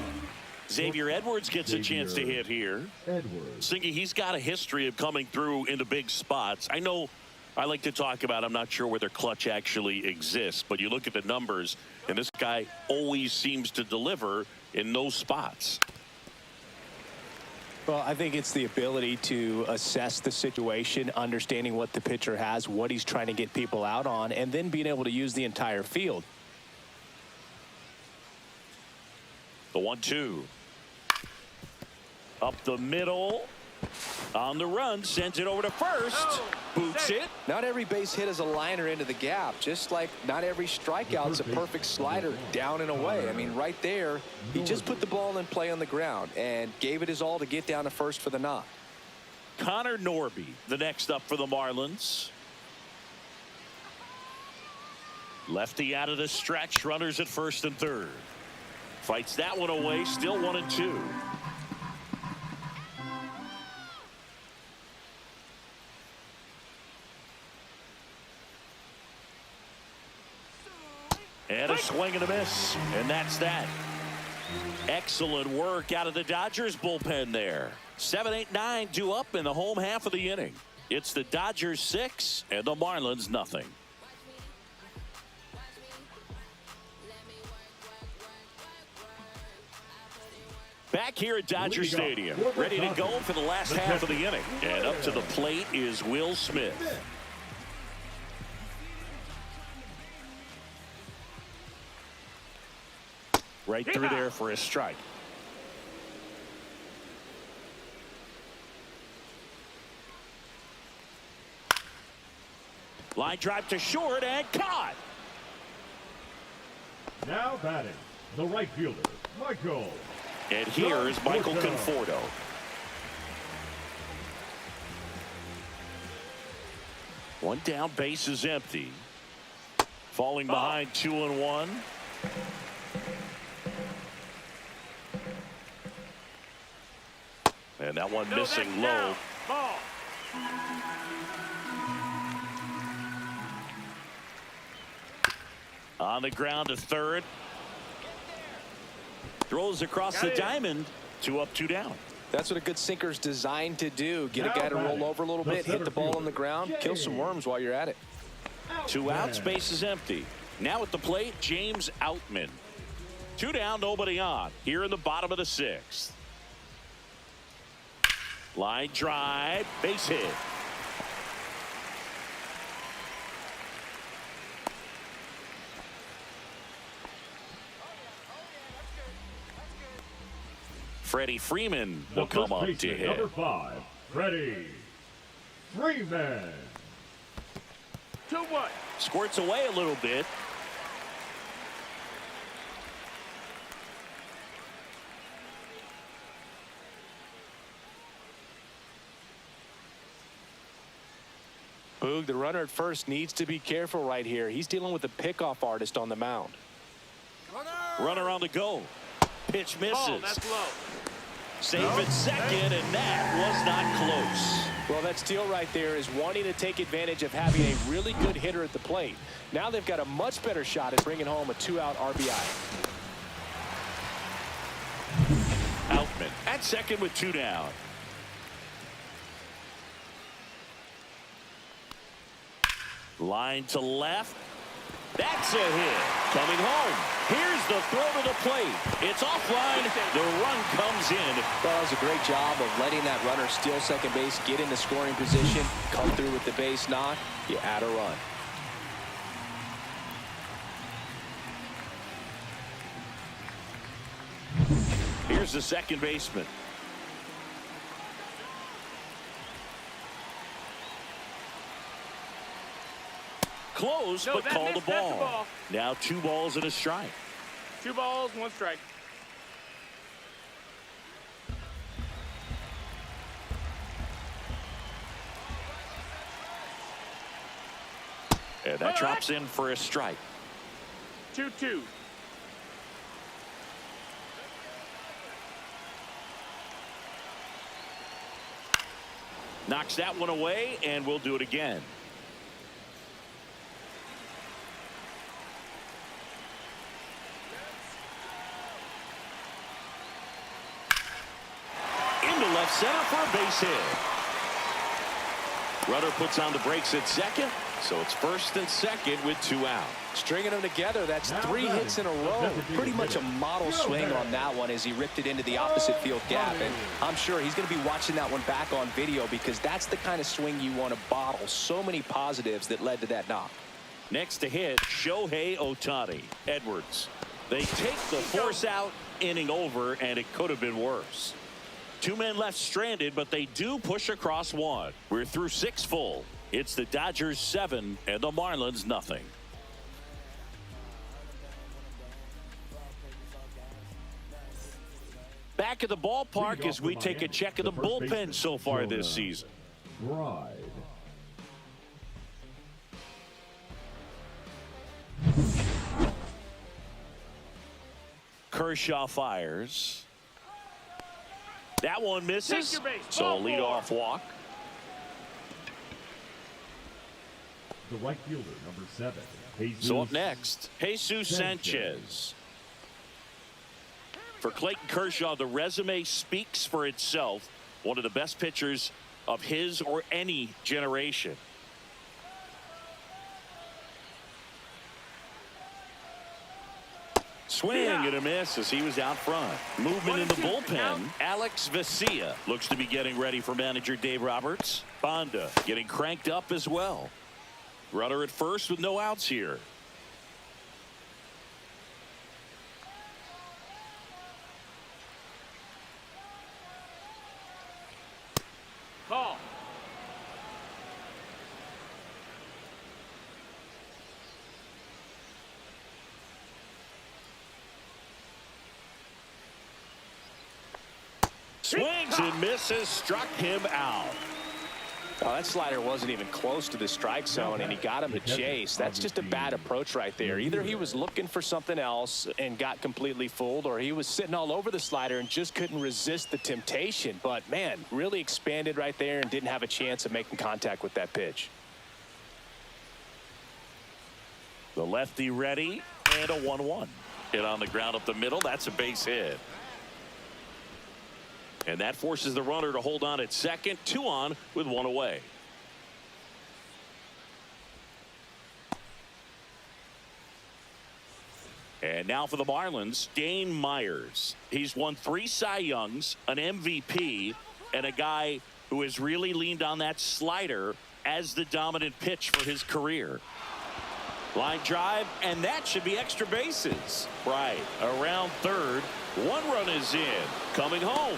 Xavier Edwards gets a chance to hit here. Singy, he's got a history of coming through into big spots. I know I like to talk about, I'm not sure whether clutch actually exists, but you look at the numbers, and this guy always seems to deliver in those spots. Well, I think it's the ability to assess the situation, understanding what the pitcher has, what he's trying to get people out on, and then being able to use the entire field. The 1-2. Up the middle. On the run, sends it over to first. Boots it. Not every base hit is a liner into the gap, just like not every strikeout's a perfect slider down and away. I mean, right there, he just put the ball in play on the ground and gave it his all to get down to first for the knock. Connor Norby, the next up for the Marlins. Lefty out of the stretch, runners at first and third. Fights that one away, still 1-2. And a swing and a miss, and that's that. Excellent work out of the Dodgers bullpen there. 7, 8, 9 due up in the home half of the inning. It's the Dodgers 6 and the Marlins nothing. Back here at Dodger Stadium, ready to go for the last half of the inning. And up to the plate is Will Smith. Right through there for a strike. Line drive to short and caught. Now batting, the right fielder, Michael. And here is Michael Conforto. One down, base is empty. Falling behind 2-1. And that one missing low. Ball. On the ground to third. Throws across the diamond. 2 up, 2 down. That's what a good sinker's designed to do. Get a guy to roll over a little bit, hit the ball on the ground, kill some worms while you're at it. 2 outs, base is empty. Now at the plate, James Outman. 2 down, nobody on. Here in the bottom of the 6th. Line drive, base hit. Freddie Freeman will come up to hit. Number 5, Freddie Freeman. 2-1. Squirts away a little bit. Boog, the runner at first needs to be careful right here. He's dealing with a pickoff artist on the mound. Runner on the go. Pitch misses. Oh, that's low. Safe at second, and that was not close. Well, that steal right there is wanting to take advantage of having a really good hitter at the plate. Now they've got a much better shot at bringing home a 2-out RBI. Outman at second with 2 down. Line to left. That's a hit. Coming home. Here's the throw to the plate. It's offline. The run comes in. Well, that was a great job of letting that runner steal second base, get into scoring position, come through with the base knock. You add a run. Here's the second baseman. Close, but called the ball. Now 2 balls and a strike. 2 balls, 1 strike. And that drops in for a strike. 2-2. Knocks that one away, and we'll do it again. Left center for a base hit. Runner puts on the brakes at second, so it's first and second with 2 out. Stringing them together, that's 3 hits in a row. Pretty much a model swing on that one as he ripped it into the opposite field gap. And I'm sure he's going to be watching that one back on video because that's the kind of swing you want to bottle. So many positives that led to that knock. Next to hit, Shohei Ohtani. Edwards. They take the force out, inning over, and it could have been worse. 2 men left stranded, but they do push across 1. We're through 6 full. It's the Dodgers 7 and the Marlins nothing. Back at the ballpark as we take a check of the bullpen so far this season. Bride. Kershaw fires. That one misses, so a leadoff walk. The right fielder, number 7. Jesus So up next, Jesus Sanchez. For Clayton Kershaw, the resume speaks for itself. One of the best pitchers of his or any generation. Swing and a miss as he was out front. Movement in the bullpen. Alex Vesia looks to be getting ready for manager Dave Roberts. Bonda getting cranked up as well. Runner at first with no outs here. Call. Swings and misses, struck him out. Oh, that slider wasn't even close to the strike zone, and he got him to chase. That's just a bad approach right there. Either he was looking for something else and got completely fooled, or he was sitting all over the slider and just couldn't resist the temptation. But, man, really expanded right there and didn't have a chance of making contact with that pitch. The lefty ready, and a 1-1. Hit on the ground up the middle. That's a base hit. And that forces the runner to hold on at second. 2 on with 1 away. And now for the Marlins, Dane Myers. He's won 3 Cy Youngs, an MVP, and a guy who has really leaned on that slider as the dominant pitch for his career. Line drive, and that should be extra bases. Right, around third. 1 run is in. Coming home.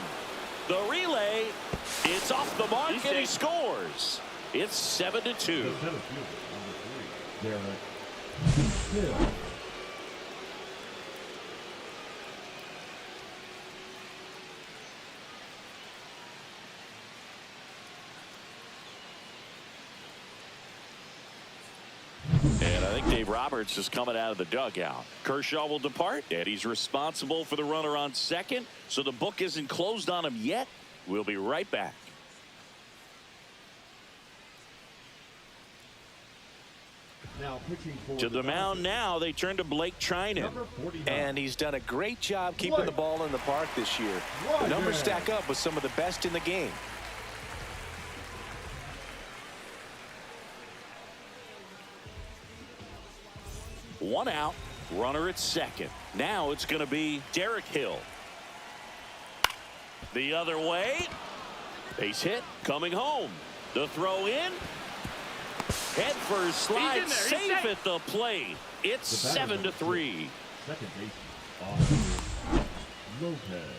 The relay, it's off the mark, and he scores. It's 7-2. The center fielder, number 3, Derek Hill. And I think Dave Roberts is coming out of the dugout. Kershaw will depart, and he's responsible for the runner on second, so the book isn't closed on him yet. We'll be right back. Now pitching for To the mound now, they turn to Blake Trinan. number 49. And he's done a great job keeping the ball in the park this year. The numbers stack up with some of the best in the game. One out, runner at second. Now it's going to be Derek Hill. The other way. Base hit, coming home. The throw in. Head first slide, He's safe safe. at the plate. It's The batter, 7-3. Second baseman, Oscar Lopez.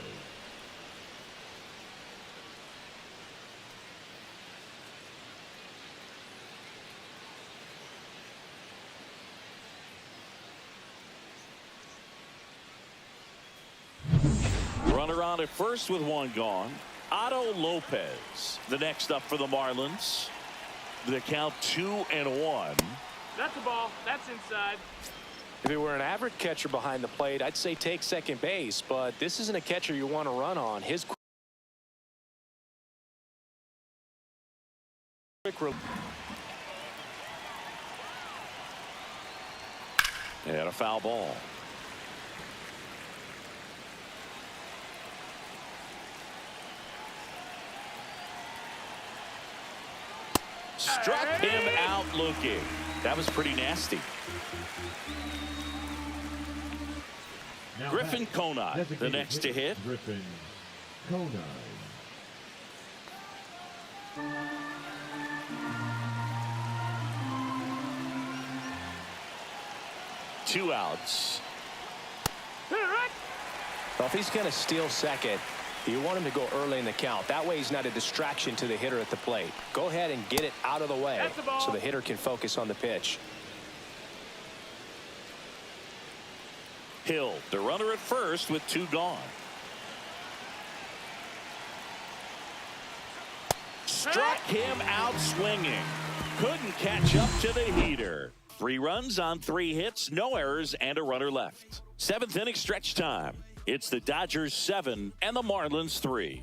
Runner on at first with 1 gone. Otto Lopez, the next up for the Marlins. The count 2-1. That's a ball. That's inside. If it were an average catcher behind the plate, I'd say take second base, but this isn't a catcher you want to run on. His quick And a foul ball. Struck him out looking. That was pretty nasty. Now Griffin back, Conine, the designated next to hit. Griffin Conine. Two outs. Well, if he's going to steal second, you want him to go early in the count. That way he's not a distraction to the hitter at the plate. Go ahead and get it out of the way That's the ball. so the hitter can focus on the pitch. Hill, the runner at first with 2 gone. Struck him out swinging. Couldn't catch up to the heater. 3 runs on 3 hits, no errors, and a runner left. 7th inning stretch time. It's the Dodgers 7 and the Marlins 3.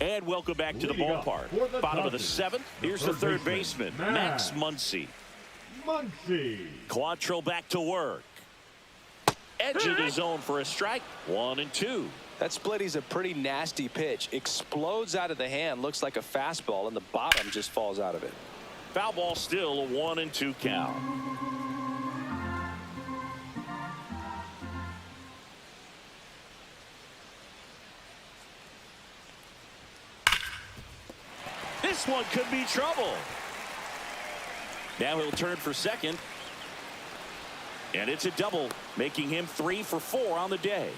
And welcome back to the Leading up ballpark. for the Bottom of the Dodgers, 7th. Here's the third baseman, Max Muncy. Muncy. Quantrill back to work. Edge of the zone for a strike. 1-2. That splitty's a pretty nasty pitch. Explodes out of the hand. Looks like a fastball, and the bottom just falls out of it. Foul ball still, a 1-2 count. This one could be trouble. Now he'll turn for second. And it's a double, making him 3 for 4 on the day.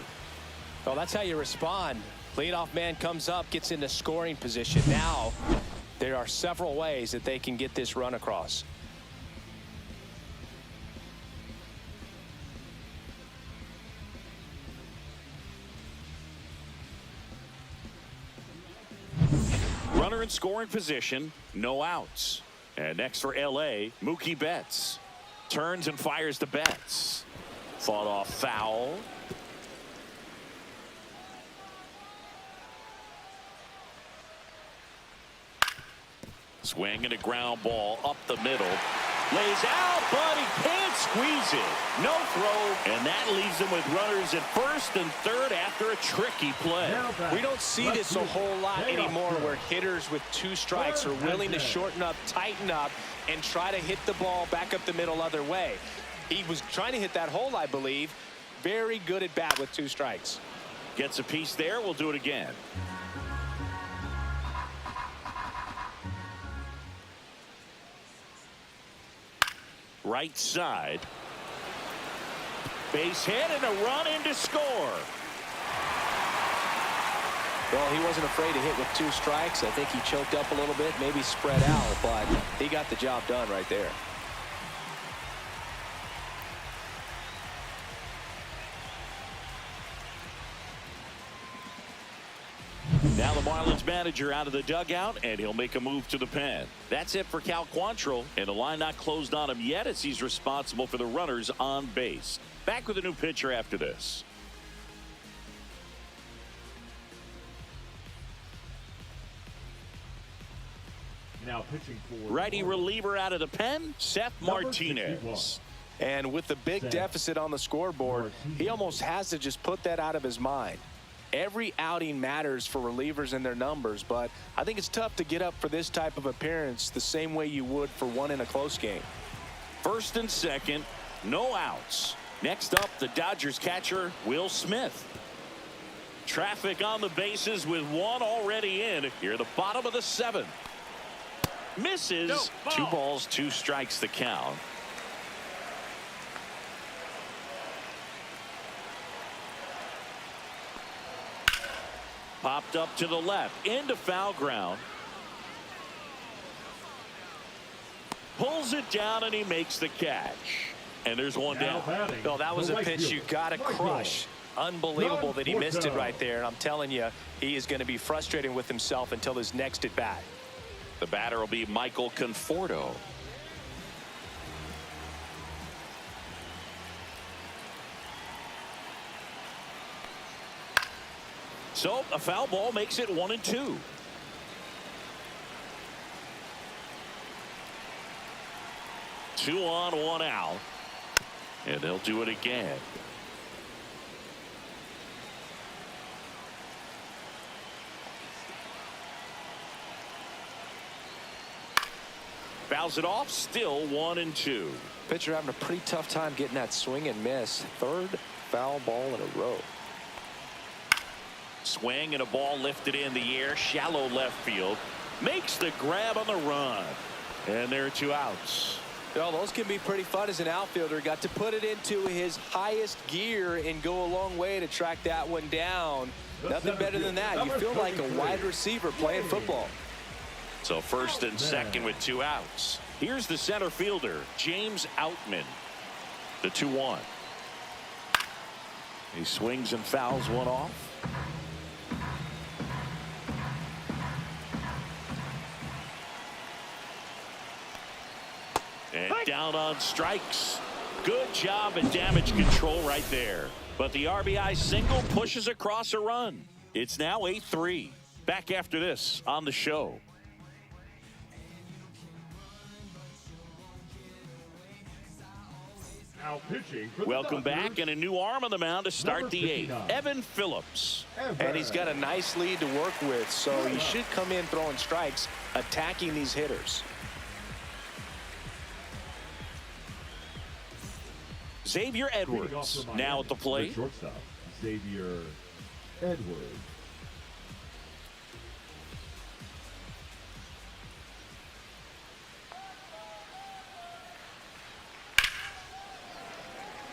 Well, that's how you respond. Leadoff man comes up, gets into scoring position. Now, there are several ways that they can get this run across. Runner in scoring position, no outs. And next for L.A., Mookie Betts. Turns and fires to Betts. Fought off foul. Swing and a ground ball up the middle. Lays out, but he can't squeeze it. No throw, and that leaves him with runners at first and third after a tricky play. We don't see this a whole lot anymore where hitters with 2 strikes are willing to shorten up, tighten up, and try to hit the ball back up the middle other way. He was trying to hit that hole, I believe. Very good at bat with 2 strikes. Gets a piece there. We'll do it again. Right side. Base hit and a run in to score. Well, he wasn't afraid to hit with 2 strikes. I think he choked up a little bit, maybe spread out, but he got the job done right there. Now the Marlins manager out of the dugout, and he'll make a move to the pen. That's it for Cal Quantrill, and the line not closed on him yet as he's responsible for the runners on base. Back with a new pitcher after this. Now pitching for Righty reliever out of the pen, Seth Martinez. And with the big deficit on the scoreboard, he almost has to just put that out of his mind. Every outing matters for relievers and their numbers, but I think it's tough to get up for this type of appearance the same way you would for one in a close game. First and second, no outs. Next up, the Dodgers catcher, Will Smith. Traffic on the bases with 1 already in. Here at the bottom of the 7th. Misses. No, ball. 2 balls, 2 strikes the count. Popped up to the left, into foul ground. Pulls it down, and he makes the catch. And there's 1 down. Well, that was a pitch you got to crush. Unbelievable that he missed it right there. And I'm telling you, he is going to be frustrated with himself until his next at bat. The batter will be Michael Conforto. So a foul ball makes it 1-2. Two on, 1 out. And they'll do it again. Fouls it off, still 1-2. Pitcher having a pretty tough time getting that swing and miss. 3rd foul ball in a row. Swing and a ball lifted in the air, shallow left field. Makes the grab on the run. And there are 2 outs. Well, those can be pretty fun as an outfielder. Got to put it into his highest gear and go a long way to track that one down. Nothing better than that. You feel like a wide receiver playing football. So first and second with 2 outs. Here's the center fielder, James Outman. The 2-1. He swings and fouls one off. And down on strikes. Good job at damage control right there. But the RBI single pushes across a run. It's now 8-3. Back after this on the show. Now pitching for the Welcome back, Dodgers, and a new arm on the mound to start the 8th. 59. Evan Phillips. And he's got a nice lead to work with, so he should come in throwing strikes, attacking these hitters. Xavier Edwards now at the plate. Shortstop, Xavier Edwards.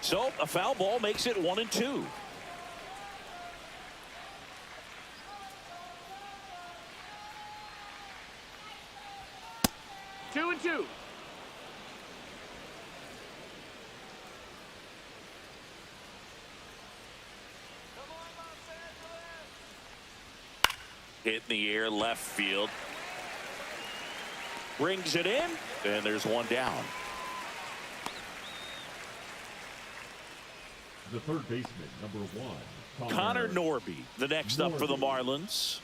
So a foul ball makes it 1-2. Two and two. Hit in the air, left field. Brings it in, and there's 1 down. The third baseman, number 1. Connor Norby, the next up for the Marlins.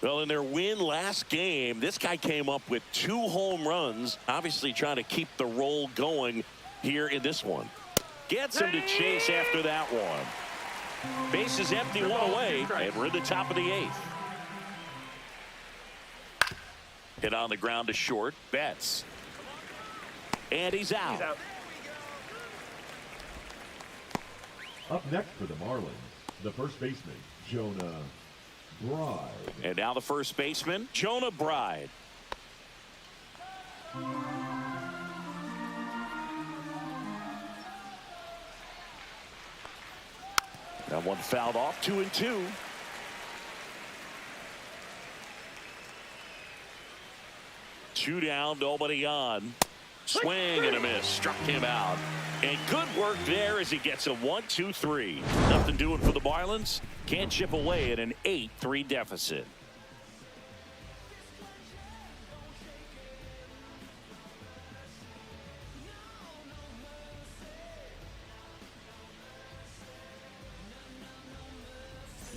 Well, in their win last game, this guy came up with 2 home runs, obviously trying to keep the roll going here in this one. Gets him to chase after that one. Base is empty, 1 away, and we're in the top of the 8th. Hit on the ground to short. Betts. And he's out. Up next for the Marlins, the first baseman, Jonah Bride. And now the first baseman, Jonah Bride. That one fouled off, 2-2. Two down, nobody on. Swing and a miss. Struck him out. And good work there as he gets a 1-2-3. Nothing doing for the Marlins. Can't chip away at an 8-3 deficit.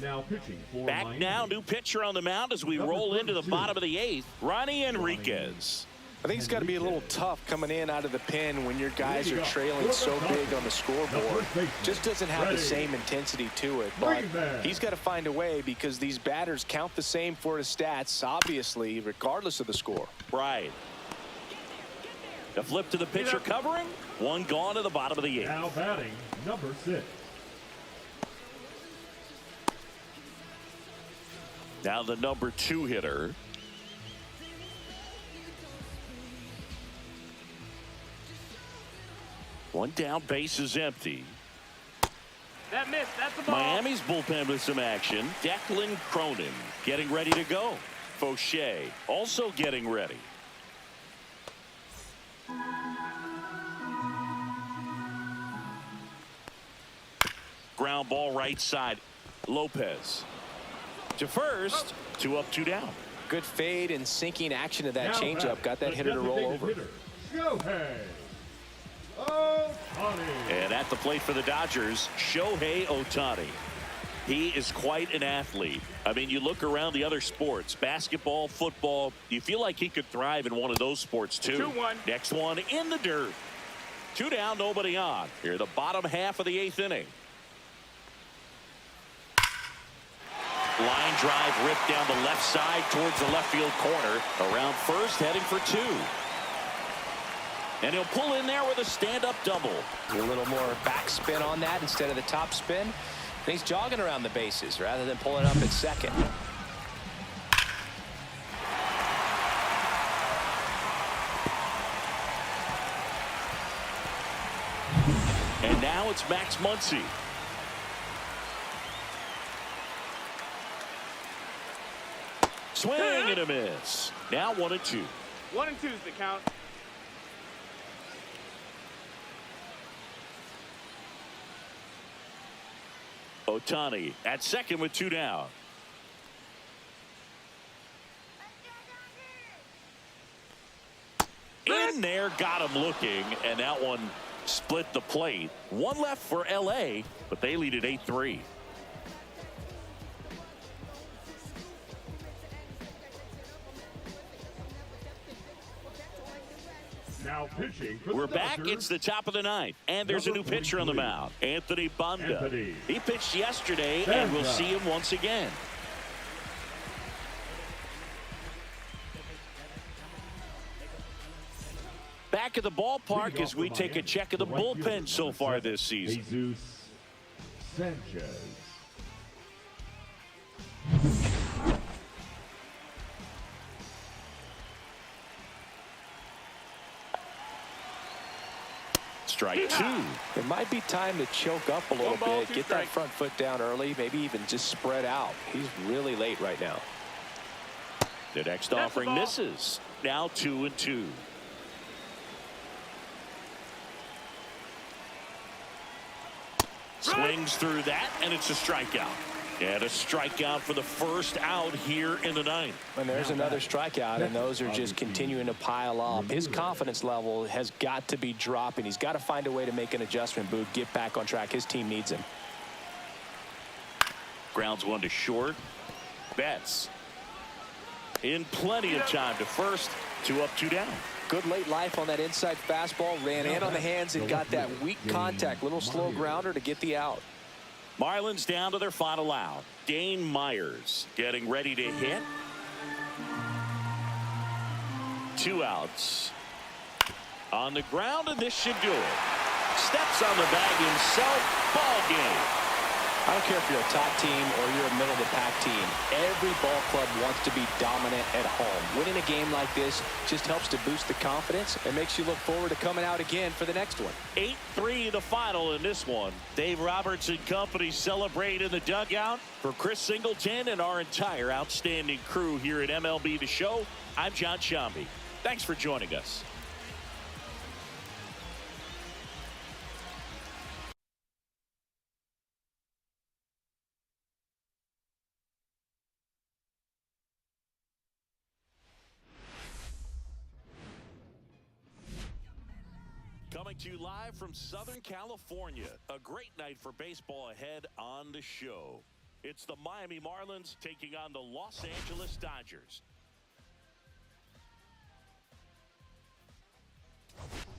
Now pitching for Back Miami. now, new pitcher on the mound as we roll into the bottom of the 8th. Ronnie Enriquez. I think it's got to be a little tough coming in out of the pen when your guys are trailing so big on the scoreboard. Just doesn't have the same intensity to it. But he's got to find a way because these batters count the same for his stats, obviously, regardless of the score. Right. The flip to the pitcher covering. One gone to the bottom of the 8th. Now batting, number 6. Now the number 2 hitter. One down, base is empty. That missed. That's the ball. Miami's bullpen with some action. Declan Cronin getting ready to go. Fauché also getting ready. Ground ball right side. Lopez to first. 2 up, 2 down. Good fade and sinking action of that Now changeup. batting, Got that the hitter to roll designated over. hitter, Shohei Ohtani. And at the plate for the Dodgers, Shohei Ohtani. He is quite an athlete. I mean, you look around the other sports, basketball, football, you feel like he could thrive in one of those sports too. 2-1. Next one in the dirt. 2 down, nobody on. Here, the bottom half of the 8th inning. Line drive ripped down the left side towards the left field corner. Around first, heading for 2. And he'll pull in there with a stand-up double. A little more backspin on that instead of the top spin. And he's jogging around the bases rather than pulling up at second. And now it's Max Muncy. Swing and a miss. Now 1-2. 1-2 is the count. Ohtani at second with 2 down. In there, got him looking, and that one split the plate. One left for LA, but they lead at 8-3. Now pitching for We're the back. Dodgers, It's the top of the 9th, and there's a new Number pitcher on the 43. mound, Anthony Banda. Anthony. He pitched yesterday, and we'll Banda. see him once again. Back at the ballpark Leading as off we for take a Miami, check of the the right fielder, bullpen so number far 7, this season. Jesus Sanchez. Strike 2. It might be time to choke up a little 1 ball, bit. 2 Get that strike. front foot down early. Maybe even just spread out. He's really late right now. The next That's the offering ball. misses. Now 2-2. Swings through that, and it's a strikeout. And a strikeout for the first out here in the 9th. And there's another strikeout, and those are just continuing to pile up. His confidence level has got to be dropping. He's got to find a way to make an adjustment, Boog. Get back on track. His team needs him. Grounds one to short. Betts. in plenty of time to first. 2 up, 2 down. Good late life on that inside fastball. Ran in on the hands and got that weak contact. Little slow grounder to get the out. Marlins down to their final out. Dane Myers getting ready to hit. 2 outs. On the ground, and this should do it. Steps on the bag himself. Ball game. I don't care if you're a top team or you're a middle-of-the-pack team. Every ball club wants to be dominant at home. Winning a game like this just helps to boost the confidence and makes you look forward to coming out again for the next one. 8-3 the final in this one. Dave Roberts and company celebrate in the dugout. For Chris Singleton and our entire outstanding crew here at MLB The Show, I'm John Shambi. Thanks for joining us. Coming to you live from Southern California. A great night for baseball ahead on the show. It's the Miami Marlins taking on the Los Angeles Dodgers.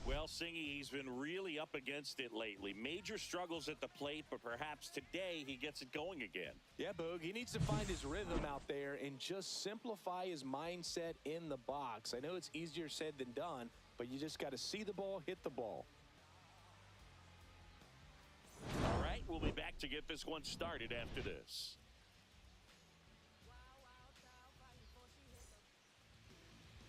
Well, Singy, he's been really up against it lately. Major struggles at the plate, but perhaps today he gets it going again. Yeah, Boog, he needs to find his rhythm out there and just simplify his mindset in the box. I know it's easier said than done, but you just got to see the ball, hit the ball. All right, we'll be back to get this one started after this.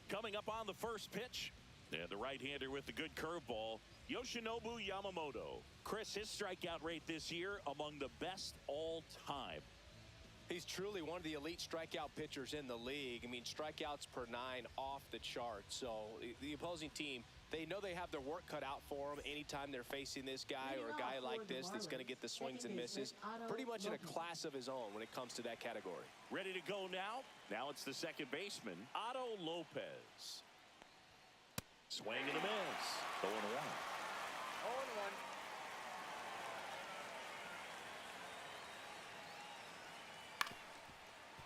Coming up on the first pitch, and the right-hander with the good curveball, Yoshinobu Yamamoto. Chris, his strikeout rate this year among the best all time. He's truly one of the elite strikeout pitchers in the league. I mean, strikeouts per 9 off the chart. So the opposing team, they know they have their work cut out for them anytime they're facing this guy or a guy like this that's going to get the swings and misses. Pretty much in a class of his own when it comes to that category. Ready to go now? Now it's the second baseman, Otto Lopez. Swing and a miss. 0-1. 0-1.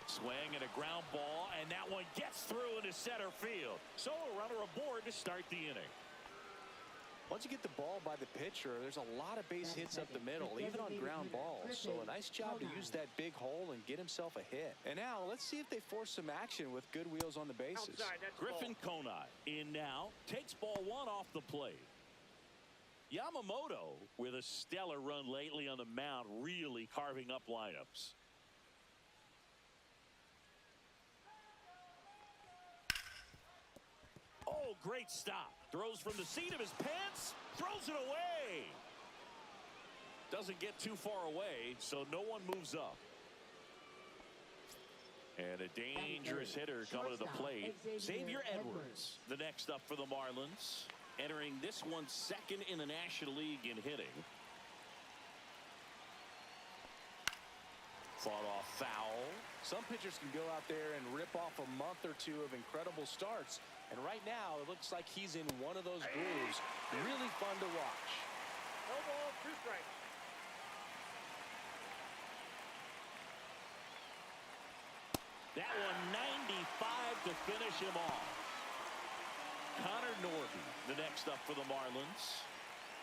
Swing and a ground ball, and that one gets through into center field. So a runner aboard to start the inning. Once you get the ball by the pitcher, there's a lot of base hits up the middle, even on ground balls. So a nice job to use that big hole and get himself a hit. And now let's see if they force some action with good wheels on the bases. Outside, that's Griffin Konai in now, takes ball 1 off the plate. Yamamoto with a stellar run lately on the mound, really carving up lineups. Oh, great stop. Throws from the seat of his pants, throws it away. Doesn't get too far away, so no one moves up. And a dangerous hitter coming to the plate. Xavier Edwards, the next up for the Marlins. Entering this one second in the National League in hitting. Fought off foul. Some pitchers can go out there and rip off a month or two of incredible starts. And right now, it looks like he's in one of those grooves. Really fun to watch. No ball, 2 strikes. That one 95 to finish him off. Connor Norby, the next up for the Marlins.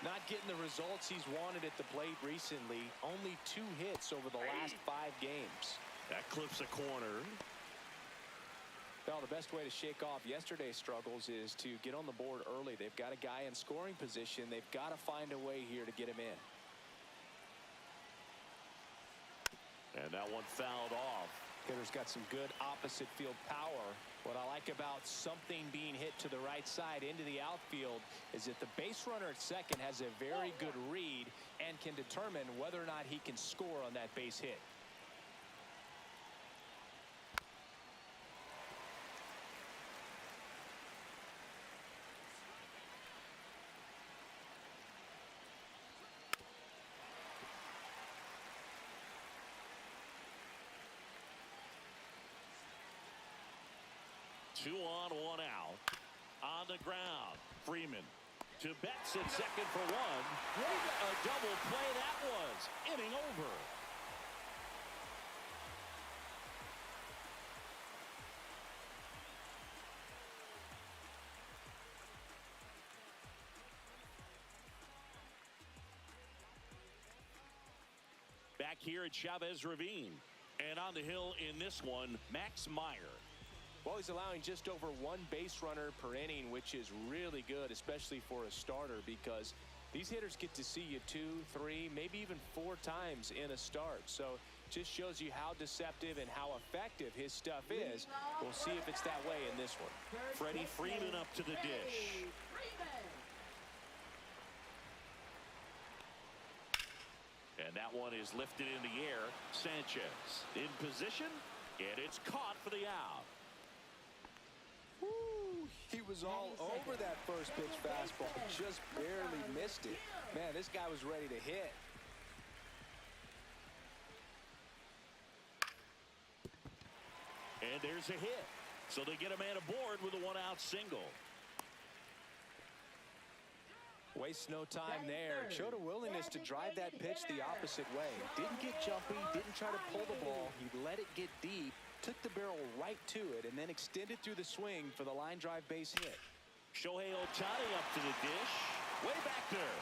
Not getting the results he's wanted at the plate recently. Only 2 hits over the last 5 games. That clips a corner. Well, the best way to shake off yesterday's struggles is to get on the board early. They've got a guy in scoring position. They've got to find a way here to get him in. And that one fouled off. Hitter's got some good opposite field power. What I like about something being hit to the right side into the outfield is that the base runner at second has a very good read and can determine whether or not he can score on that base hit. Two on, 1 out. On the ground, Freeman to Betts at second for 1. What a double play that was. Inning over. back here at Chavez Ravine. And on the hill in this one, Max Meyer. Well, he's allowing just over 1 base runner per inning, which is really good, especially for a starter, because these hitters get to see you 2, 3, maybe even 4 times in a start. So just shows you how deceptive and how effective his stuff is. We'll see if it's that way in this one. Freddie Freeman up to the dish. And that one is lifted in the air. Sanchez in position, and it's caught for the out. Woo, he was all over that first pitch fastball, just barely missed it. Man, this guy was ready to hit. And there's a hit. So they get a man aboard with a 1-out single. Wastes no time there. Showed a willingness to drive that pitch the opposite way. Didn't get jumpy, didn't try to pull the ball. He let it get deep, took the barrel right to it, and then extended through the swing for the line drive base hit. Shohei Ohtani up to the dish. Way back there.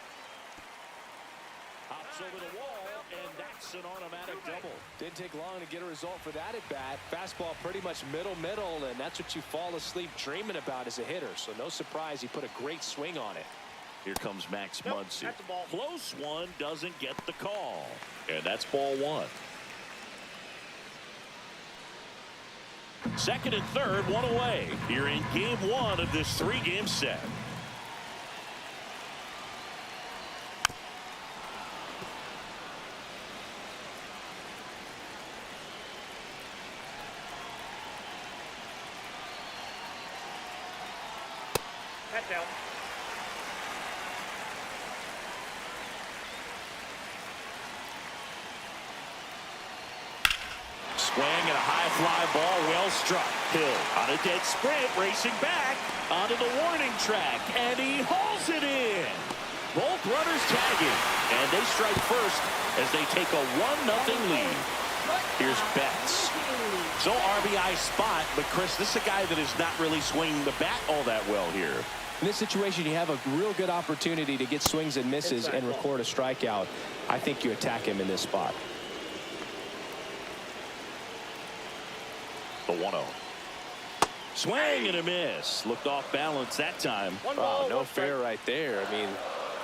Hops over the wall, and that's an automatic double. Didn't take long to get a result for that at bat. Fastball pretty much middle, and that's what you fall asleep dreaming about as a hitter. So no surprise he put a great swing on it. Here comes Max Muncy. Close one, doesn't get the call. And that's ball 1. Second and third, 1 away. Here in game 1 of this 3-game set. That's out. Swing and a high fly ball, well struck. Hill on a dead sprint, racing back onto the warning track, and he hauls it in. Both runners tagging, and they strike first as they take a 1-0 lead. Here's Betts. So RBI spot, but Chris, this is a guy that is not really swinging the bat all that well here. In this situation, you have a real good opportunity to get swings and misses and record a strikeout. I think you attack him in this spot. The 1-0. Swing and a miss. Looked off balance that time. Wow, no fair right there. I mean,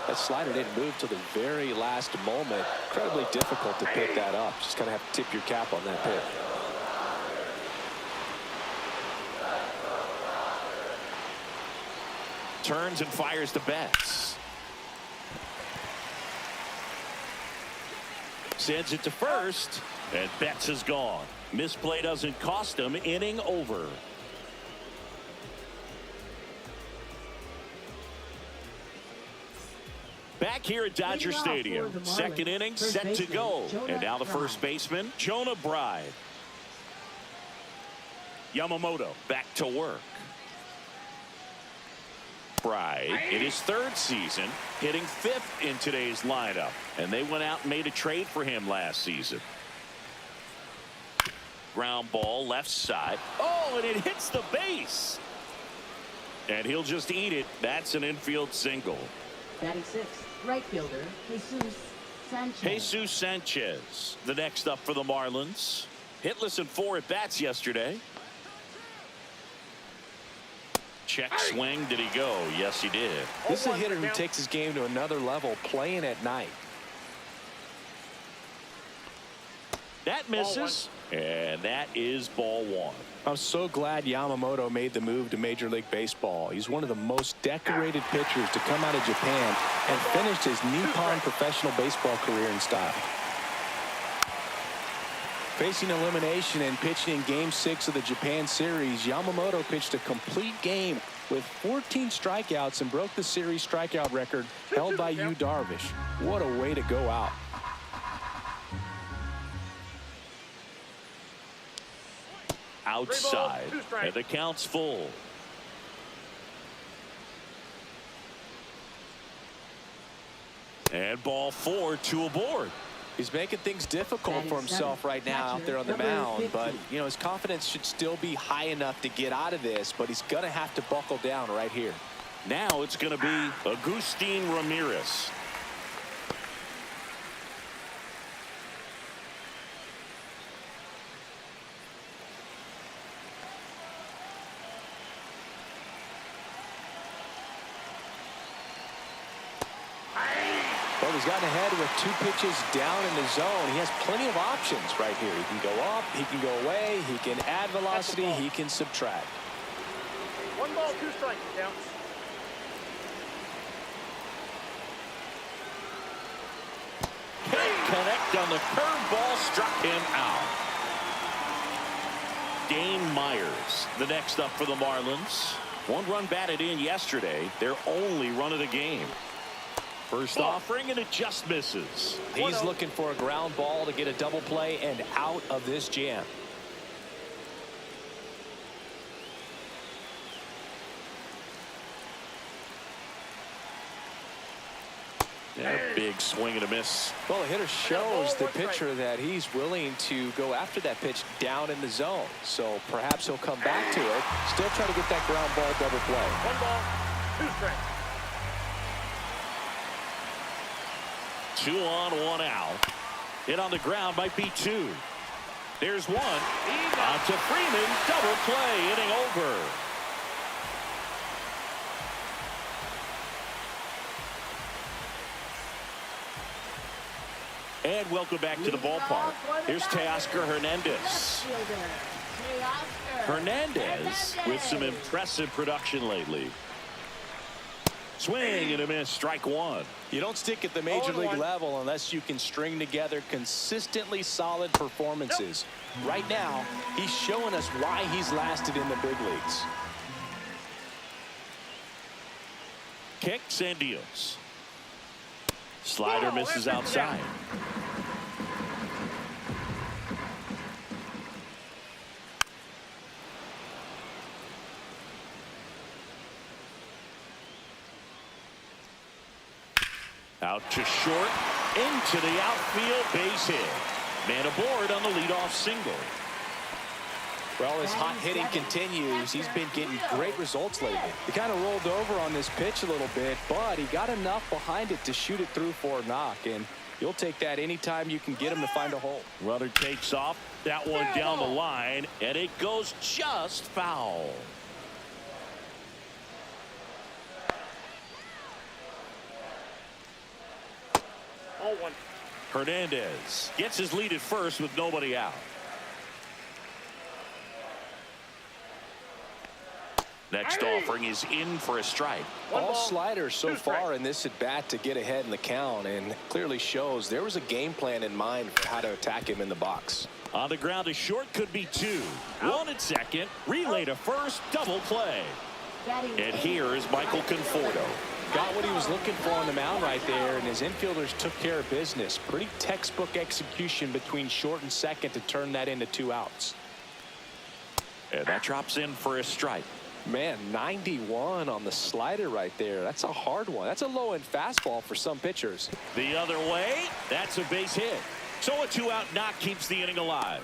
that slider didn't move till the very last moment. Incredibly difficult to pick that up. Just kind of have to tip your cap on that pick. Turns and fires to Betts. Sends it to first, and Betts is gone. Misplay doesn't cost him. Inning over. Back here at Dodger Stadium. Second inning set to go. And now the first baseman, Jonah Bride. Yamamoto back to work. Bride in his 3rd season, hitting 5th in today's lineup. And they went out and made a trade for him last season. Ground ball left side. Oh, and it hits the base. And he'll just eat it. That's an infield single. Batting 6th, right fielder, Jesus Sanchez. Jesus Sanchez, the next up for the Marlins. Hitless in 4 at-bats yesterday. Check swing. Did he go? Yes, he did. This is a hitter who takes his game to another level, playing at night. That misses, and that is ball 1. I'm so glad Yamamoto made the move to Major League Baseball. He's one of the most decorated pitchers to come out of Japan and finished his Nippon professional baseball career in style. Facing elimination and pitching in Game 6 of the Japan series, Yamamoto pitched a complete game with 14 strikeouts and broke the series strikeout record held by Yu Darvish. What a way to go out. Outside, and the count's full. And ball 4, 2 aboard. He's making things difficult for himself right now out there on the mound, but you know his confidence should still be high enough to get out of this, but he's gonna have to buckle down right here. Now it's going to be Agustin Ramirez. he's gotten ahead with 2 pitches down in the zone. He has plenty of options right here. He can go up, he can go away, he can add velocity, he can subtract. 1 ball, 2 strikes. Counts. Can't connect on the curveball, struck him out. Dane Myers, the next up for the Marlins. 1 run batted in yesterday, their only run of the game. First offering, and it just misses. He's looking for a ground ball to get a double play and out of this jam. Yeah, big swing and a miss. Well, the hitter shows the pitcher that he's willing to go after that pitch down in the zone. So perhaps he'll come back to it. Still try to get that ground ball double play. 1 ball, 2 strikes. 2 on, 1 out. Hit on the ground might be 2. There's 1. On to Freeman. Double play. Inning over. And welcome back to the ballpark. Here's Teoscar Hernandez. Hernandez with some impressive production lately. Swing and a miss, strike 1. You don't stick at the major league level unless you can string together consistently solid performances. Right now, he's showing us why he's lasted in the big leagues. Kicks and deals. Slider misses outside. Out to short, into the outfield, base hit. Man aboard on the leadoff single. Well, his hot hitting continues. He's been getting great results lately. He kind of rolled over on this pitch a little bit, but he got enough behind it to shoot it through for a knock, and you'll take that anytime you can get him to find a hole. Runner takes off, that one down the line, and it goes just foul. All 1. Hernandez gets his lead at first with nobody out. Next offering is in for a strike. All sliders so far in this at bat to get ahead in the count, and clearly shows there was a game plan in mind for how to attack him in the box. On the ground, a short could be 2. 1 at second, relay to first, double play. And here is Michael Conforto. Got what he was looking for on the mound right there, and his infielders took care of business. Pretty textbook execution between short and second to turn that into 2 outs. And that drops in for a strike. Man, 91 on the slider right there. That's a hard one. That's a low-end fastball for some pitchers. The other way, that's a base hit. So a 2-out knock keeps the inning alive.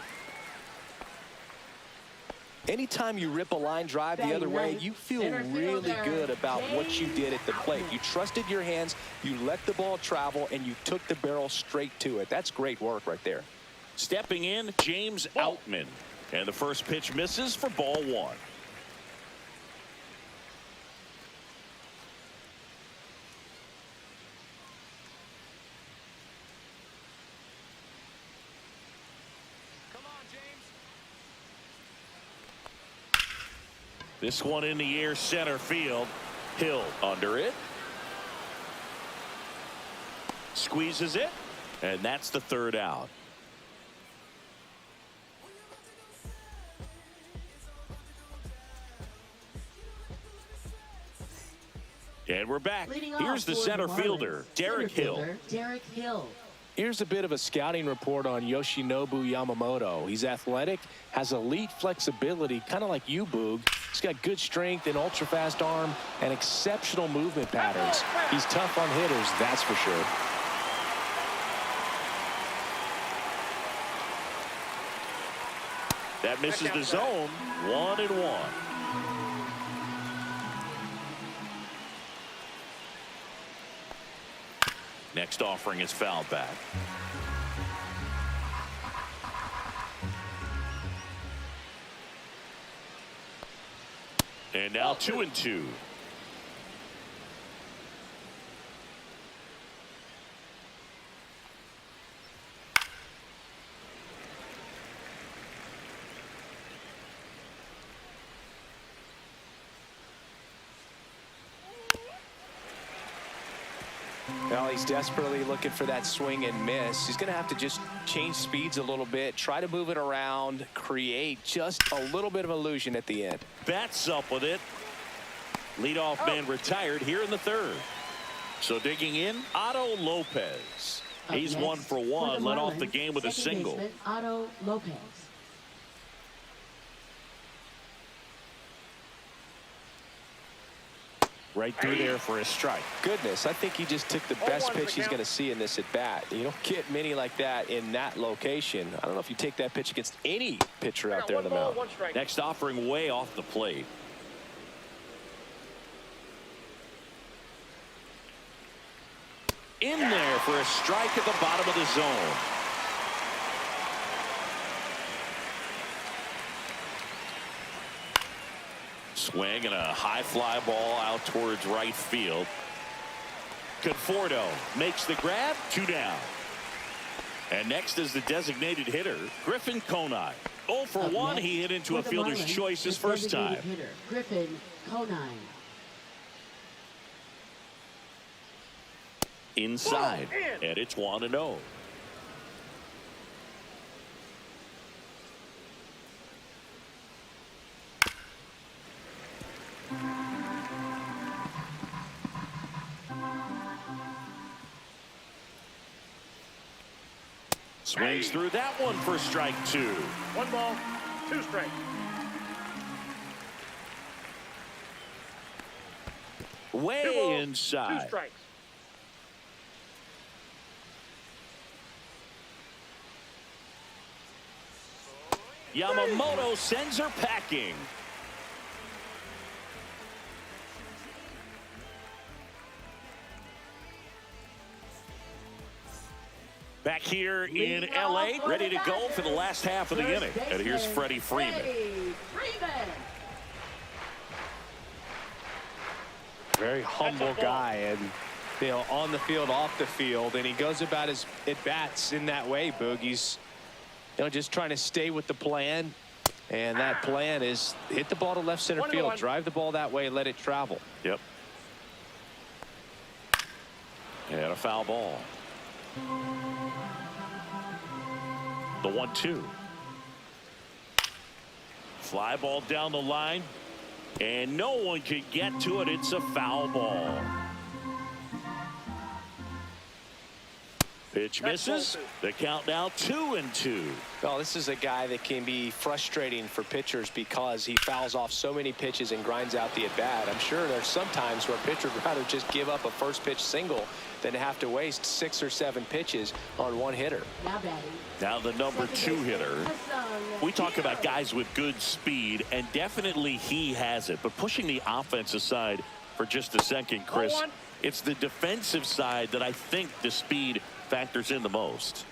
Anytime you rip a line drive the other way, you feel really good about what you did at the plate. You trusted your hands, you let the ball travel, and you took the barrel straight to it. That's great work right there. Stepping in, James Outman. And the first pitch misses for ball 1. This one in the air, center field. Hill under it. Squeezes it. And that's the 3rd out. And we're back. Here's the center fielder, Derek Hill. Derek Hill. Here's a bit of a scouting report on Yoshinobu Yamamoto. He's athletic, has elite flexibility, kind of like you, Boog. He's got good strength, an ultra-fast arm, and exceptional movement patterns. He's tough on hitters, that's for sure. That misses the zone. 1-1. Next offering is fouled back. And now 2-2. he's desperately looking for that swing and miss. He's going to have to just change speeds a little bit, try to move it around, create just a little bit of illusion at the end. Bats up with it. Leadoff man retired here in the third. So digging in, Otto Lopez. He's 1 for 1, led off the game with a single. Otto Lopez. Right through there for a strike. Goodness, I think he just took the best pitch he's going to see in this at bat. You don't get many like that in that location. I don't know if you take that pitch against any pitcher out there on the mound. Next offering way off the plate. In there for a strike at the bottom of the zone. Swing and a high fly ball out towards right field. Conforto makes the grab, 2 down. And next is the designated hitter, Griffin Conine. 0 for 1, he hit into a fielder's choice his first time. Hitter, Griffin Conine. Inside, and it's 1-0. Swings through that one for strike 2. 1 ball, 2 strikes. Way 2 balls, inside. 2 strikes. Yamamoto sends her packing. Back here in LA, ready to go for the last half of the inning. And here's Freddie Freeman. Very humble guy, and on the field, off the field, and he goes about his at-bats in that way, Boog. He's just trying to stay with the plan, and that plan is hit the ball to left center field, drive the ball that way, let it travel. Yep. And a foul ball. The 1-2. Fly ball down the line, and no one could get to it. It's a foul ball. Pitch misses. The count now 2-2. Well, this is a guy that can be frustrating for pitchers because he fouls off so many pitches and grinds out the at-bat. I'm sure there's some times where a pitcher would rather just give up a first pitch single than have to waste 6 or 7 pitches on one hitter. Now the number 2 hitter. We talk about guys with good speed, and definitely he has it. But pushing the offense aside for just a second, Chris, it's the defensive side that I think the speed factors in the most.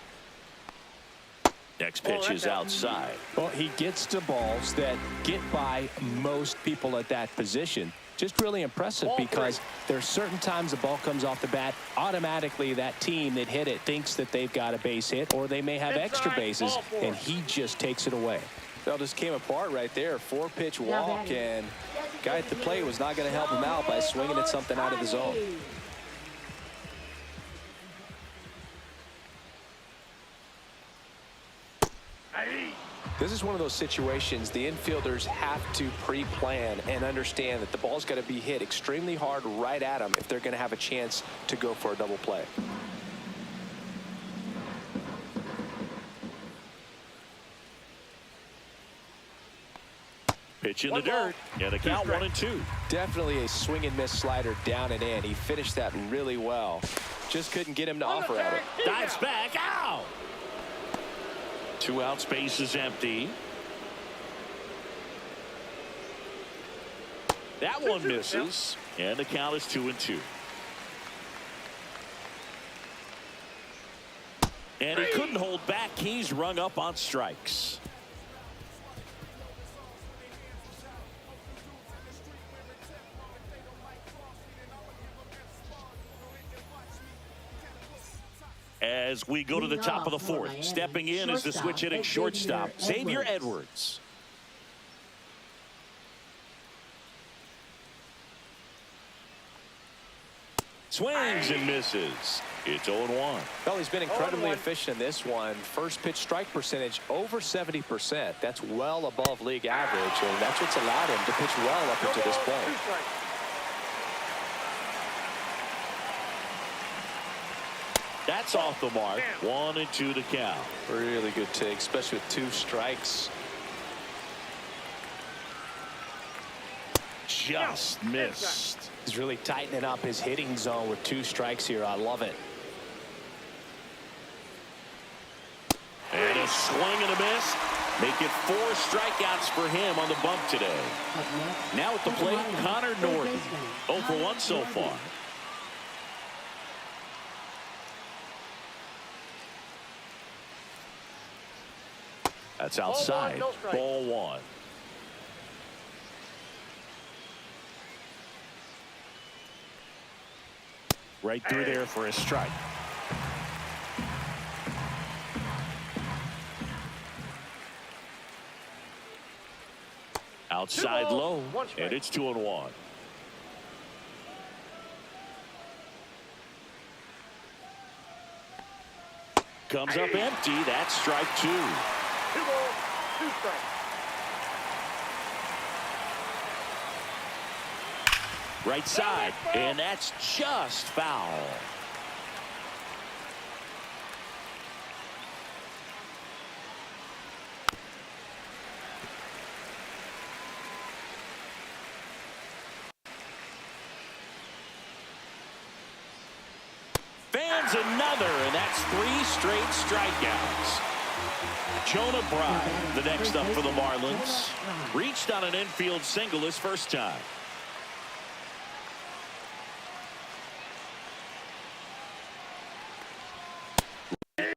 Next pitch is outside. Well, he gets to balls that get by most people at that position. Just really impressive because there's certain times the ball comes off the bat, automatically that team that hit it thinks that they've got a base hit, or they may have extra bases, and he just takes it away. That just came apart right there. 4-pitch walk, and guy at the plate was not going to help him out by swinging at something out of the zone. This is one of those situations the infielders have to pre-plan and understand that the ball's got to be hit extremely hard right at them if they're going to have a chance to go for a double play. Pitch in the dirt, and the count 1-2. Definitely a swing and miss slider down and in. He finished that really well. Just couldn't get him to offer at it. Dives back, out. 2 out, space is empty. That one misses, and the count is 2-2. And he couldn't hold back. He's rung up on strikes. As we go to the top of the 4th, stepping in is the switch hitting shortstop, Xavier Edwards. Swings and misses. It's 0-1. Well, he's been incredibly 0-1. efficient in this one. First pitch strike percentage over 70%. That's well above league average, and that's what's allowed him to pitch well up No until this balls, point. 2 strikes. That's off the mark. 1-2 to count. Really good take, especially with 2 strikes. Just missed. He's really tightening up his hitting zone with 2 strikes here. I love it. And a swing and a miss. Make it 4 strikeouts for him on the bump today. Up next, Now at the plate, Marlins, Connor third Norton. baseman, 0 for 1 so Norton. far. That's outside. no strike. Ball 1. Right through there for a strike. Outside 2 balls, low, 1 strike. and it's 2-1. Comes up empty. That's strike 2. 2 balls, 2 strikes. Right side, and that's just foul. Fans another, and that's 3 straight strikeouts. Jonah Bride, the next up for the Marlins, reached on an infield single his first time.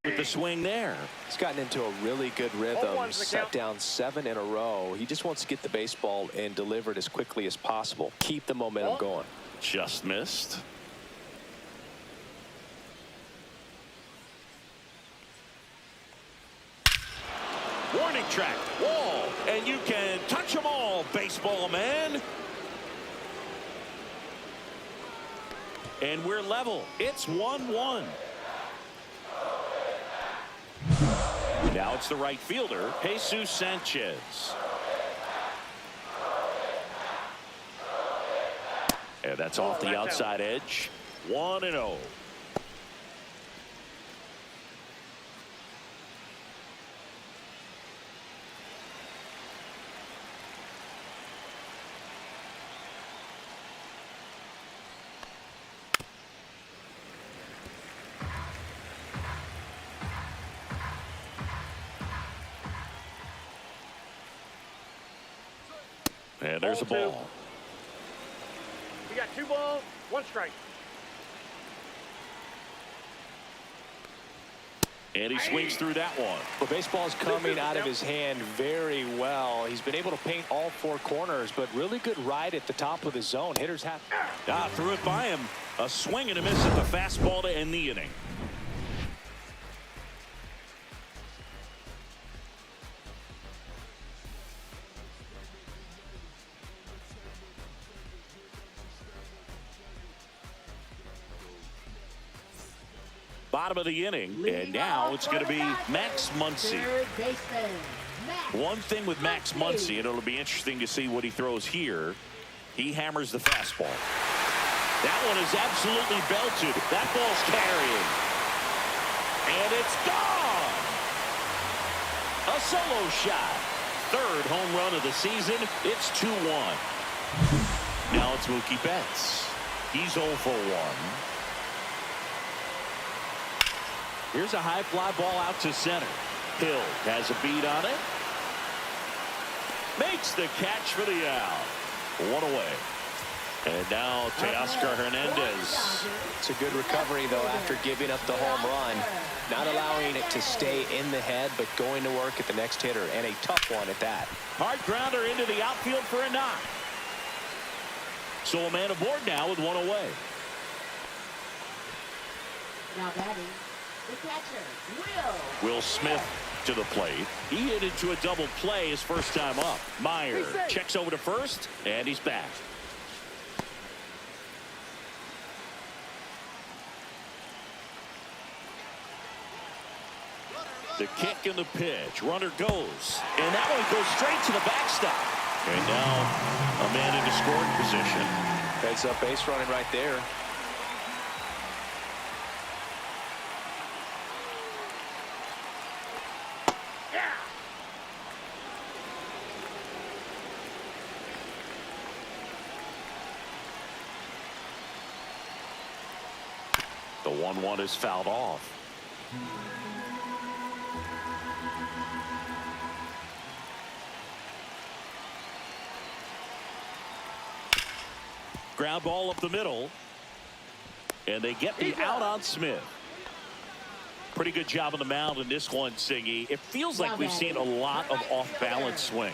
With the swing there. He's gotten into a really good rhythm. 0-1's the Set count. down 7 in a row. He just wants to get the baseball and deliver it as quickly as possible. Keep the momentum going. Just missed. Warning track, wall, and you can touch them all, baseball man. And we're level. It's 1-1. Now it's the right fielder, Jesus Sanchez. And that's off the outside edge. 1-0. And there's a Ball 2. ball. You got 2 balls, 1 strike. And he swings through that one. Well, baseball's coming out of his hand very well. He's been able to paint all 4 corners, but really good ride at the top of the zone. Hitters have. Threw it by him. A swing and a miss at the fastball to end the inning. Bottom of the inning, and now it's going to be Max Muncy. Third baseman, Max. One thing with Max Muncy, and it'll be interesting to see what he throws here. He hammers the fastball. That one is absolutely belted. That ball's carrying. And it's gone. A solo shot. 3rd home run of the season. It's 2-1. Now it's Mookie Betts. He's 0 for 1. Here's a high fly ball out to center. Hill has a beat on it. Makes the catch for the out. 1 away. And now Teoscar Hernandez. It's a good recovery, though, after giving up the home run. Not allowing it to stay in the head, but going to work at the next hitter, and a tough one at that. Hard grounder into the outfield for a knock. So a man aboard now with 1 away. Now batting, the catcher, Will Smith to the plate. He hit into a double play his first time up. Meyer checks over to first, and he's back. The kick and the pitch. Runner goes. And that one goes straight to the backstop. And now a man into scoring position. Heads up base running right there. The 1-1 is fouled off. Ground ball up the middle. And they get the out on Smith. Pretty good job on the mound in this one, Singy. It feels like we've seen a lot of off-balance swings.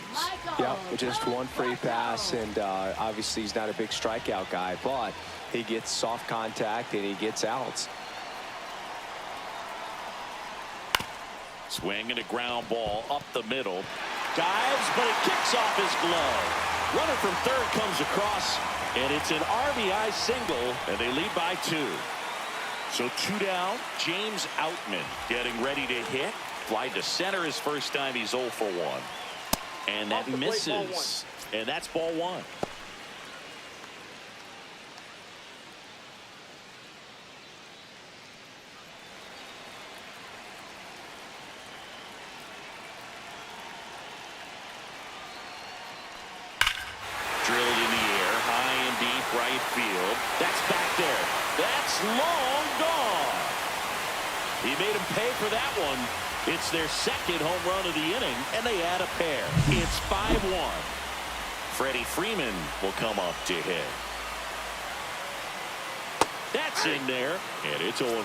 Yeah, just one free pass, and obviously he's not a big strikeout guy, but he gets soft contact and he gets outs. Swing and a ground ball up the middle. Dives, but it kicks off his glove. Runner from third comes across, and it's an RBI single, and they lead by 2. So 2 down. James Outman getting ready to hit. Fly to center his first time. He's 0 for 1. And that misses. And that's ball 1. Drilled in the air, high and deep right field. That's back there. That's long gone. He made him pay for that one. It's their second home run of the inning, and they add a pair. It's 5-1. Freddie Freeman will come up to hit. That's in there, and it's 0-1.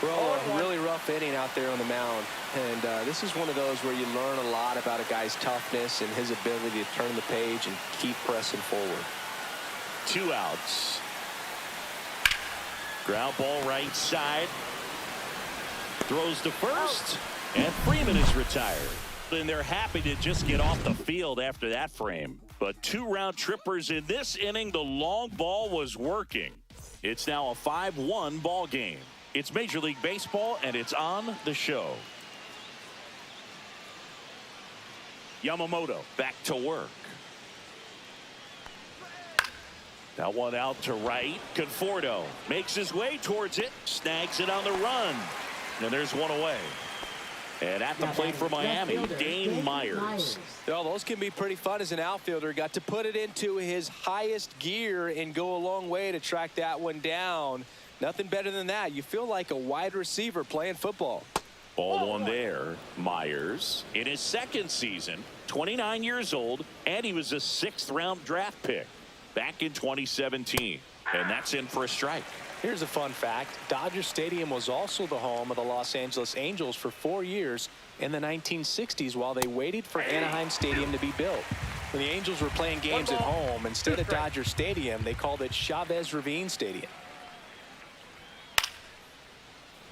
Well, a really rough inning out there on the mound, and this is one of those where you learn a lot about a guy's toughness and his ability to turn the page and keep pressing forward. 2 outs. Ground ball right side. Throws to first, and Freeman is retired. And they're happy to just get off the field after that frame. But 2 round trippers in this inning. The long ball was working. It's now a 5-1 ball game. It's Major League Baseball, and it's on the show. Yamamoto back to work. That one out to right. Conforto makes his way towards it. Snags it on the run. And there's one away. And at the plate for Miami, Dane Myers. Well, those can be pretty fun as an outfielder. Got to put it into his highest gear and go a long way to track that one down. Nothing better than that. You feel like a wide receiver playing football. Ball 1 there. Myers in his second season, 29 years old, and he was a 6th round draft pick back in 2017. And that's in for a strike. Here's a fun fact. Dodger Stadium was also the home of the Los Angeles Angels for 4 years in the 1960s while they waited for Anaheim Stadium to be built. When the Angels were playing games at home, instead of Dodger Stadium, they called it Chavez Ravine Stadium.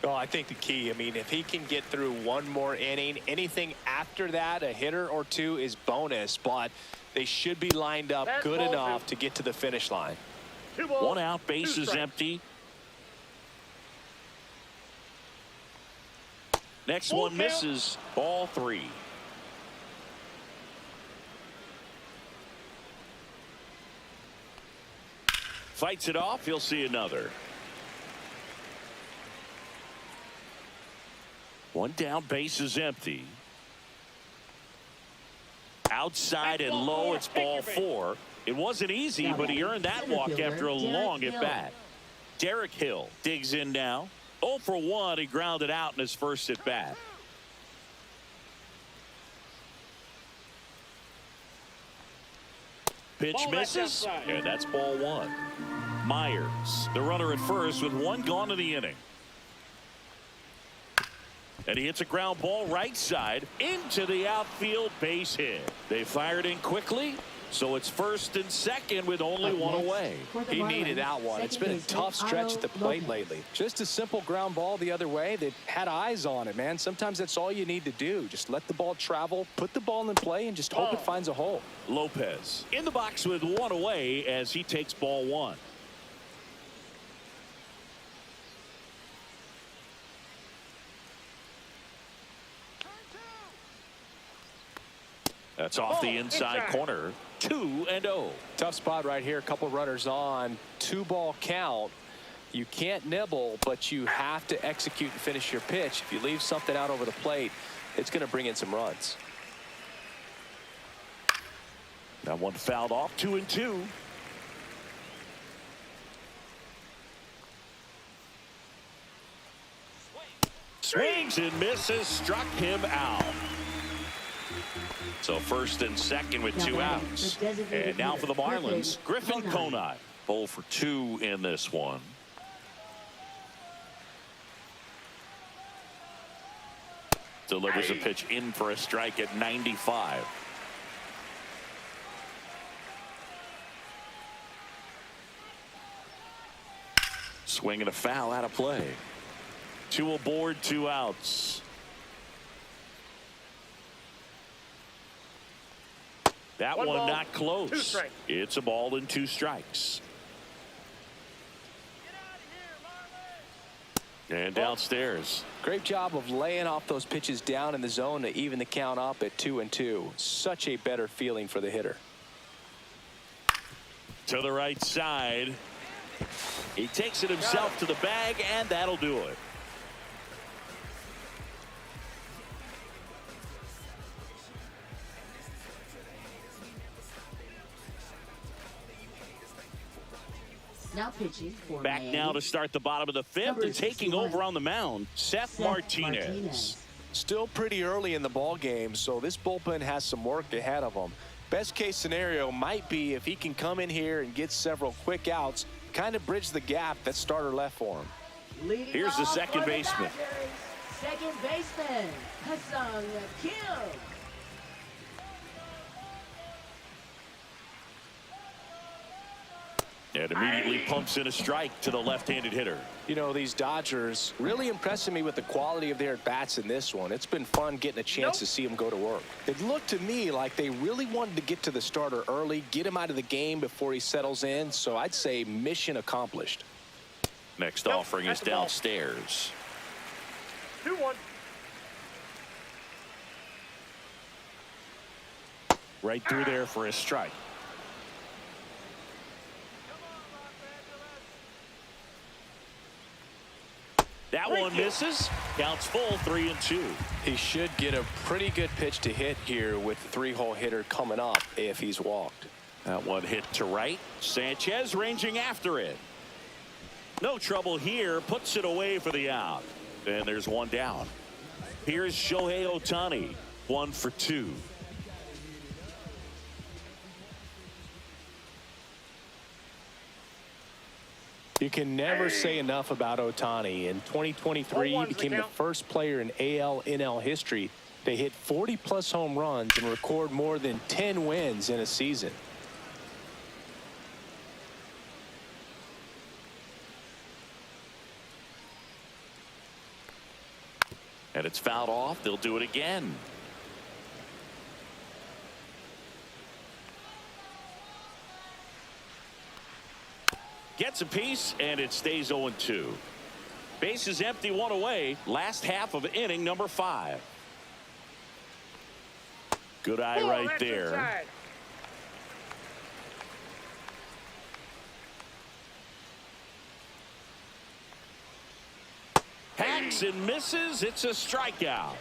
Well, I think the key, I mean, if he can get through one more inning, anything after that, a hitter or 2 is bonus, but they should be lined up good enough to get to the finish line. 1 out, base is empty. Next one misses. Ball 3. Fights it off. He'll see another. 1 down, base is empty. Outside and low, it's ball 4. It wasn't easy, but he earned that walk after a long at bat. Derek Hill digs in now. 0 for 1. He grounded out in his first at bat. Pitch misses, and that's ball 1. Myers, the runner at first with 1 gone in the inning. And he hits a ground ball right side into the outfield, base hit. They fired in quickly. So it's first and second with only 1 away. He needed that one. It's been a tough stretch at the plate lately. Just a simple ground ball the other way. They've had eyes on it, man. Sometimes that's all you need to do. Just let the ball travel, put the ball in play, and just hope it finds a hole. Lopez in the box with 1 away as he takes ball 1. That's off the inside corner. 2-0. Tough spot right here. A couple runners on. 2-ball count. You can't nibble, but you have to execute and finish your pitch. If you leave something out over the plate, it's going to bring in some runs. That one fouled off. 2-2. Swings and misses. Struck him out. So first and second with 2 outs. And now for the Marlins, Griffin Conine. 0 for 2 in this one. Delivers a pitch in for a strike at 95. Swing and a foul out of play. 2 aboard, 2 outs. That one not close. It's a ball and 2 strikes. And downstairs. Great job of laying off those pitches down in the zone to even the count up at 2-2. Such a better feeling for the hitter. To the right side. He takes it himself to the bag, and that'll do it. Now pitching for Back Miami. now to start the bottom of the 5th and taking over on the mound, Seth Martinez. Still pretty early in the ball game, so this bullpen has some work ahead of them. Best case scenario might be if he can come in here and get several quick outs, kind of bridge the gap that starter left for him. Leading Here's the off second for the baseman. Dodgers, second baseman, Hassan Kim. And immediately pumps in a strike to the left-handed hitter. You know, these Dodgers really impressing me with the quality of their at-bats in this one. It's been fun getting a chance to see them go to work. It looked to me like they really wanted to get to the starter early, get him out of the game before he settles in. So I'd say mission accomplished. Next offering is downstairs. 2-1. Right through there for a strike. That one misses. Counts full, 3-2. He should get a pretty good pitch to hit here with the 3-hole hitter coming up if he's walked. That one hit to right. Sanchez ranging after it. No trouble here. Puts it away for the out. And there's one down. Here's Shohei Ohtani. 1 for 2. You can never say enough about Ohtani. In 2023, he became the first player in AL/NL history to hit 40-plus home runs and record more than 10 wins in a season. And it's fouled off. They'll do it again. Gets a piece, and it stays 0-2. Base is empty, 1 away. Last half of inning number 5. Good eye right there. Inside. Hacks and misses. It's a strikeout.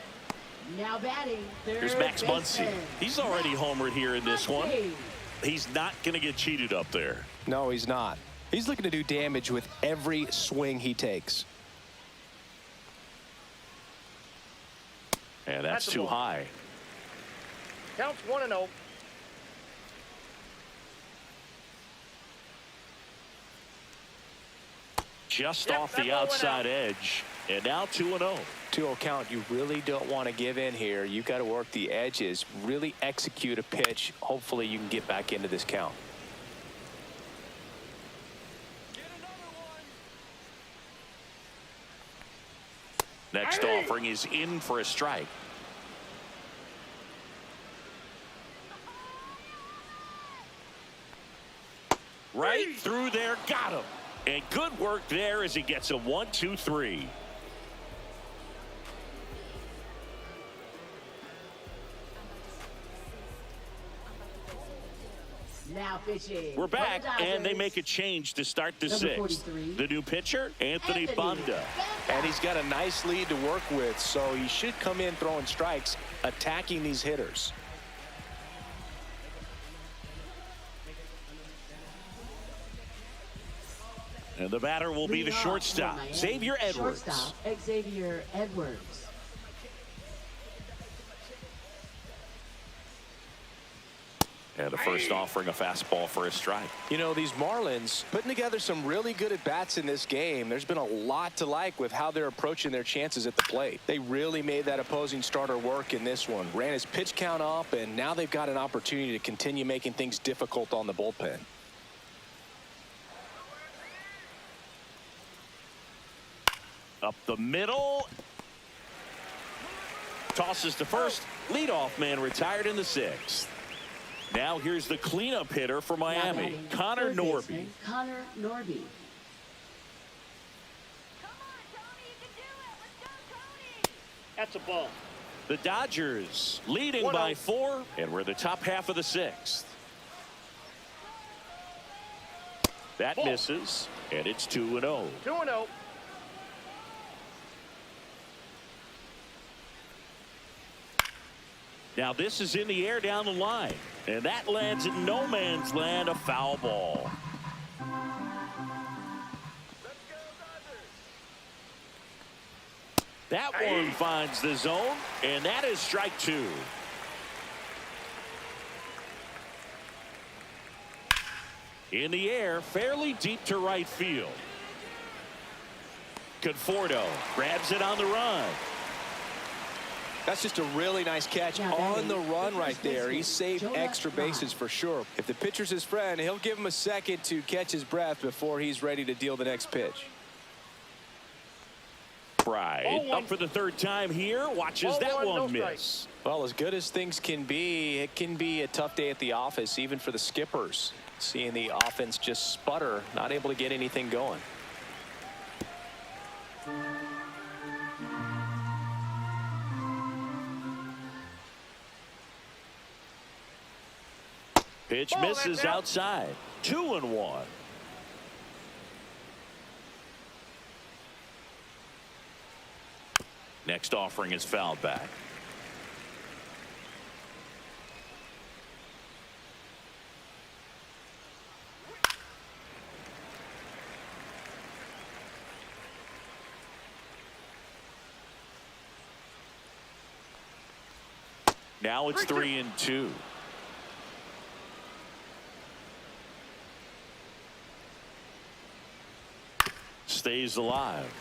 Now batting, Here's Max Muncy. He's already homered here in this one. He's not going to get cheated up there. No, he's not. He's looking to do damage with every swing he takes. And that's too high. Counts 1-0. Just off the outside edge. And now 2-0. 2-0 count. You really don't want to give in here. You've got to work the edges, really execute a pitch. Hopefully you can get back into this count. Next offering is in for a strike. Right through there, got him. And good work there as he gets a 1-2-3. Now pitching. We're for the back, and they Dodgers. make a change to start the Number 6th. 43. The new pitcher, Anthony Banda. And he's got a nice lead to work with, so he should come in throwing strikes, attacking these hitters. And the batter will be the Leading off shortstop, for Miami, Xavier Edwards. Shortstop, Xavier Edwards. And the first offering a fastball for a strike. You know, these Marlins putting together some really good at-bats in this game. There's been a lot to like with how they're approaching their chances at the plate. They really made that opposing starter work in this one. Ran his pitch count up, and now they've got an opportunity to continue making things difficult on the bullpen. Up the middle. Tosses to first. Leadoff man retired in the 6th. Now here's the cleanup hitter for Miami, Now batting, Connor third Norby. baseman, Connor Norby. Come on, Tony, you can do it. Let's go, Tony. That's a ball. The Dodgers leading 1-0. by 4, and we're the top half of the 6th. That Ball. misses, and it's 2-0. 2-0. Now this is in the air down the line, and that lands in no man's land, a foul ball. That one finds the zone, and that is strike 2. In the air, fairly deep to right field. Conforto grabs it on the run. That's just a really nice catch Now on batting, the run the right first there. He baseman, saved Jonah extra bases Rod. for sure. If the pitcher's his friend, he'll give him a second to catch his breath before he's ready to deal the next pitch. Pride Ball one. up for the 3rd time here. Watches Ball that one, one no miss. Well, as good as things can be, it can be a tough day at the office, even for the skippers. Seeing the offense just sputter, not able to get anything going. Pitch Ball, misses that's out. outside. 2-1. Next offering is fouled back. Now it's 3-2. Stays alive.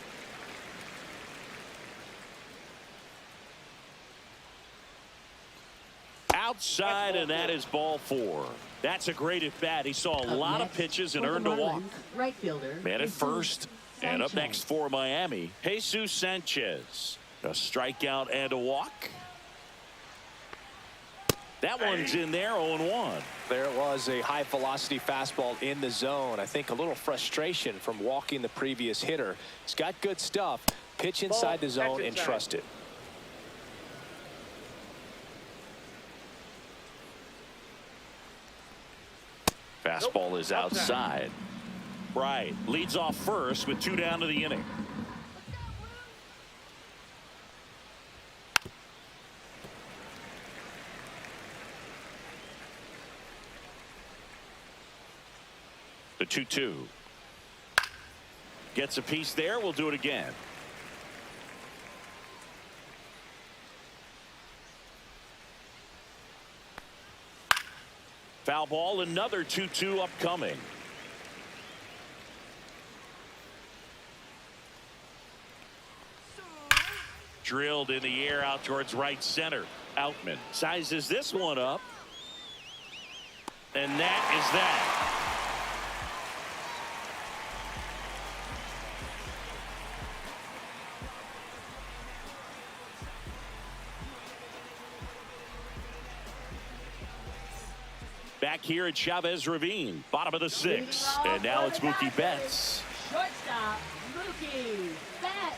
Outside, and that is ball 4. That's a great at bat. He saw a Up lot of next pitches and for the earned a walk. Marlins, Right fielder. Man at Jesus first, and up Sanchez. next for Miami, Jesus Sanchez. A strikeout and a walk. That one's in there, 0-1. There was a high velocity fastball in the zone. I think a little frustration from walking the previous hitter. He's got good stuff. Pitch inside the zone and inside. trust it. Fastball is outside. Bright leads off first with 2 down to the inning. The 2-2. Gets a piece there. We'll do it again. Foul ball, another 2-2 upcoming. Drilled in the air out towards right center. Outman sizes this one up. And that is that. Back here at Chavez Ravine, bottom of the 6th. And now it's Mookie Betts. Shortstop, Mookie Betts.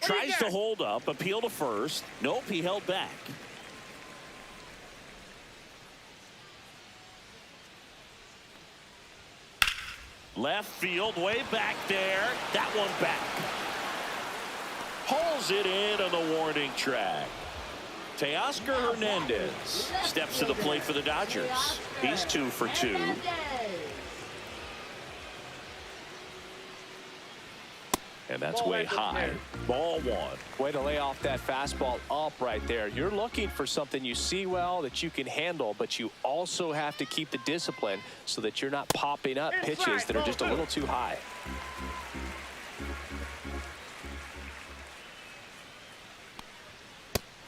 Tries to hold up, appeal to first. Nope, he held back. Left field, way back there. That one back. Hauls it in on the warning track. Teoscar Hernandez steps to the plate for the Dodgers. He's 2 for 2. And that's way high. Ball 1. Way to lay off that fastball up right there. You're looking for something you see well that you can handle, but you also have to keep the discipline so that you're not popping up pitches that are just a little too high.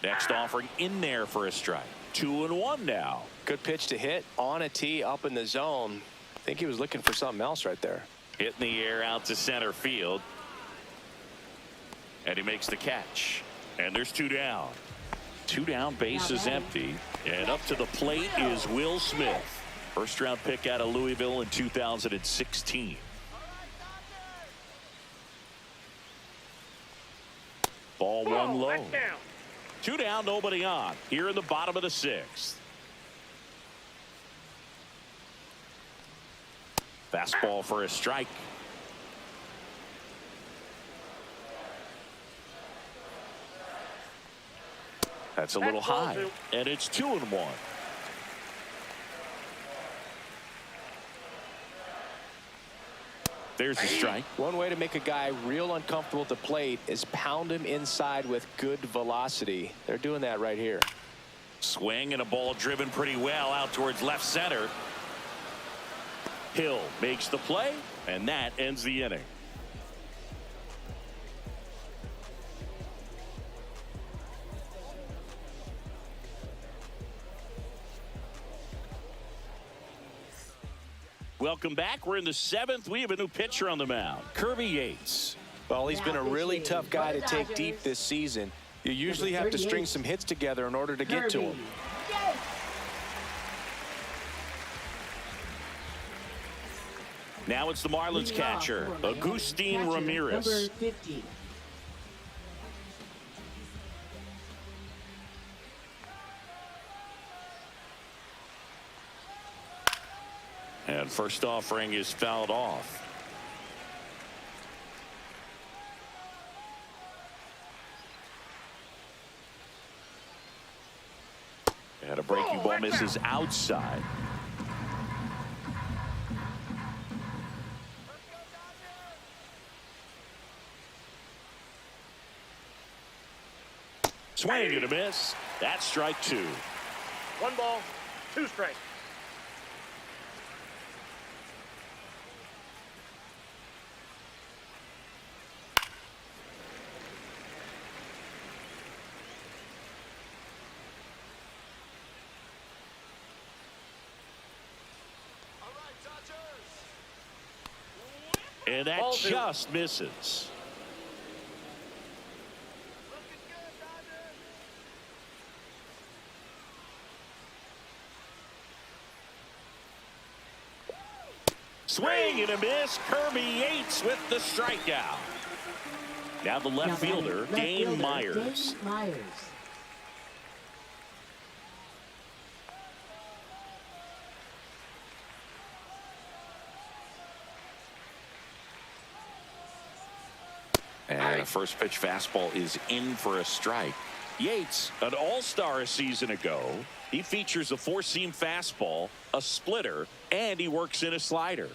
Next offering in there for a strike. 2-1 now. Good pitch to hit on a tee up in the zone. I think he was looking for something else right there. Hit in the air out to center field. And he makes the catch. And there's 2 down. 2 down, base is empty. And up to the plate is Will Smith. First round pick out of Louisville in 2016. Ball 1 low. 2 down, nobody on. Here in the bottom of the 6th. Fastball for a strike. That's a little high, and it's 2-1. There's the strike. One way to make a guy real uncomfortable at the plate is pound him inside with good velocity. They're doing that right here. Swing and a ball driven pretty well out towards left center. Hill makes the play, and that ends the inning. Welcome back. We're in the 7th. We have a new pitcher on the mound, Kirby Yates. Well, he's been a really tough guy to take deep this season. You usually have to string some hits together in order to get to him. Now it's the Marlins catcher, Agustin Ramirez. Number 50. And first offering is fouled off. And a breaking ball misses outside. Swing and a miss. That's strike 2. 1 ball, 2 strikes. And that just misses. Swing and a miss. Kirby Yates with the strikeout. Now the left fielder, Dane Myers. And a first pitch fastball is in for a strike. Yates, an all-star a season ago. He features a 4-seam fastball, a splitter, and he works in a slider.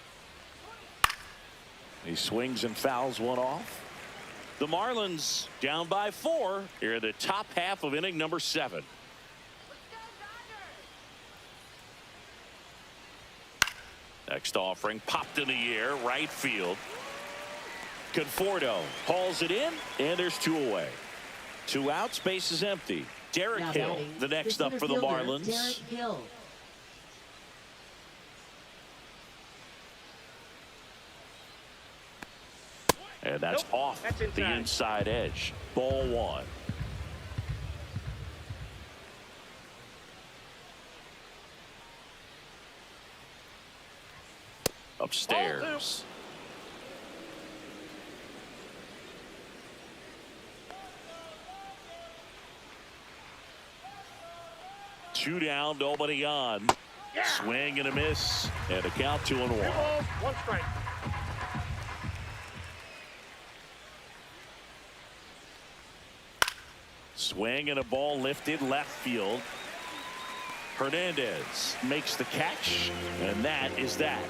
He swings and fouls one off. The Marlins down by 4 here in the top half of inning number 7. Next offering popped in the air, right field. Conforto hauls it in, and there's 2 away. 2 outs, base is empty. Derek Hill, the next up for the Marlins. Derek Hill. And that's off the inside edge. Ball 1. Upstairs. Two down, nobody on. Swing and a miss, and a count 2-1. 2 balls, 1 strike. Swing and a ball lifted left field. Hernandez makes the catch, and that is that.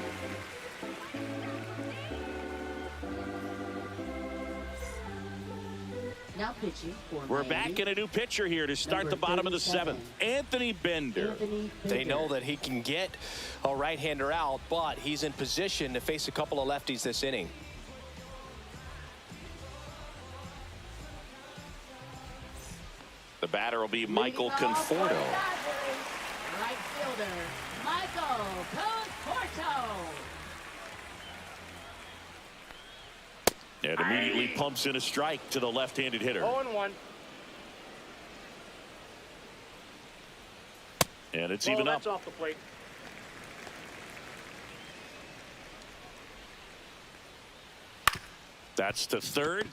Now pitching for We're Miami, back in a new pitcher here to start the bottom of the 7th. Anthony Bender. They know that he can get a right-hander out, but he's in position to face a couple of lefties this inning. The batter will be Michael Conforto. Right fielder, Michael Conforto. And immediately pumps in a strike to the left-handed hitter. 0-1. And it's Ball, even up. that's off the plate. That's to third.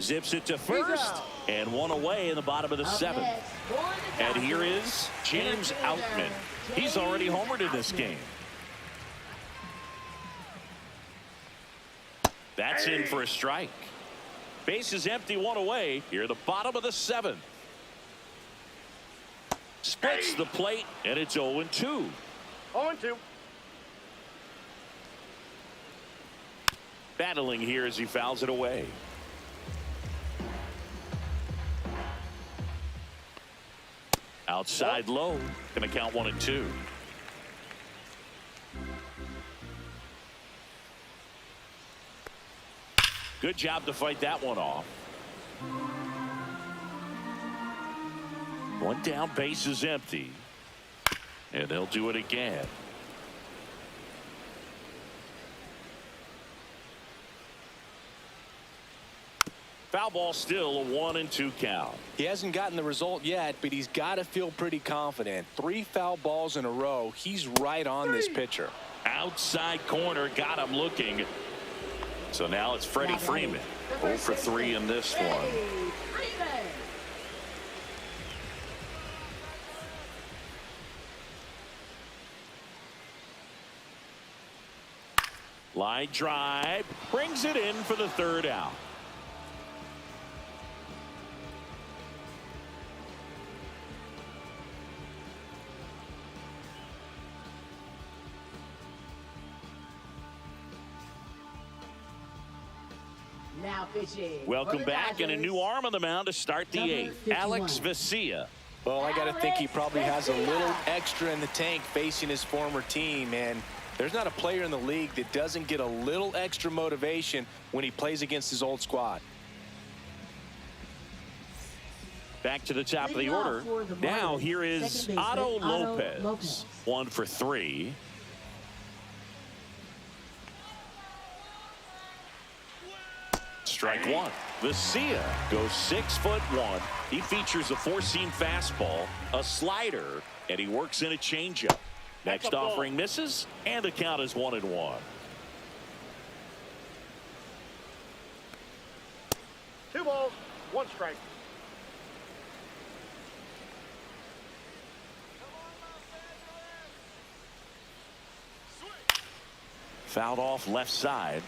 Zips it to first. And one away in the bottom of the 7th. And here is James Outman. He's already homered in this game. That's in for a strike. Base is empty, one away. Here, the bottom of the 7th. Splits the plate, and it's 0-2. 0-2. Battling here as he fouls it away. Outside low. Going to count 1-2. Good job to fight that one off. One down, base is empty. And they'll do it again. Foul ball, still a 1-2 count. He hasn't gotten the result yet, but he's got to feel pretty confident. 3 foul balls in a row. He's right on this pitcher. Outside corner, got him looking. So now it's Freddie Freeman. 0 for 3 in this one. Line drive, brings it in for the 3rd out. Now pitching. Welcome back, and a new arm on the mound to start the 8th. Alex Vesia. Well, I got to think he probably has a little extra in the tank facing his former team, and there's not a player in the league that doesn't get a little extra motivation when he plays against his old squad. Back to the top of the order. Now here is Otto Lopez. 1 for 3. Strike 1. Vesia goes 6'1". He features a 4-seam fastball, a slider, and he works in a changeup. Next offering misses, and the count is 1-1. Two balls, 1 strike. Fouled off left side.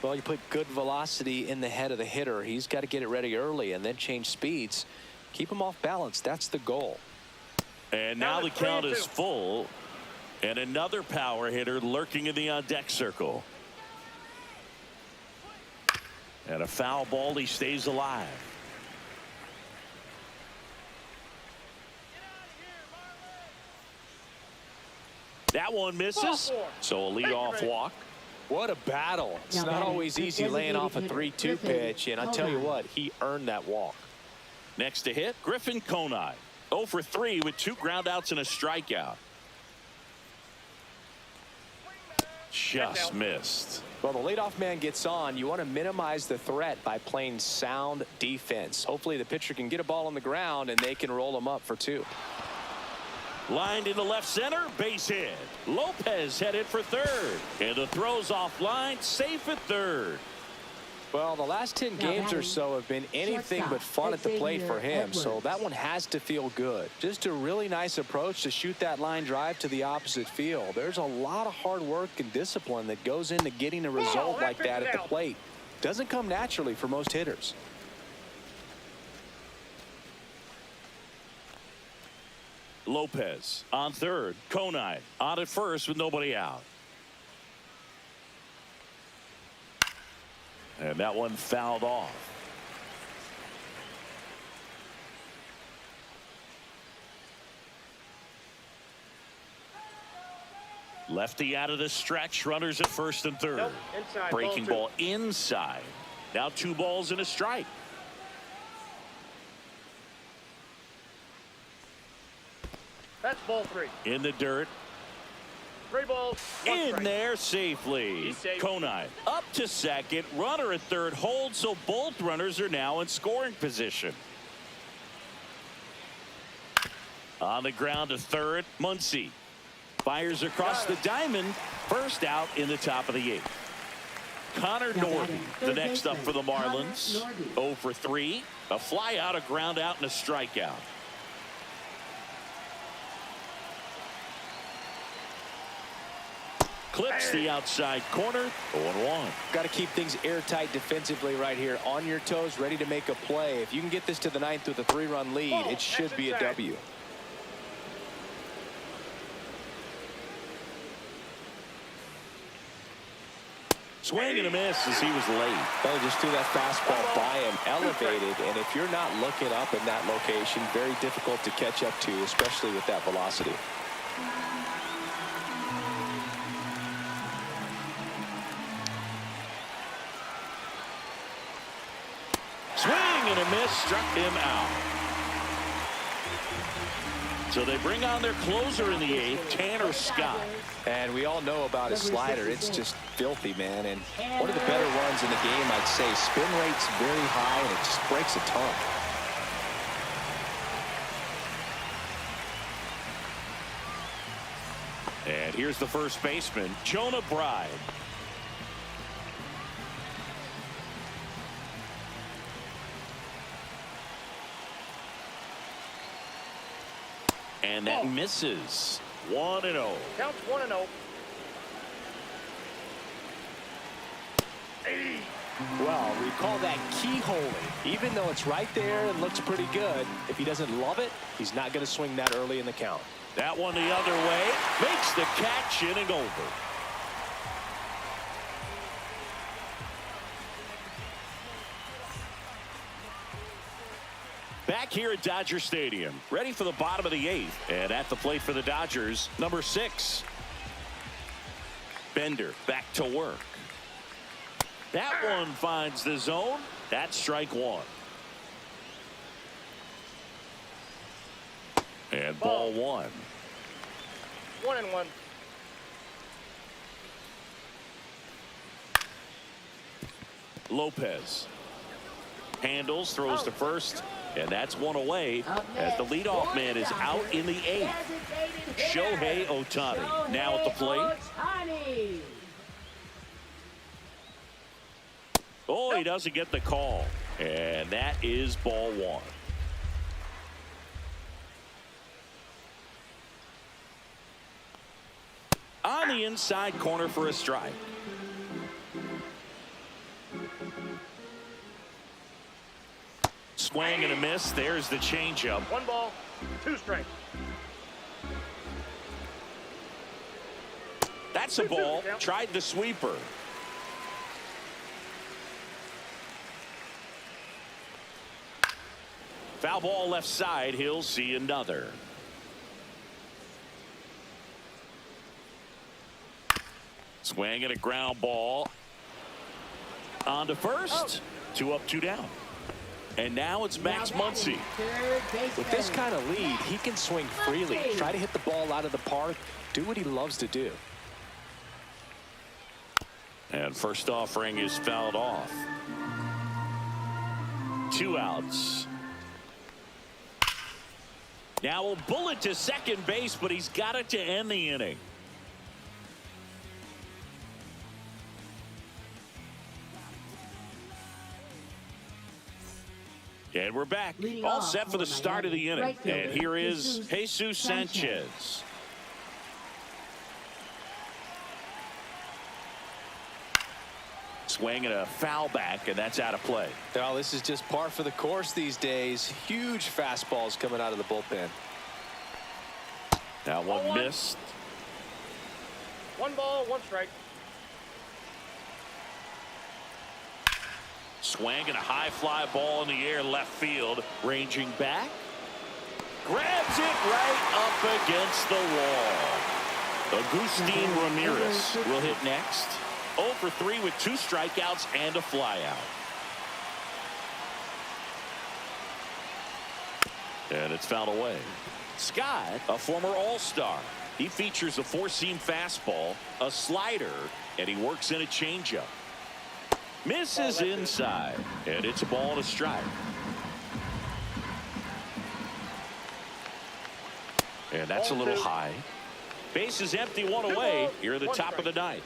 Well, you put good velocity in the head of the hitter. He's got to get it ready early and then change speeds. Keep him off balance. That's the goal. And now the count is full. And another power hitter lurking in the on-deck circle. And a foul ball. He stays alive. That one misses. So a leadoff walk. What a battle. It's not always easy laying off a 3-2 pitch, and I'll tell you what, he earned that walk. Next to hit, Griffin Conine. 0 for 3 with 2 groundouts and a strikeout. Just missed. Well, the leadoff man gets on. You want to minimize the threat by playing sound defense. Hopefully the pitcher can get a ball on the ground and they can roll him up for 2. Lined into left center, base hit. Lopez headed for 3rd. And the throw's offline, safe at 3rd. Well, the last 10 games or so have been anything but fun at the plate for him, so that one has to feel good. Just a really nice approach to shoot that line drive to the opposite field. There's a lot of hard work and discipline that goes into getting a result like that at the plate. Doesn't come naturally for most hitters. Lopez on third. Conine on at first with nobody out. And that one fouled off. Lefty out of the stretch. Runners at first and third. Nope, inside, Breaking ball ball inside. Now 2 balls and a strike. That's ball 3. In the dirt. 3 balls, 1 In strike. there safely. He's safe. Conine up to second. Runner at third holds, so both runners are now in scoring position. On the ground to third. Muncy fires across the diamond. First out in the top of the 8th. Connor Norby, the next up for the Marlins. 0 for 3. A fly out, a ground out, and a strikeout. Clips the outside corner. 0-1. Got to keep things airtight defensively right here. On your toes, ready to make a play. If you can get this to the 9th with a 3-run lead, it should be a W. Swing and a miss as he was late. Well, just threw that fastball by him, elevated, and if you're not looking up in that location, very difficult to catch up to, especially with that velocity. Swing and a miss, struck him out. So they bring on their closer in the 8th, Tanner Scott. And we all know about his slider. It's just filthy, man. And one of the better ones in the game, I'd say. Spin rate's very high, and it just breaks a ton. And here's the first baseman, Jonah Bride. And that misses. 1-0. Counts 1-0. Well, we call that keyholing. Even though it's right there and looks pretty good, if he doesn't love it, he's not going to swing that early in the count. That one the other way. Makes the catch, inning over. Back here at Dodger Stadium, ready for the bottom of the 8th. And at the plate for the Dodgers, number 6. Bender back to work. That one finds the zone. That's strike 1. And ball 1. 1-1. Lopez handles, throws to first, and that's one away as the leadoff man is out in the 8th. Shohei Ohtani now at the plate. Oh, he doesn't get the call, and that is ball 1. On the inside corner for a strike. Swing and a miss. There's the changeup. 1 ball, 2 strikes. That's a ball. Tried the sweeper. Foul ball left side. He'll see another. Swing and a ground ball. On to first. 2 up, 2 down. And now it's Max Muncy. With this kind of lead, he can swing freely. Try to hit the ball out of the park. Do what he loves to do. And first offering is fouled off. 2 outs. Now a bullet to second base, but he's got it to end the inning. And we're back. All set for the start of the inning. And here is Jesus Sanchez. Swing and a foul back, and that's out of play. Well, this is just par for the course these days. Huge fastballs coming out of the bullpen. That one Ball one. missed. 1 ball, 1 strike. Swinging a high fly ball in the air left field. Ranging back. Grabs it right up against the wall. Agustin Ramirez will hit next. 0 for 3 with 2 strikeouts and a flyout. And it's fouled away. Scott, a former All-Star. He features a 4-seam fastball, a slider, and he works in a changeup. Misses inside, and it's a ball and a strike. And that's a little high. Base is empty, 1 away. Here at the top of the ninth.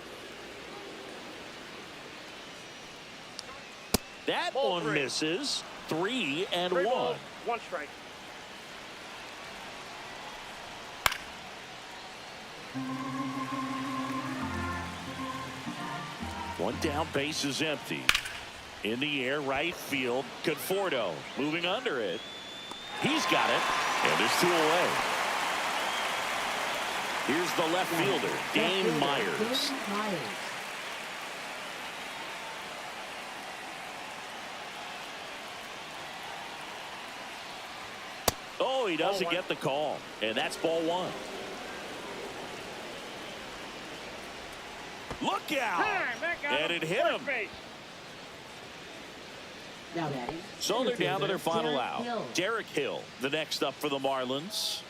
That one misses. 3 and 1. 1 strike. One down, base is empty. In the air, right field. Conforto moving under it. He's got it, and there's 2 away. Here's the left fielder, Dane Myers. Oh, he doesn't get the call, and that's ball 1. Look out! And it hit him. Now batting. So they're down to their final Derek out. Hill. Derek Hill, the next up for the Marlins.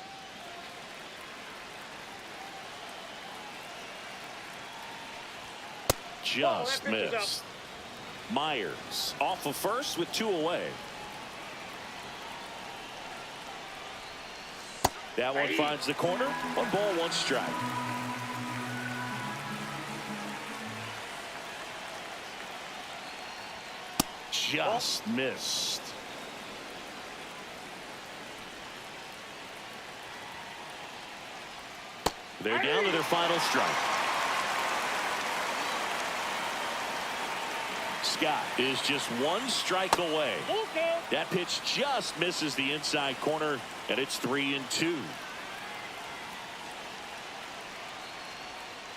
Just missed. Myers off of first with 2 away. That one finds the corner. 1 ball, 1 strike. Just missed. They're down to their final strike. Scott is just 1 strike away. That pitch just misses the inside corner, and it's 3 and 2.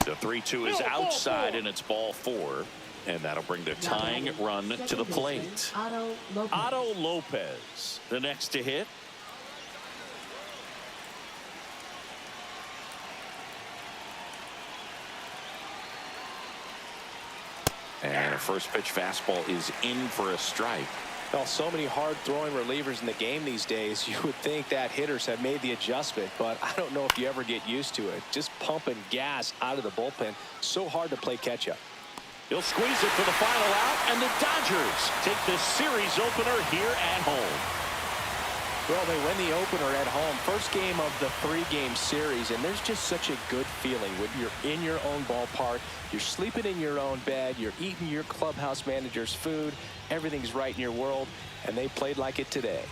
The 3-2 is outside, and it's ball 4. And that'll bring the tying run to the plate. Otto Lopez, the next to hit. And a first pitch fastball is in for a strike. Well, so many hard-throwing relievers in the game these days, you would think that hitters have made the adjustment, but I don't know if you ever get used to it. Just pumping gas out of the bullpen, so hard to play catch-up. He'll squeeze it for the final out, and the Dodgers take the series opener here at home. Well, they win the opener at home. First game of the 3-game series, and there's just such a good feeling when you're in your own ballpark, you're sleeping in your own bed, you're eating your clubhouse manager's food, everything's right in your world, and they played like it today.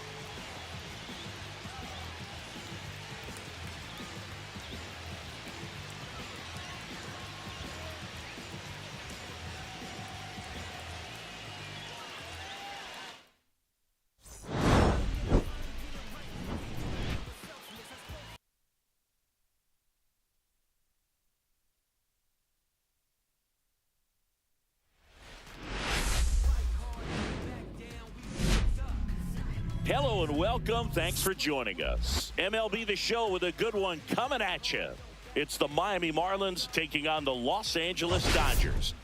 Hello and welcome. Thanks for joining us. MLB The Show with a good one coming at you. It's the Miami Marlins taking on the Los Angeles Dodgers.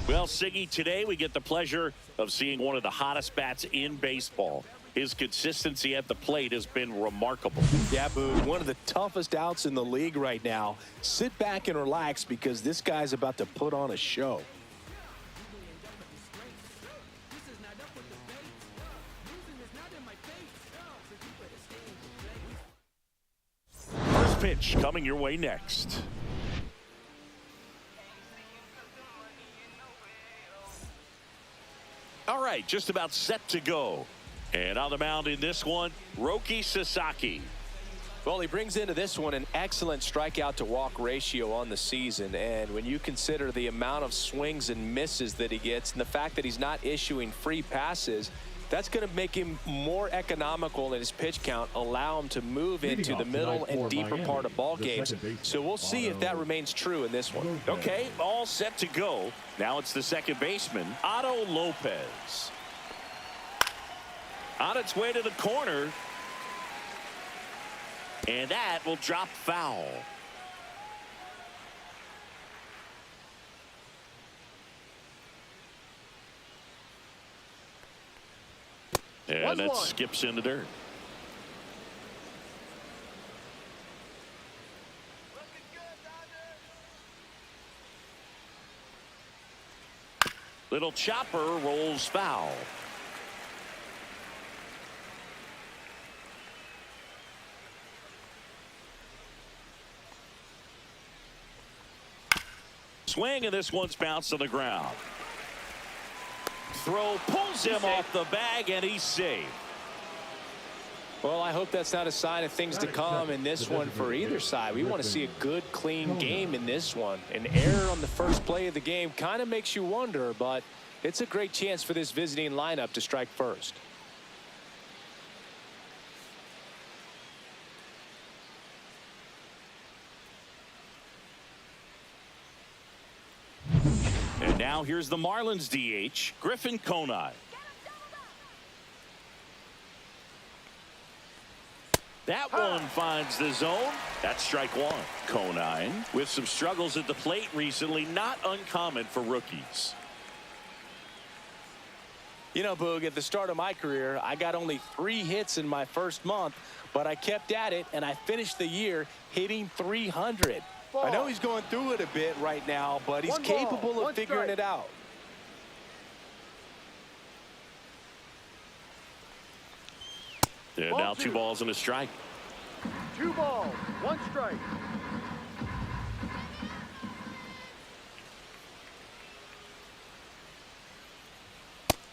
Well, Siggy, today we get the pleasure of seeing one of the hottest bats in baseball. His consistency at the plate has been remarkable. Yeah, Boo, one of the toughest outs in the league right now. Sit back and relax because this guy's about to put on a show. First pitch coming your way next. All right, just about set to go. And on the mound in this one, Roki Sasaki. Well, he brings into this one an excellent strikeout to walk ratio on the season. And when you consider the amount of swings and misses that he gets and the fact that he's not issuing free passes, That's going to make him more economical in his pitch count, allow him to move into the middle and deeper part of ball games. So we'll see if that remains true in this one. Okay, all set to go. Now it's the second baseman, Otto Lopez. On its way to the corner. And that will drop foul. And that skips into dirt. Little chopper rolls foul. Swing, and this one's bounced to the ground. Throw pulls him off the bag, and he's safe. Well, I hope that's not a sign of things to come in this one for either side. We want to see a good, clean game in this one. An error on the first play of the game kind of makes you wonder, but it's a great chance for this visiting lineup to strike first. And now here's the Marlins DH, Griffin Conine. That one finds the zone. That's strike one. Conine with some struggles at the plate recently, not uncommon for rookies. You know, Boog, at the start of my career, I got only 3 hits in my first month, but I kept at it, and I finished the year hitting 300. I know he's going through it a bit right now, but he's capable of figuring it out. And now 2 balls and a strike. 2 balls, 1 strike.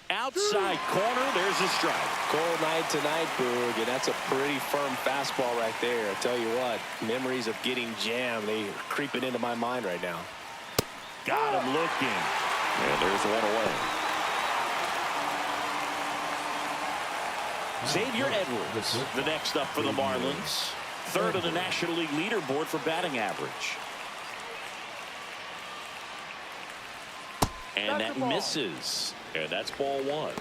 Outside corner, there's a strike. Cold night tonight, Boog, and that's a pretty firm fastball right there. I tell you what, memories of getting jammed, they are creeping into my mind right now. Got him looking. And there's one away. Xavier Edwards, the next up for the Marlins. 3rd of the National League leaderboard for batting average. And that misses. And that's ball 1.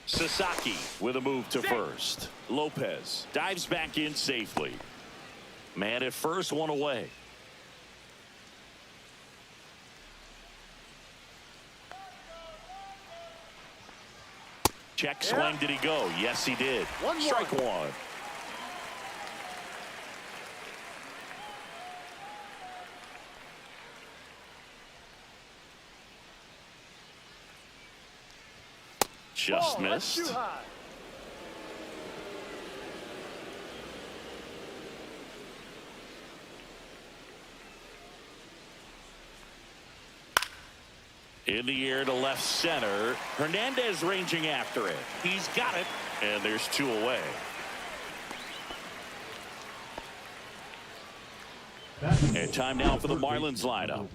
Sasaki with a move to first. Lopez dives back in safely. Man at first, 1 away. Check swing. Did he go? Yes, he did. Strike 1. Just missed. In the air to left center. Hernandez ranging after it. He's got it. And there's 2 away. And time now for the Marlins lineup.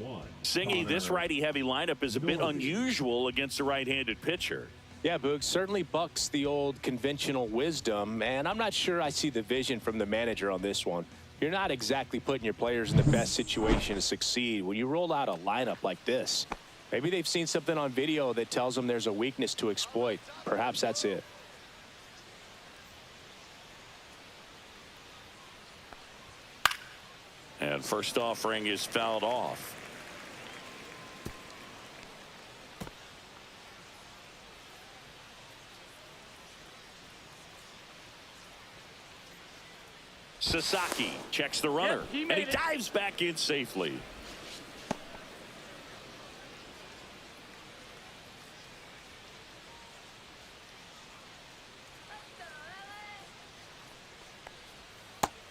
Singy, this righty-heavy lineup is a bit unusual against a right-handed pitcher. Yeah, Boog, certainly bucks the old conventional wisdom, and I'm not sure I see the vision from the manager on this one. You're not exactly putting your players in the best situation to succeed when you roll out a lineup like this. Maybe they've seen something on video that tells them there's a weakness to exploit. Perhaps that's it. And first offering is fouled off. Sasaki checks the runner, and he dives back in safely.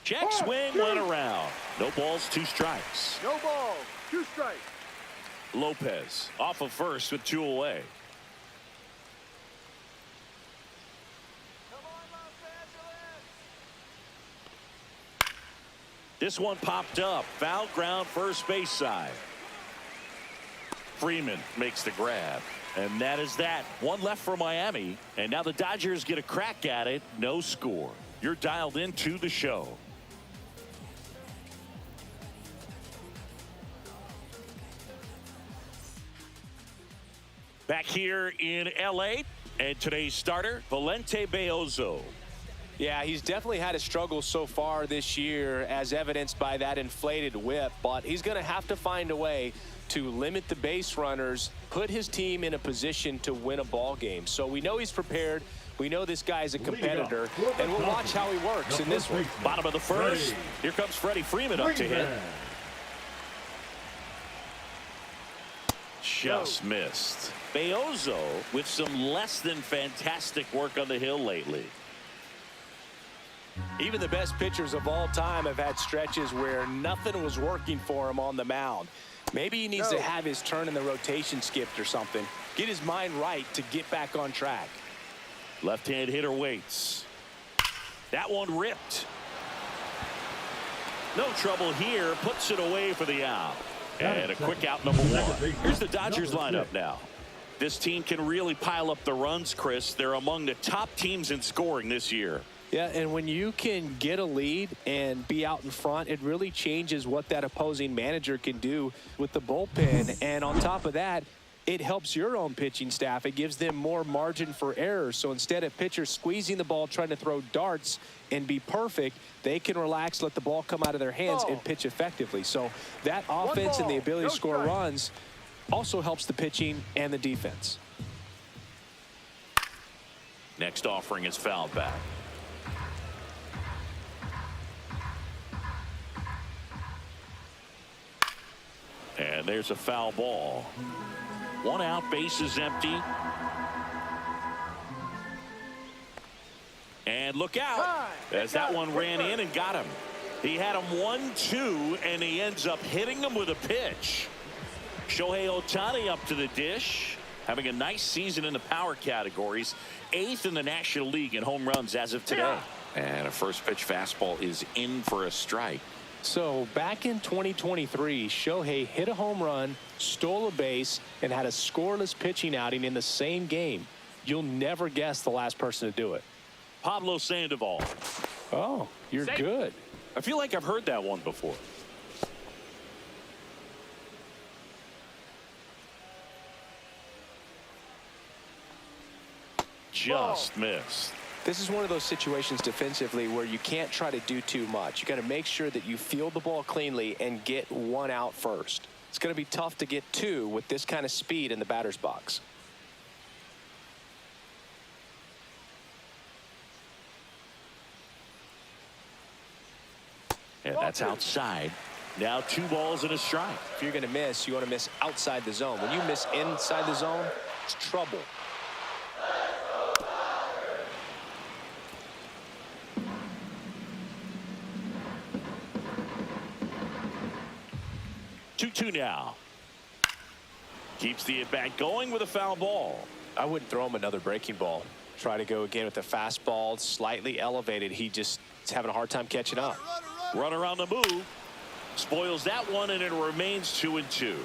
Check swing went around. No balls, 2 strikes. No balls, 2 strikes. Lopez off of first with 2 away. This one popped up. Foul ground, first base side. Freeman makes the grab. And that is that. One left for Miami. And now the Dodgers get a crack at it. No score. You're dialed into the show. Back here in L.A. and today's starter, Valente Beozo. Yeah, he's definitely had a struggle so far this year, as evidenced by that inflated whip. But he's going to have to find a way to limit the base runners, put his team in a position to win a ball game. So we know he's prepared. We know this guy's a competitor, and we'll watch how he works in this one. Bottom of the first. Here comes Freddie Freeman up to hit. Just missed. Beozo with some less than fantastic work on the hill lately. Even the best pitchers of all time have had stretches where nothing was working for him on the mound. Maybe he needs to have his turn in the rotation skipped or something. Get his mind right to get back on track. Left-hand hitter waits. That one ripped. No trouble here. Puts it away for the out. And a quick out, number one. Here's the Dodgers lineup now. This team can really pile up the runs, Chris. They're among the top teams in scoring this year. Yeah, and when you can get a lead and be out in front, it really changes what that opposing manager can do with the bullpen. And on top of that, it helps your own pitching staff. It gives them more margin for error. So instead of pitchers squeezing the ball, trying to throw darts and be perfect, they can relax, let the ball come out of their hands and pitch effectively. So that offense and the ability to score runs also helps the pitching and the defense. Next offering is fouled back. And there's a foul ball. One out, base is empty. And look out as that one ran in and got him. He had him 1-2, and he ends up hitting him with a pitch. Shohei Ohtani up to the dish, having a nice season in the power categories. 8th in the National League in home runs as of today. And a first pitch fastball is in for a strike. So back in 2023, Shohei hit a home run, stole a base, and had a scoreless pitching outing in the same game. You'll never guess the last person to do it. Pablo Sandoval. Oh, you're good. I feel like I've heard that one before. Just missed. This is one of those situations defensively where you can't try to do too much. You got to make sure that you field the ball cleanly and get one out first. It's going to be tough to get two with this kind of speed in the batter's box. And that's outside. Now 2 balls and a strike. If you're going to miss, you want to miss outside the zone. When you miss inside the zone, it's trouble. Two now. Keeps the at-bat going with a foul ball. I wouldn't throw him another breaking ball. Try to go again with the fastball, slightly elevated. He just is having a hard time catching up. Runner on the move. Spoils that one, and it remains 2-2.